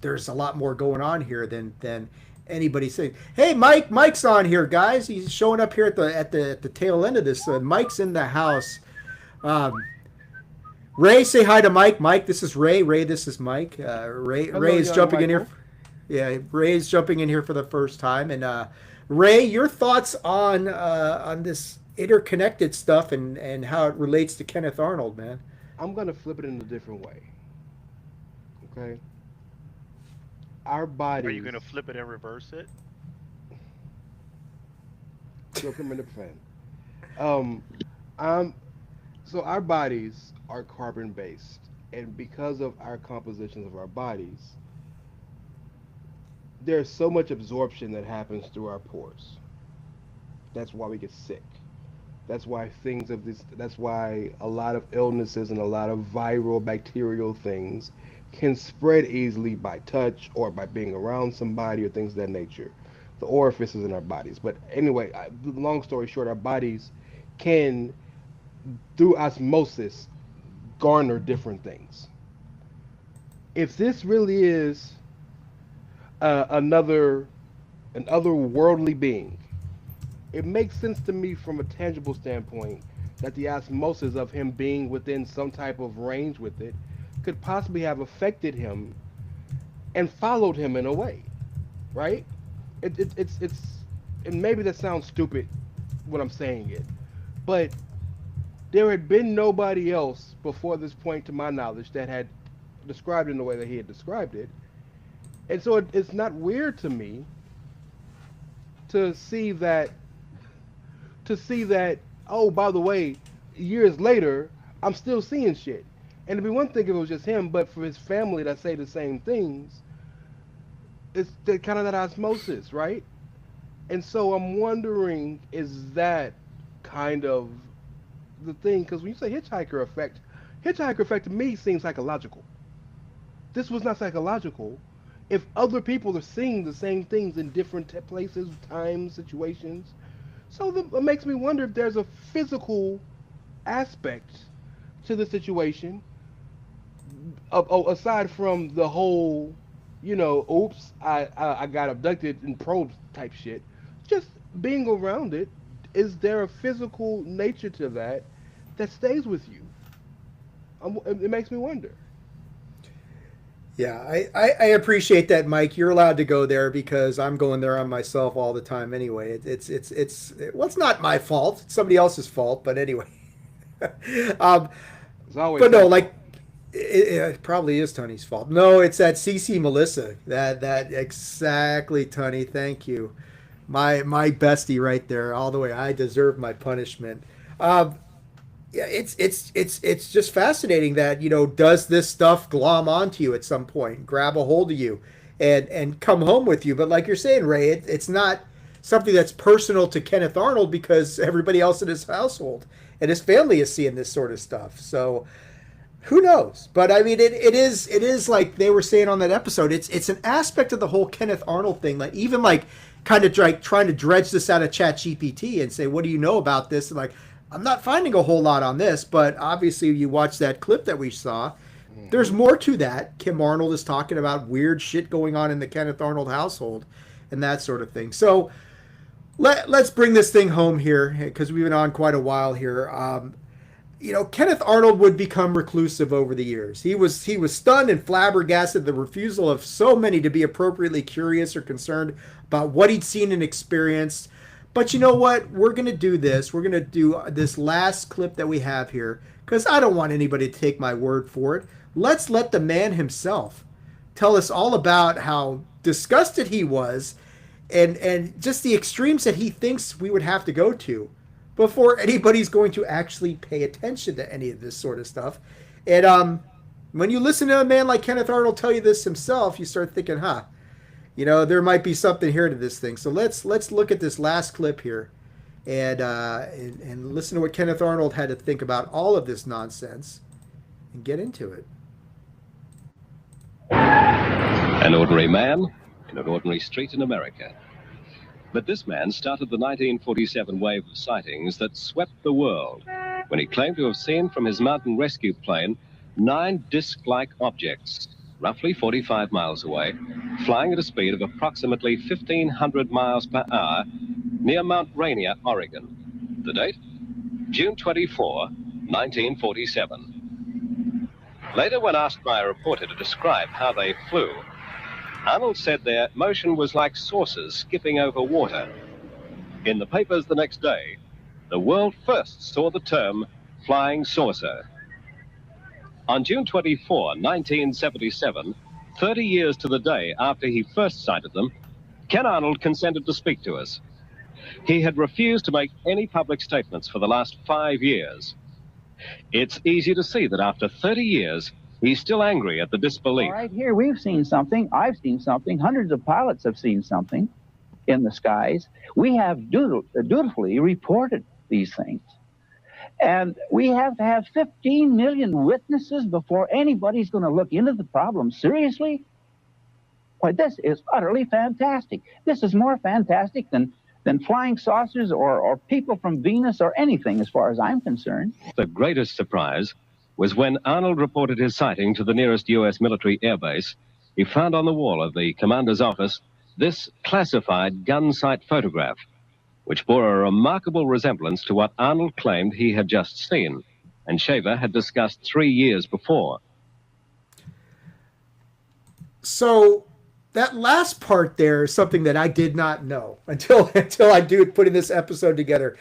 there's a lot more going on here than anybody saying. Hey, Mike's on here, guys. He's showing up here at the tail end of this. Mike's in the house. Ray, say hi to Mike. Mike, this is Ray. Ray, this is Mike. Ray is jumping in here. Yeah, Ray's jumping in here for the first time. And Ray, your thoughts on this interconnected stuff and how it relates to Kenneth Arnold, man? I'm gonna flip it in a different way. Okay. Our bodies. Are you gonna flip it and reverse it? So our bodies are carbon based, and because of our compositions of our bodies, there's so much absorption that happens through our pores. That's why we get sick. That's why that's why a lot of illnesses and a lot of viral bacterial things can spread easily by touch or by being around somebody or things of that nature. The orifices in our bodies. But anyway, long story short, our bodies can, through osmosis, garner different things. If this really is another an otherworldly being, it makes sense to me from a tangible standpoint that the osmosis of him being within some type of range with it could possibly have affected him and followed him in a way, right? It's and maybe that sounds stupid when I'm saying it, but there had been nobody else before this point, to my knowledge, that had described it in the way that he had described it, and so it's not weird to me to see that oh, by the way, years later I'm still seeing shit. And it'd be one thing if it was just him, but for his family that say the same things, it's kind of that osmosis, right? And so I'm wondering, is that kind of the thing? Because when you say hitchhiker effect to me seems psychological. This was not psychological. If other people are seeing the same things in different places, times, situations, it makes me wonder if there's a physical aspect to the situation, aside from the whole, oops, I got abducted and probed type shit. Just being around it, is there a physical nature to that stays with you? It makes me wonder. Yeah, I appreciate that, Mike. You're allowed to go there because I'm going there on myself all the time anyway. Well, it's not my fault. It's somebody else's fault, but anyway. It's always but no, like it probably is Tony's fault. No, it's that CC Melissa. That exactly, Tony. Thank you. My bestie right there, all the way. I deserve my punishment. Yeah, it's just fascinating that, does this stuff glom onto you at some point, grab a hold of you, and come home with you? But like you're saying, Ray, it's not something that's personal to Kenneth Arnold because everybody else in his household and his family is seeing this sort of stuff. So who knows? But I mean, it is like they were saying on that episode. It's an aspect of the whole Kenneth Arnold thing, like even like kind of like trying to dredge this out of ChatGPT and say, what do you know about this? And like, I'm not finding a whole lot on this, but obviously you watch that clip that we saw. There's more to that. Kim Arnold is talking about weird shit going on in the Kenneth Arnold household and that sort of thing. So let's bring this thing home here because we've been on quite a while here. Kenneth Arnold would become reclusive over the years. He was stunned and flabbergasted at the refusal of so many to be appropriately curious or concerned about what he'd seen and experienced. But you know what? We're going to do this. We're going to do this last clip that we have here because I don't want anybody to take my word for it. Let's let the man himself tell us all about how disgusted he was and just the extremes that he thinks we would have to go to before anybody's going to actually pay attention to any of this sort of stuff. And when you listen to a man like Kenneth Arnold tell you this himself, you start thinking, there might be something here to this thing. So let's look at this last clip here and listen to what Kenneth Arnold had to think about all of this nonsense and get into it. An ordinary man in an ordinary street in America. But this man started the 1947 wave of sightings that swept the world when he claimed to have seen from his mountain rescue plane 9 disc-like objects, roughly 45 miles away, flying at a speed of approximately 1,500 miles per hour near Mount Rainier, Oregon. The date? June 24, 1947. Later, when asked by a reporter to describe how they flew, Arnold said their motion was like saucers skipping over water. In the papers the next day, the world first saw the term flying saucer. On June 24, 1977, 30 years to the day after he first sighted them, Ken Arnold consented to speak to us. He had refused to make any public statements for the last 5 years. It's easy to see that after 30 years, he's still angry at the disbelief. All right, here we've seen something. I've seen something. Hundreds of pilots have seen something in the skies. We have dutifully reported these things. And we have to have 15 million witnesses before anybody's going to look into the problem seriously. Why, this is utterly fantastic. This is more fantastic than flying saucers or people from Venus or anything, as far as I'm concerned. The greatest surprise was when Arnold reported his sighting to the nearest U.S. military airbase. He found on the wall of the commander's office this classified gun sight photograph, which bore a remarkable resemblance to what Arnold claimed he had just seen, and Shaver had discussed 3 years before. So that last part there is something that I did not know until I do putting this episode together.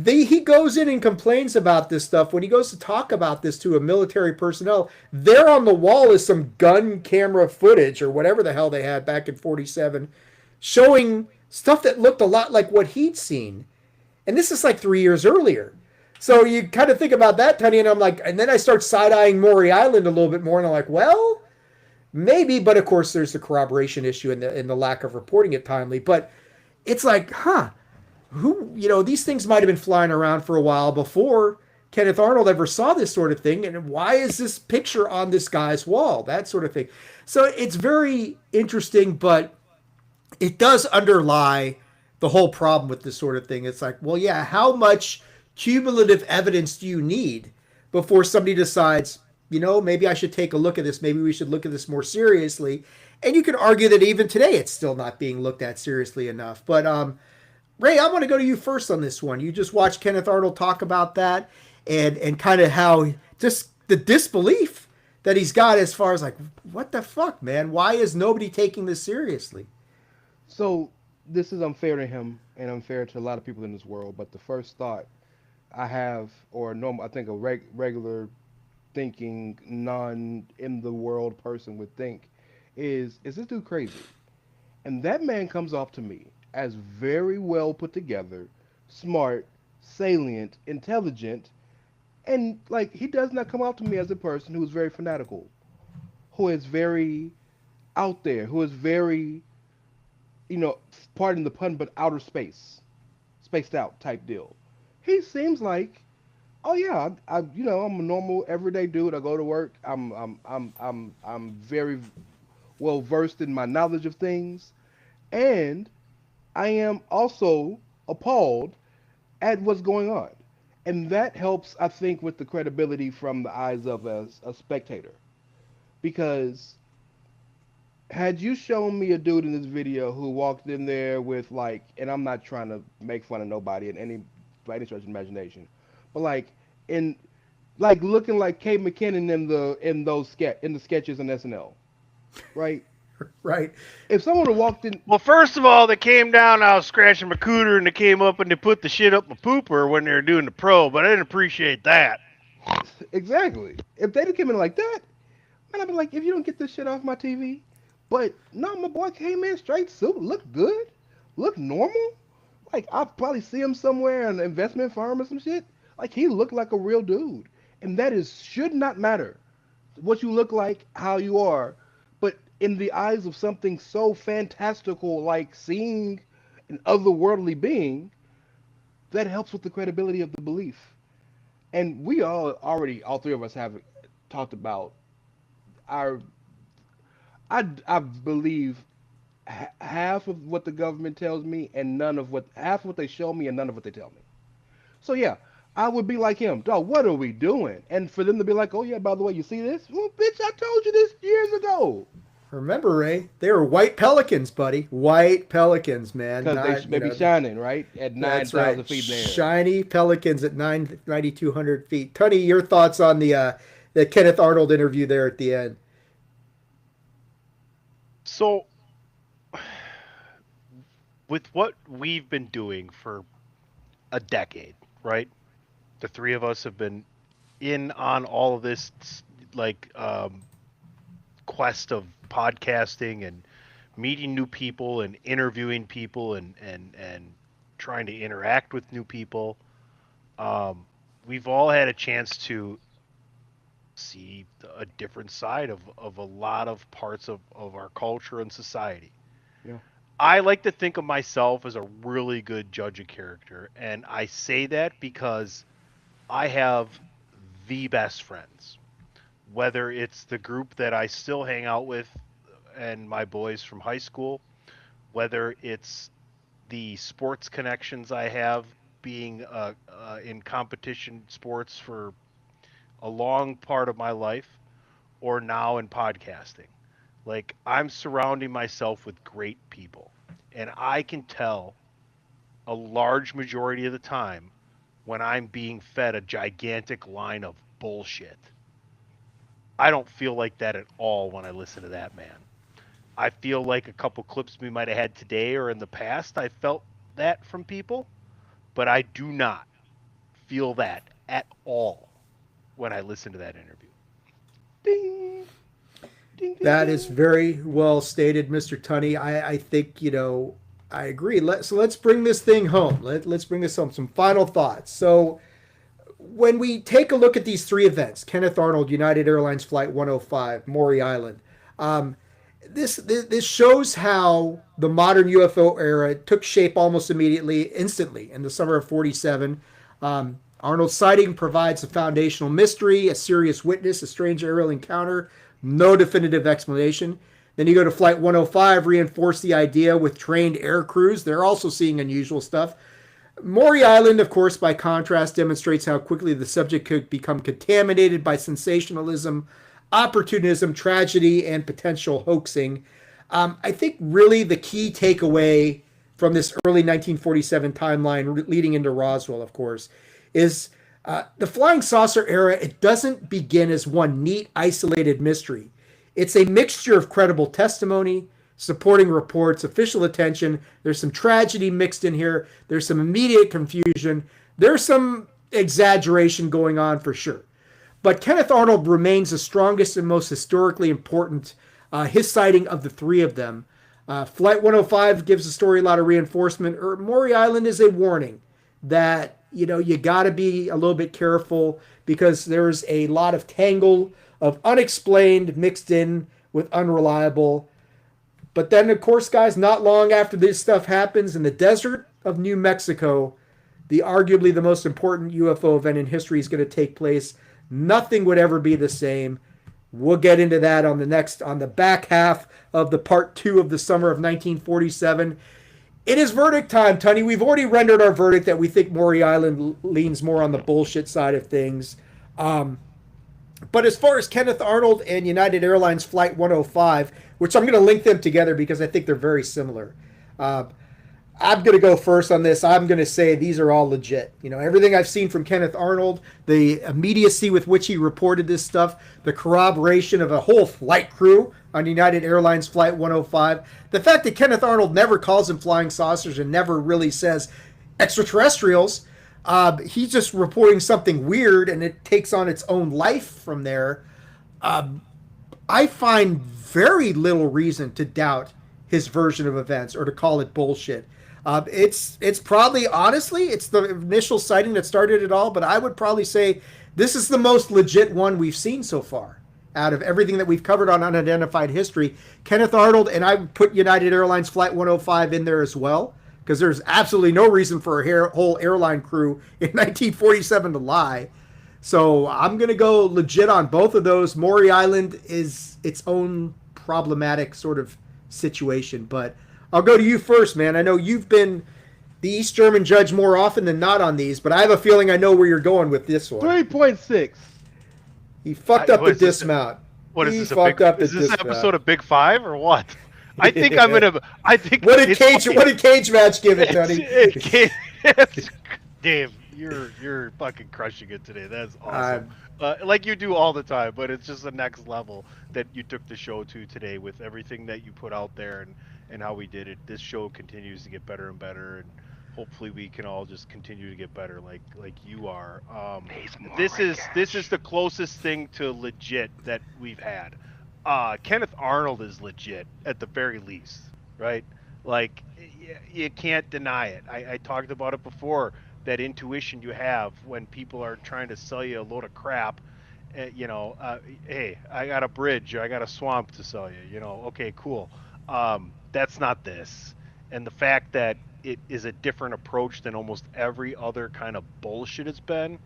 He goes in and complains about this stuff. When he goes to talk about this to a military personnel, there on the wall is some gun camera footage or whatever the hell they had back in 47, showing stuff that looked a lot like what he'd seen. And this is like 3 years earlier. So you kind of think about that, Tony, and I'm like, and then I start side-eyeing Maury Island a little bit more, and I'm like, well, maybe, but of course there's the corroboration issue and the lack of reporting it timely. But it's like, these things might have been flying around for a while before Kenneth Arnold ever saw this sort of thing. And why is this picture on this guy's wall? That sort of thing. So it's very interesting, but it does underlie the whole problem with this sort of thing. It's like, well, yeah, how much cumulative evidence do you need before somebody decides, maybe I should take a look at this. Maybe we should look at this more seriously. And you can argue that even today, it's still not being looked at seriously enough. But Ray, I want to go to you first on this one. You just watched Kenneth Arnold talk about that and kind of how just the disbelief that he's got as far as like, what the fuck, man? Why is nobody taking this seriously? So this is unfair to him and unfair to a lot of people in this world. But the first thought I have, or normal, I think a regular thinking, non-in-the-world person would think is this dude crazy? And that man comes off to me as very well put together, smart, salient, intelligent, and like he does not come off to me as a person who is very fanatical, who is very out there, who is very, pardon the pun, but outer space, spaced out type deal. He seems like, oh yeah, I'm a normal everyday dude. I go to work. I'm very well versed in my knowledge of things, and I am also appalled at what's going on. And that helps, I think, with the credibility from the eyes of a spectator. Because had you shown me a dude in this video who walked in there with and I'm not trying to make fun of nobody by any stretch of imagination, but looking like Kate McKinnon in the sketches in SNL, right? Right. If someone had walked in... Well, first of all, they came down, I was scratching my cooter, and they came up and they put the shit up my pooper when they were doing the pro, but I didn't appreciate that. Exactly. If they'd have come in like that, man, I'd be like, if you don't get this shit off my TV. But no, my boy came in straight suit, looked good, looked normal. Like, I'll probably see him somewhere in an investment firm or some shit. Like, he looked like a real dude. And that should not matter what you look like, how you are. But in the eyes of something so fantastical like seeing an otherworldly being, that helps with the credibility of the belief. And we all three of us have talked about I believe half of what the government tells me and half of what they show me and none of what they tell me. So yeah, I would be like him, dog, what are we doing? And for them to be like, oh yeah, by the way, you see this? Well, bitch, I told you this years ago. Remember, Ray, they were white pelicans, buddy. White pelicans, man. Because they be shining, right? At 9,000 feet in the air. Shiny pelicans at 9,200 feet. Tony, your thoughts on the Kenneth Arnold interview there at the end? So, with what we've been doing for a decade, right? The three of us have been in on all of this, quest of podcasting and meeting new people and interviewing people and trying to interact with new people. We've all had a chance to see a different side of a lot of parts of our culture and society. Yeah. I like to think of myself as a really good judge of character, and I say that because I have the best friends. Whether it's the group that I still hang out with and my boys from high school, whether it's the sports connections I have being in competition sports for a long part of my life, or now in podcasting. Like, I'm surrounding myself with great people, and I can tell a large majority of the time when I'm being fed a gigantic line of bullshit. I don't feel like that at all when I listen to that man. I feel like a couple clips we might have had today or in the past, I felt that from people, but I do not feel that at all when I listen to that interview. Ding. Ding, ding, That ding. is very well stated, Mr. Tunney. I think, I agree. Let's bring this thing home. Let's bring this home. Some final thoughts. So when we take a look at these three events, Kenneth Arnold, United Airlines Flight 105, Maury Island, this shows how the modern UFO era took shape almost immediately, instantly, in the summer of 47. Arnold's sighting provides a foundational mystery, a serious witness, a strange aerial encounter, no definitive explanation. Then you go to Flight 105, reinforce the idea with trained air crews. They're also seeing unusual stuff. Maury Island, of course, by contrast, demonstrates how quickly the subject could become contaminated by sensationalism, opportunism, tragedy, and potential hoaxing. I think really the key takeaway from this early 1947 timeline leading into Roswell, of course, is the flying saucer era. It doesn't begin as one neat, isolated mystery. It's a mixture of credible testimony, supporting reports, official attention. There's some tragedy mixed in here. There's some immediate confusion. There's some exaggeration going on for sure. But Kenneth Arnold remains the strongest and most historically important, his sighting of the three of them. Flight 105 gives the story a lot of reinforcement. Maury Island is a warning that, you got to be a little bit careful because there's a lot of tangle of unexplained mixed in with unreliable. But then, of course, guys, not long after this stuff happens in the desert of New Mexico, the arguably the most important UFO event in history is going to take place. Nothing would ever be the same. We'll get into that on the back half of the part 2 of the summer of 1947. It is verdict time, Tunney. We've already rendered our verdict that we think Maury Island leans more on the bullshit side of things. But as far as Kenneth Arnold and United Airlines Flight 105, which I'm going to link them together because I think they're very similar. I'm going to go first on this. I'm going to say these are all legit. Everything I've seen from Kenneth Arnold, the immediacy with which he reported this stuff, the corroboration of a whole flight crew on United Airlines Flight 105, the fact that Kenneth Arnold never calls them flying saucers and never really says extraterrestrials. He's just reporting something weird and it takes on its own life from there. I find very little reason to doubt his version of events or to call it bullshit. It's probably, honestly, it's the initial sighting that started it all, but I would probably say this is the most legit one we've seen so far out of everything that we've covered on unidentified history. Kenneth Arnold, and I would put United Airlines Flight 105 in there as well, because there's absolutely no reason for a whole airline crew in 1947 to lie. So I'm going to go legit on both of those. Maury Island is its own problematic sort of situation, but I'll go to you first, man. I know you've been the East German judge more often than not on these, but I have a feeling I know where you're going with this one. 3.6. He fucked up the dismount. What is this? Is this an episode of Big Five or what? I think I'm gonna. I think what did Cage Match give it, Tony? Dave, you're fucking crushing it today. That's awesome. Like you do all the time, but it's just the next level that you took the show to today with everything that you put out there and how we did it. This show continues to get better and better, and hopefully we can all just continue to get better like you are. This is the closest thing to legit that we've had. Kenneth Arnold is legit at the very least, right? Like you can't deny it. I talked about it before, that intuition you have when people are trying to sell you a load of crap. Hey, I got a bridge, or I got a swamp to sell you. Okay, cool. That's not this. and the fact that it is a different approach than almost every other kind of bullshit it's been,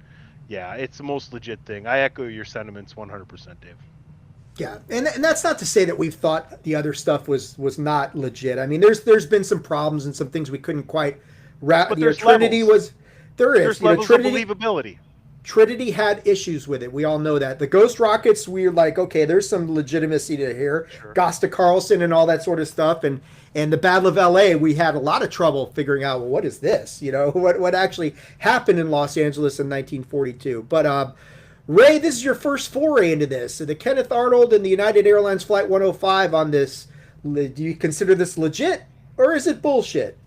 yeah, it's the most legit thing. I echo your sentiments 100%, Dave. Yeah, and that's not to say that we've thought the other stuff was not legit. I mean, there's been some problems and some things we couldn't quite wrap. But there's Trinity levels. There's levels Trinity, of believability. Trinity had issues with it. We all know that. The Ghost Rockets, we were like, okay, there's some legitimacy to here. Sure. Gosta Carlson and all that sort of stuff, and the Battle of L.A., we had a lot of trouble figuring out, well, what is this? You know, what actually happened in Los Angeles in 1942. But Ray, this is your first foray into this. So the Kenneth Arnold and the United Airlines Flight 105 on this. Do you consider this legit, or is it bullshit?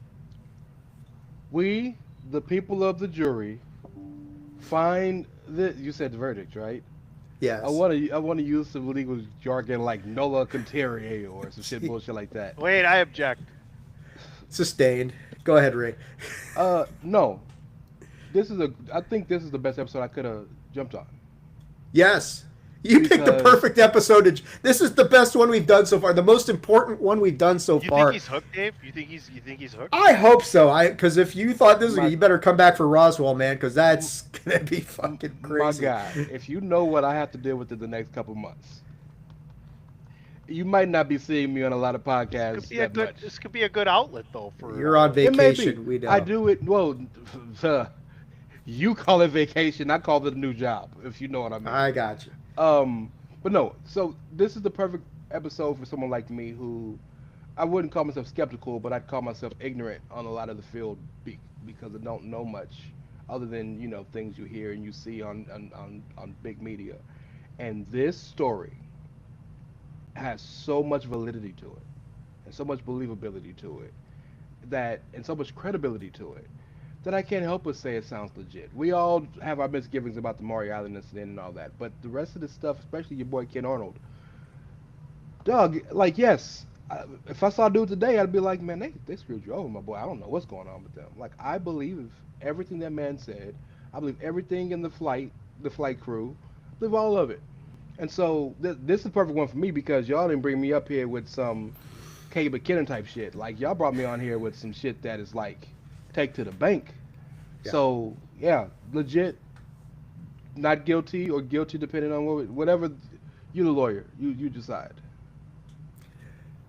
We, the people of the jury, find that you said the verdict, right? Yes. I want to use some legal jargon like nolla contrario or some shit bullshit like that. Wait, I object. Sustained. Go ahead, Ray. No. I think this is the best episode I could have jumped on. Yes. You picked the perfect episode. This is the best one we've done so far. The most important one we've done so far. You think he's hooked, Dave? You think he's hooked? I hope so. Because if you thought this was, you better come back for Roswell, man. Because that's gonna be fucking crazy. My God, if you know what I have to deal with in the next couple months, you might not be seeing me on a lot of podcasts. This could be a good outlet, though. For you're on vacation. We know. I do it. Well, you call it vacation. I call it a new job. If you know what I mean. I got you. But no, so this is the perfect episode for someone like me who I wouldn't call myself skeptical, but I'd call myself ignorant on a lot of the field because I don't know much other than, you know, things you hear and you see on big media. And this story has so much validity to it and so much believability to it and so much credibility to it that I can't help but say it sounds legit. We all have our misgivings about the Maury Island incident and all that, but the rest of this stuff, especially your boy Ken Arnold, Doug, like, yes, if I saw a dude today, I'd be like, man, they screwed you over, my boy. I don't know what's going on with them. Like, I believe everything that man said. I believe everything in the flight crew. I believe all of it. And so this is the perfect one for me because y'all didn't bring me up here with some Kay McKinnon type shit. Like, y'all brought me on here with some shit that is like, take to the bank. Yeah. So yeah, legit, not guilty or guilty depending on whatever. You the lawyer, you decide.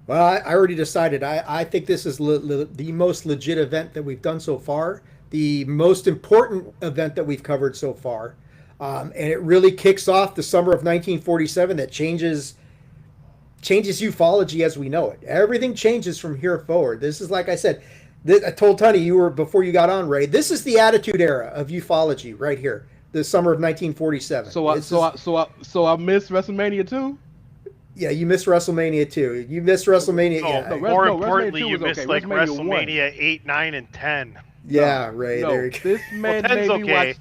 Well, I already decided. I think this is the most legit event that we've done so far, the most important event that we've covered so far, and it really kicks off the summer of 1947 that changes ufology as we know it. Everything changes from here forward. This is, like I said, I told Tony before you got on, Ray. This is the attitude era of ufology right here, the summer of 1947. So I missed WrestleMania 2. Yeah, you missed WrestleMania 2. You missed WrestleMania. No, more importantly, you missed like WrestleMania 8, 9, and 10. Yeah, Ray. There you go. This man made me watch.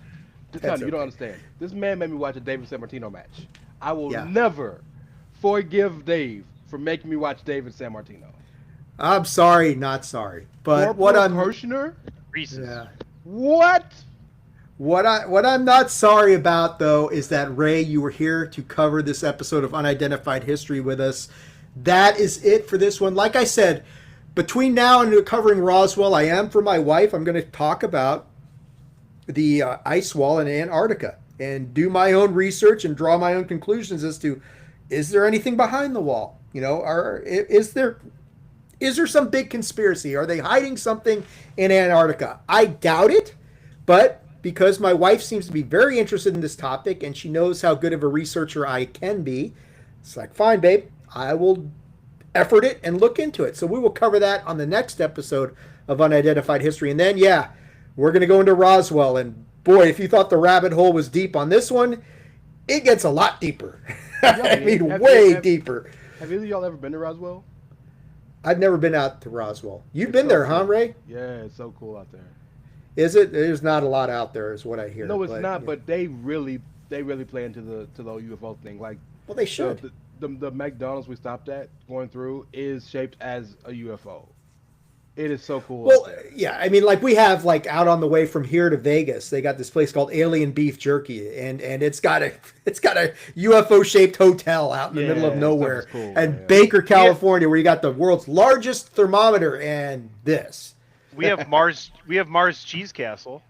Tony, you don't understand. This man made me watch a David Sammartino match. I will never forgive Dave for making me watch David Sammartino. I'm sorry, not sorry. But what I'm What I'm not sorry about though is that Ray, you were here to cover this episode of Unidentified History with us. That is it for this one. Like I said, between now and covering Roswell, I am for my wife. I'm going to talk about the ice wall in Antarctica and do my own research and draw my own conclusions as to, is there anything behind the wall? You know, is there some big conspiracy? Are they hiding something in Antarctica? I doubt it, but because my wife seems to be very interested in this topic and she knows how good of a researcher I can be, it's like, fine, babe, I will effort it and look into it. So we will cover that on the next episode of Unidentified History. And then, we're going to go into Roswell. And boy, if you thought the rabbit hole was deep on this one, it gets a lot deeper. I mean, way deeper. Have either of y'all ever been to Roswell? I've never been out to Roswell. You've been there, huh, Ray? Yeah, it's so cool out there. Is it? There's not a lot out there, is what I hear. No, it's not. But they really play into the UFO thing. Like, well, they should. The McDonald's we stopped at going through is shaped as a UFO. It is so cool. Well, yeah, I mean, like we have like out on the way from here to Vegas, they got this place called Alien Beef Jerky, and it's got a UFO shaped hotel out in the middle of nowhere, cool, and Baker, California, where you got the world's largest thermometer, and this. We have Mars Cheese Castle.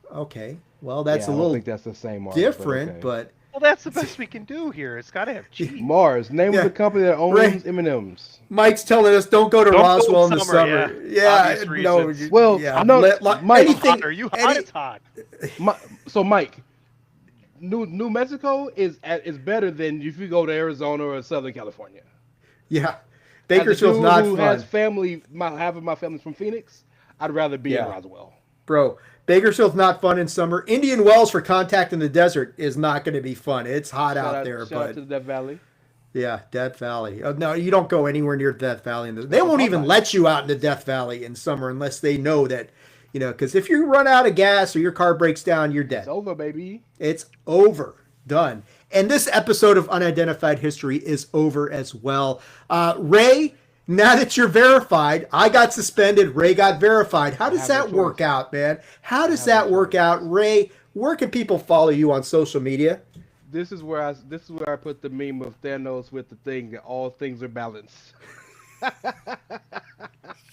Okay, well that's I a don't little think that's the same Mars, different, but well, that's the best we can do here. It's got to have cheese. Mars, name of the company that owns M&M's. Mike's telling us don't go to Roswell in the summer. Obvious no. reasons. Well, yeah. no, Mike, You hot? It's hot. So, Mike, New Mexico is better than if you go to Arizona or Southern California. Yeah, Bakersfield's not who fun. has family? Half of my family's from Phoenix. I'd rather be in Roswell. Bro, Bakersfield's not fun in summer. Indian Wells for contact in the desert is not going to be fun. It's hot out there. Shout out to the Death Valley. Yeah, Death Valley. No, you don't go anywhere near Death Valley. They won't even let you out into Death Valley in summer unless they know that, because if you run out of gas or your car breaks down, you're dead. It's over, baby. It's over. Done. And this episode of Unidentified History is over as well. Ray, now that you're verified, I got suspended, Ray got verified. How does that work out, man? How does that work out? Ray, where can people follow you on social media? This is where I put the meme of Thanos with the thing that all things are balanced.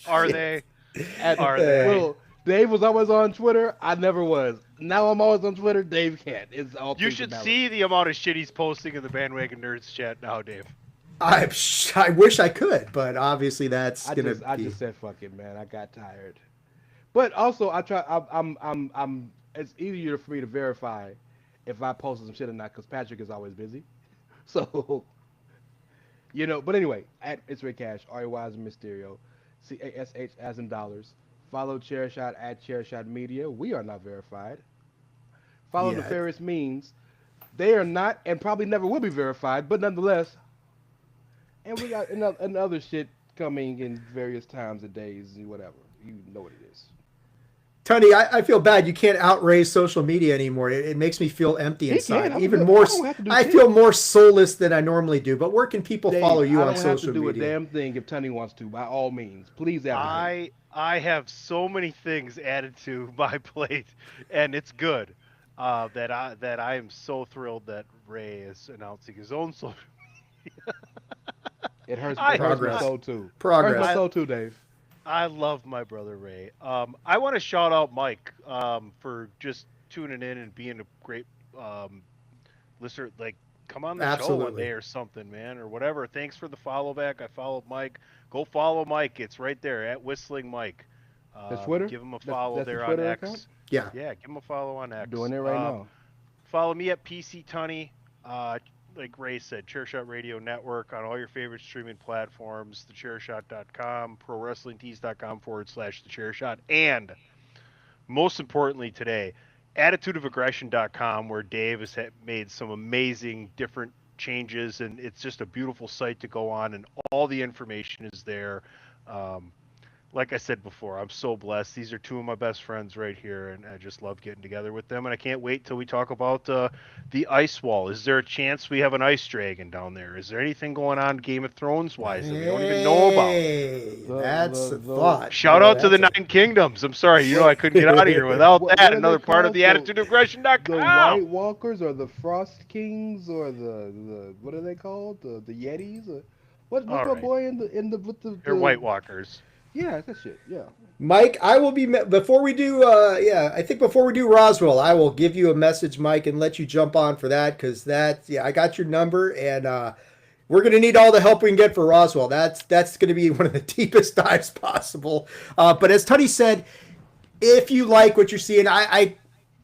Are they? Are they? Well, Dave was always on Twitter. I never was. Now I'm always on Twitter. Dave can't. It's all. You should see the amount of shit he's posting in the Bandwagon Nerds chat now, Dave. I wish I could, but obviously that's gonna. I just said fuck it, man. I got tired. But also, I'm. It's easier for me to verify if I posted some shit or not, because Patrick is always busy. So, but anyway, at It's Ray Cash, R-A-Y as in Mysterio, CASH as in dollars. Follow Chairshot at Chairshot Media. We are not verified. Follow Nefarious Means. They are not and probably never will be verified, but nonetheless. And we got another shit coming in various times of days and whatever. You know what it is. Tony, I feel bad. You can't outraise social media anymore. It makes me feel empty inside. I feel more soulless than I normally do. But where can people follow you on social media? I don't have to do a damn thing if Tony wants to. By all means, please advocate. I have so many things added to my plate, and it's good. That I am so thrilled that Ray is announcing his own social media. It hurts my soul too. Progress. Hurts my soul too, Dave. I love my brother Ray. I want to shout out Mike for just tuning in and being a great listener. Like, come on the show one day or something, man, or whatever. Thanks for the follow back. I followed Mike. Go follow Mike. It's right there at Whistling Mike. That's Twitter. Give him a follow there on X. Account? Yeah, give him a follow on X. Doing it right now. Follow me at PC Tunney. Like Ray said, Chairshot Radio Network on all your favorite streaming platforms, thechairshot.com, prowrestlingtees.com/thechairshot, and most importantly today, attitudeofaggression.com, where Dave has made some amazing different changes, and it's just a beautiful site to go on, and all the information is there. Like I said before, I'm so blessed. These are two of my best friends right here, and I just love getting together with them. And I can't wait till we talk about the ice wall. Is there a chance we have an ice dragon down there? Is there anything going on Game of Thrones wise that we don't even know about? That's a thought. Shout out to the Nine Kingdoms. I'm sorry, I couldn't get out of here without that. Another part of the attitudeofaggression.com. The White Walkers, or the Frost Kings, or the what are they called? The Yetis? Or what's my boy in the with the? They're White Walkers. Yeah, that shit. Yeah. Mike, I will be before we do. I think before we do Roswell, I will give you a message, Mike, and let you jump on for that, because I got your number, and we're gonna need all the help we can get for Roswell. That's gonna be one of the deepest dives possible. But as Tony said, if you like what you're seeing, I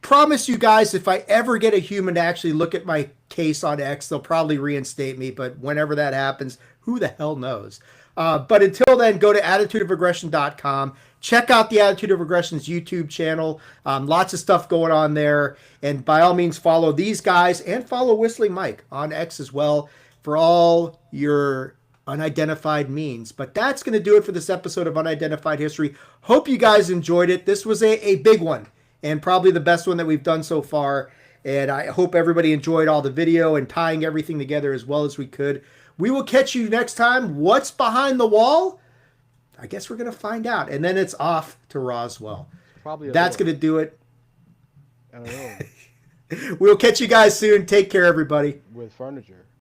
promise you guys, if I ever get a human to actually look at my case on X, they'll probably reinstate me. But whenever that happens, who the hell knows? But until then, go to attitudeofaggression.com. Check out the Attitude of Aggression's YouTube channel. Lots of stuff going on there. And by all means, follow these guys and follow Whistling Mike on X as well for all your unidentified means. But that's going to do it for this episode of Unidentified History. Hope you guys enjoyed it. This was a big one, and probably the best one that we've done so far. And I hope everybody enjoyed all the video and tying everything together as well as we could. We will catch you next time. What's behind the wall? I guess we're going to find out. And then it's off to Roswell. Probably That's going to do it. I don't know. We'll catch you guys soon. Take care, everybody. With furniture.